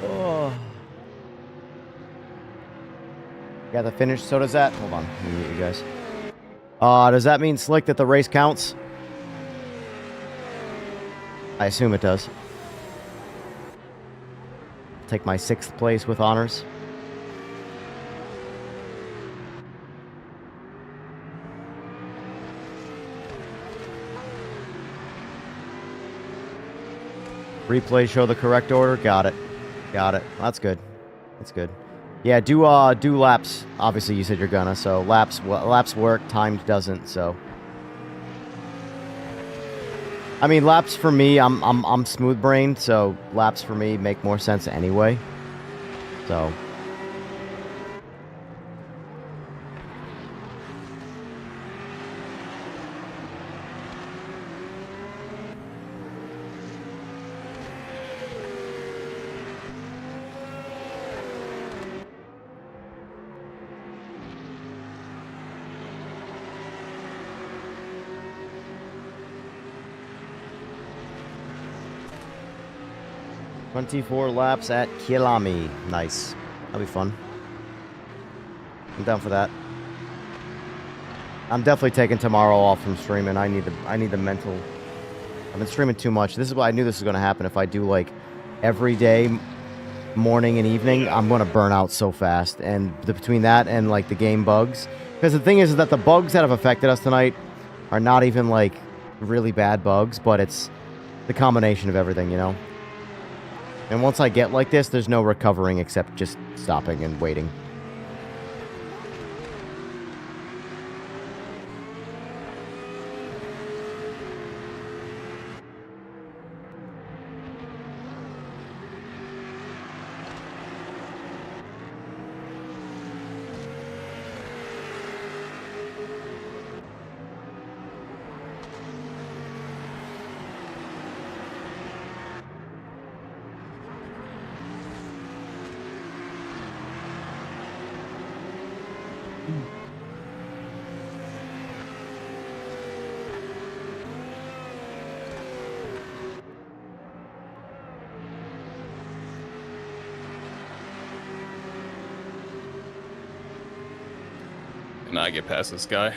Oh. Got the finish. So does that. Hold on. Let me mute you guys. Does that mean, Slick, that the race counts? I assume it does. Take my 6th place with honors. Replay show the correct order. Got it. Got it. That's good. That's good. Yeah, do laps. Obviously, you said you're gonna. So laps work. Timed doesn't. So. I mean, laps for me. I'm smooth brained. So laps for me make more sense anyway. So. "24 laps at Kilami." Nice. That'll be fun. I'm down for that. I'm definitely taking tomorrow off from streaming. I need the mental. I've been streaming too much. This is why I knew this was going to happen. If I do like every day, morning and evening, I'm going to burn out so fast. And between that and like the game bugs, because the thing is that the bugs that have affected us tonight are not even like really bad bugs, but it's the combination of everything, you know. And once I get like this, there's no recovering except just stopping and waiting. Can I get past this guy?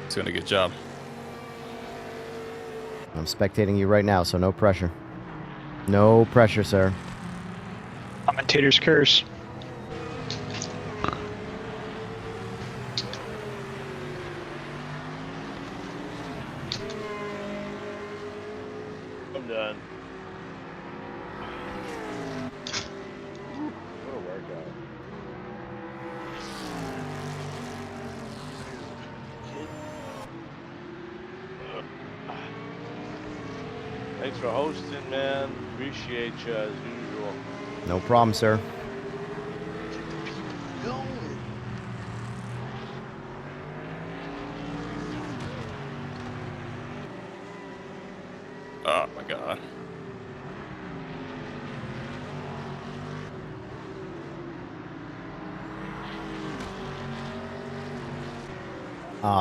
He's doing a good job. I'm spectating you right now, so no pressure. No pressure, sir. Commentator's curse. I'm done. What a workout. Thanks for hosting, man. Appreciate you as usual. No problem, sir. Oh my god.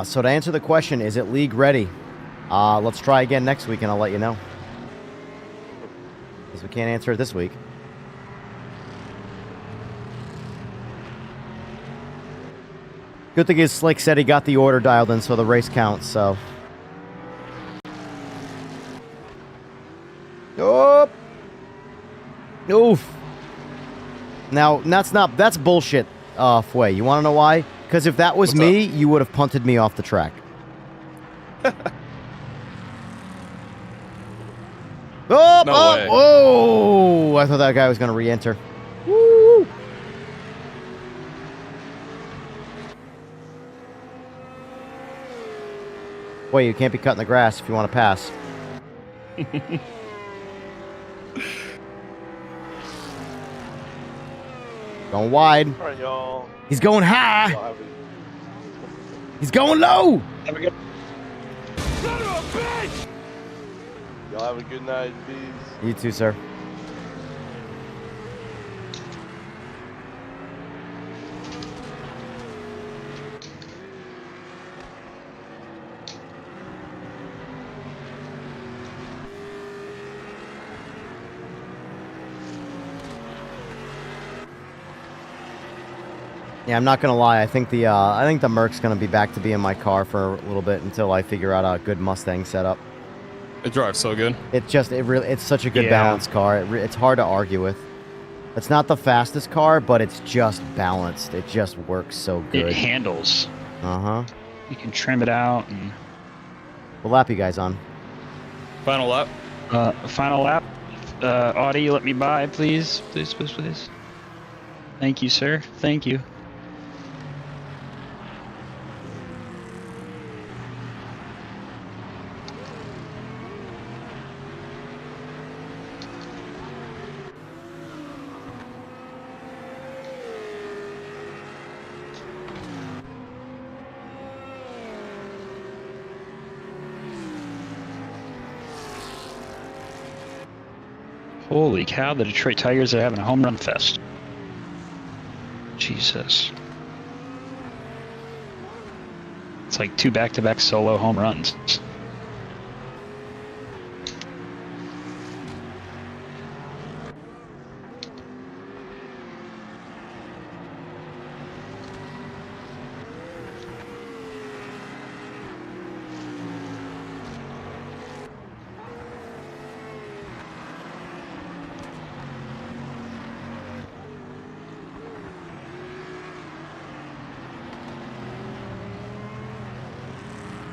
So to answer the question, is it league ready? Let's try again next week and I'll let you know. Because we can't answer it this week. Good thing is Slick said he got the order dialed in so the race counts, so. Oh! Oof. Now, that's bullshit, Fway. You want to know why? Because if that was What's me, up? you would have punted me off the track. Oh, No oh, way. whoa! I thought that guy was going to re-enter. Woo! Boy, you can't be cutting the grass if you want to pass. Going wide. All right, y'all. He's going high. Y'all have a, He's going low. Have a good. y'all have a good night, bees. You too, sir. Yeah, I'm not gonna lie. I think the Merc's gonna be back to being my car for a little bit until I figure out a good Mustang setup. It drives so good. It's such a good Yeah. balanced car. It's hard to argue with. It's not the fastest car, but it's just balanced. It just works so good. It handles. Uh-huh. You can trim it out and What lap you guys on? Final lap. final lap. Audi, let me by, please. Please, please, please. Thank you, sir. Thank you. Holy cow, the Detroit Tigers are having a home run fest. Jesus. It's like 2 back-to-back solo home runs.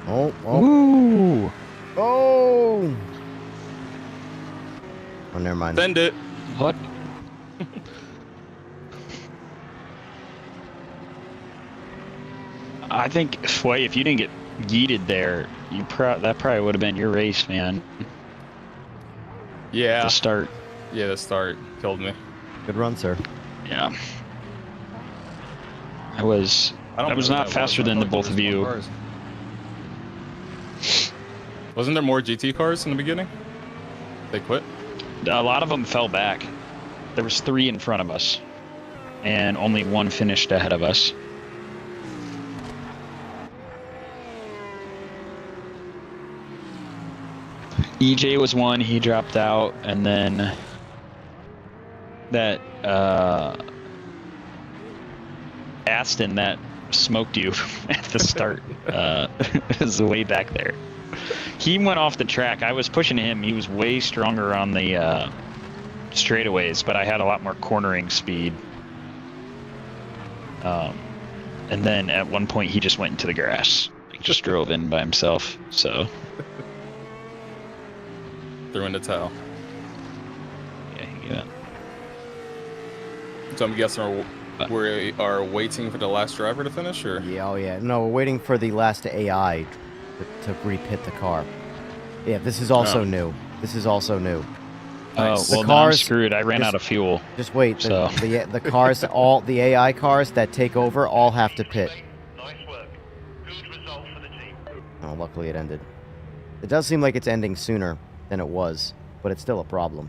Oh. Ooh! Oh! Oh, never mind. Send it. What? I think, Sway, if you didn't get yeeted there, that probably would have been your race, man. Yeah. The start. Yeah, the start killed me. Good run, sir. Yeah. I was not believe faster was. I than the thought both there of was you. more cars. Wasn't there more GT cars in the beginning? They quit? A lot of them fell back. There was 3 in front of us, and only 1 finished ahead of us. EJ was 1, he dropped out, and then that Aston that smoked you at the start is way back there. He went off the track. I was pushing him. He was way stronger on the straightaways, but I had a lot more cornering speed. And then at one point he just went into the grass. He just drove in by himself. So Threw in the towel. yeah, he got. So I'm guessing we are waiting for the last driver to finish, or? Yeah, oh yeah. No, we're waiting for the last AI to re-pit the car. Yeah, this is also new. This is also new. Oh, The well, now I'm cars- screwed. I ran out of fuel. Just wait. So- The cars, all the AI cars that take over, all have to pit. Nice work. Good result for the team. Oh, luckily it ended. It does seem like it's ending sooner than it was, but it's still a problem.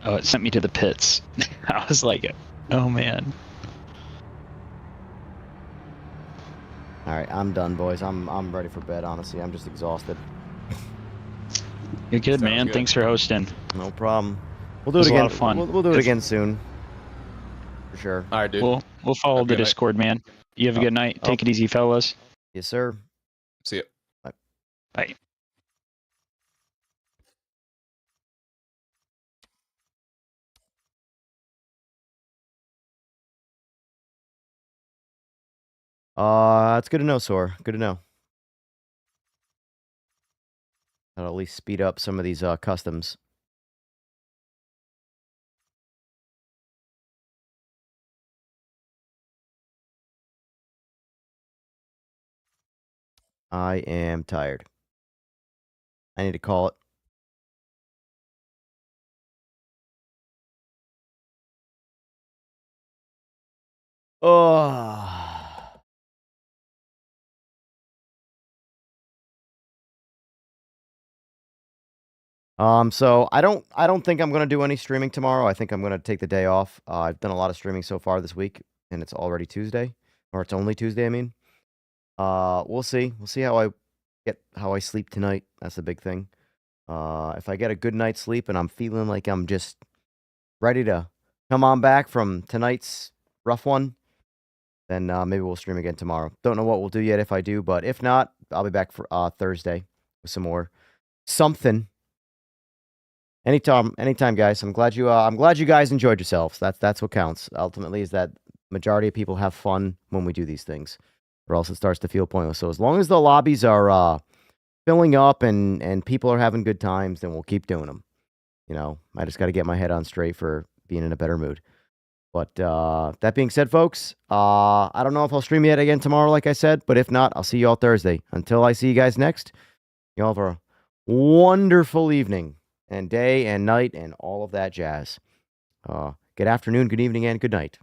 Oh, it sent me to the pits. I was like, oh man. All right, I'm done, boys. I'm ready for bed. Honestly, I'm just exhausted. You're good, Sounds man. good. Thanks for hosting. No problem. We'll do It was it a again. lot of fun. We'll do it again soon. For sure. All right, dude. We'll follow Have a the good night. Discord, man. You have a good night. Oh. Take it easy, fellas. Yes, sir. See ya. Bye. It's good to know, Sor. Good to know. That'll at least speed up some of these customs. I am tired. I need to call it. Oh. So I don't think I'm gonna do any streaming tomorrow. I think I'm gonna take the day off. I've done a lot of streaming so far this week, and it's already Tuesday, or it's only Tuesday. I mean, we'll see. We'll see how I sleep tonight. That's the big thing. If I get a good night's sleep and I'm feeling like I'm just ready to come on back from tonight's rough one, then maybe we'll stream again tomorrow. Don't know what we'll do yet if I do, but if not, I'll be back for Thursday with some more something. Anytime, guys. I'm glad you guys enjoyed yourselves. That's what counts. Ultimately, is that majority of people have fun when we do these things, or else it starts to feel pointless. So as long as the lobbies are filling up and people are having good times, then we'll keep doing them. You know, I just got to get my head on straight for being in a better mood. But that being said, folks, I don't know if I'll stream yet again tomorrow, like I said, but if not, I'll see you all Thursday. Until I see you guys next, you all have a wonderful evening and day and night and all of that jazz. Good afternoon, good evening, and good night.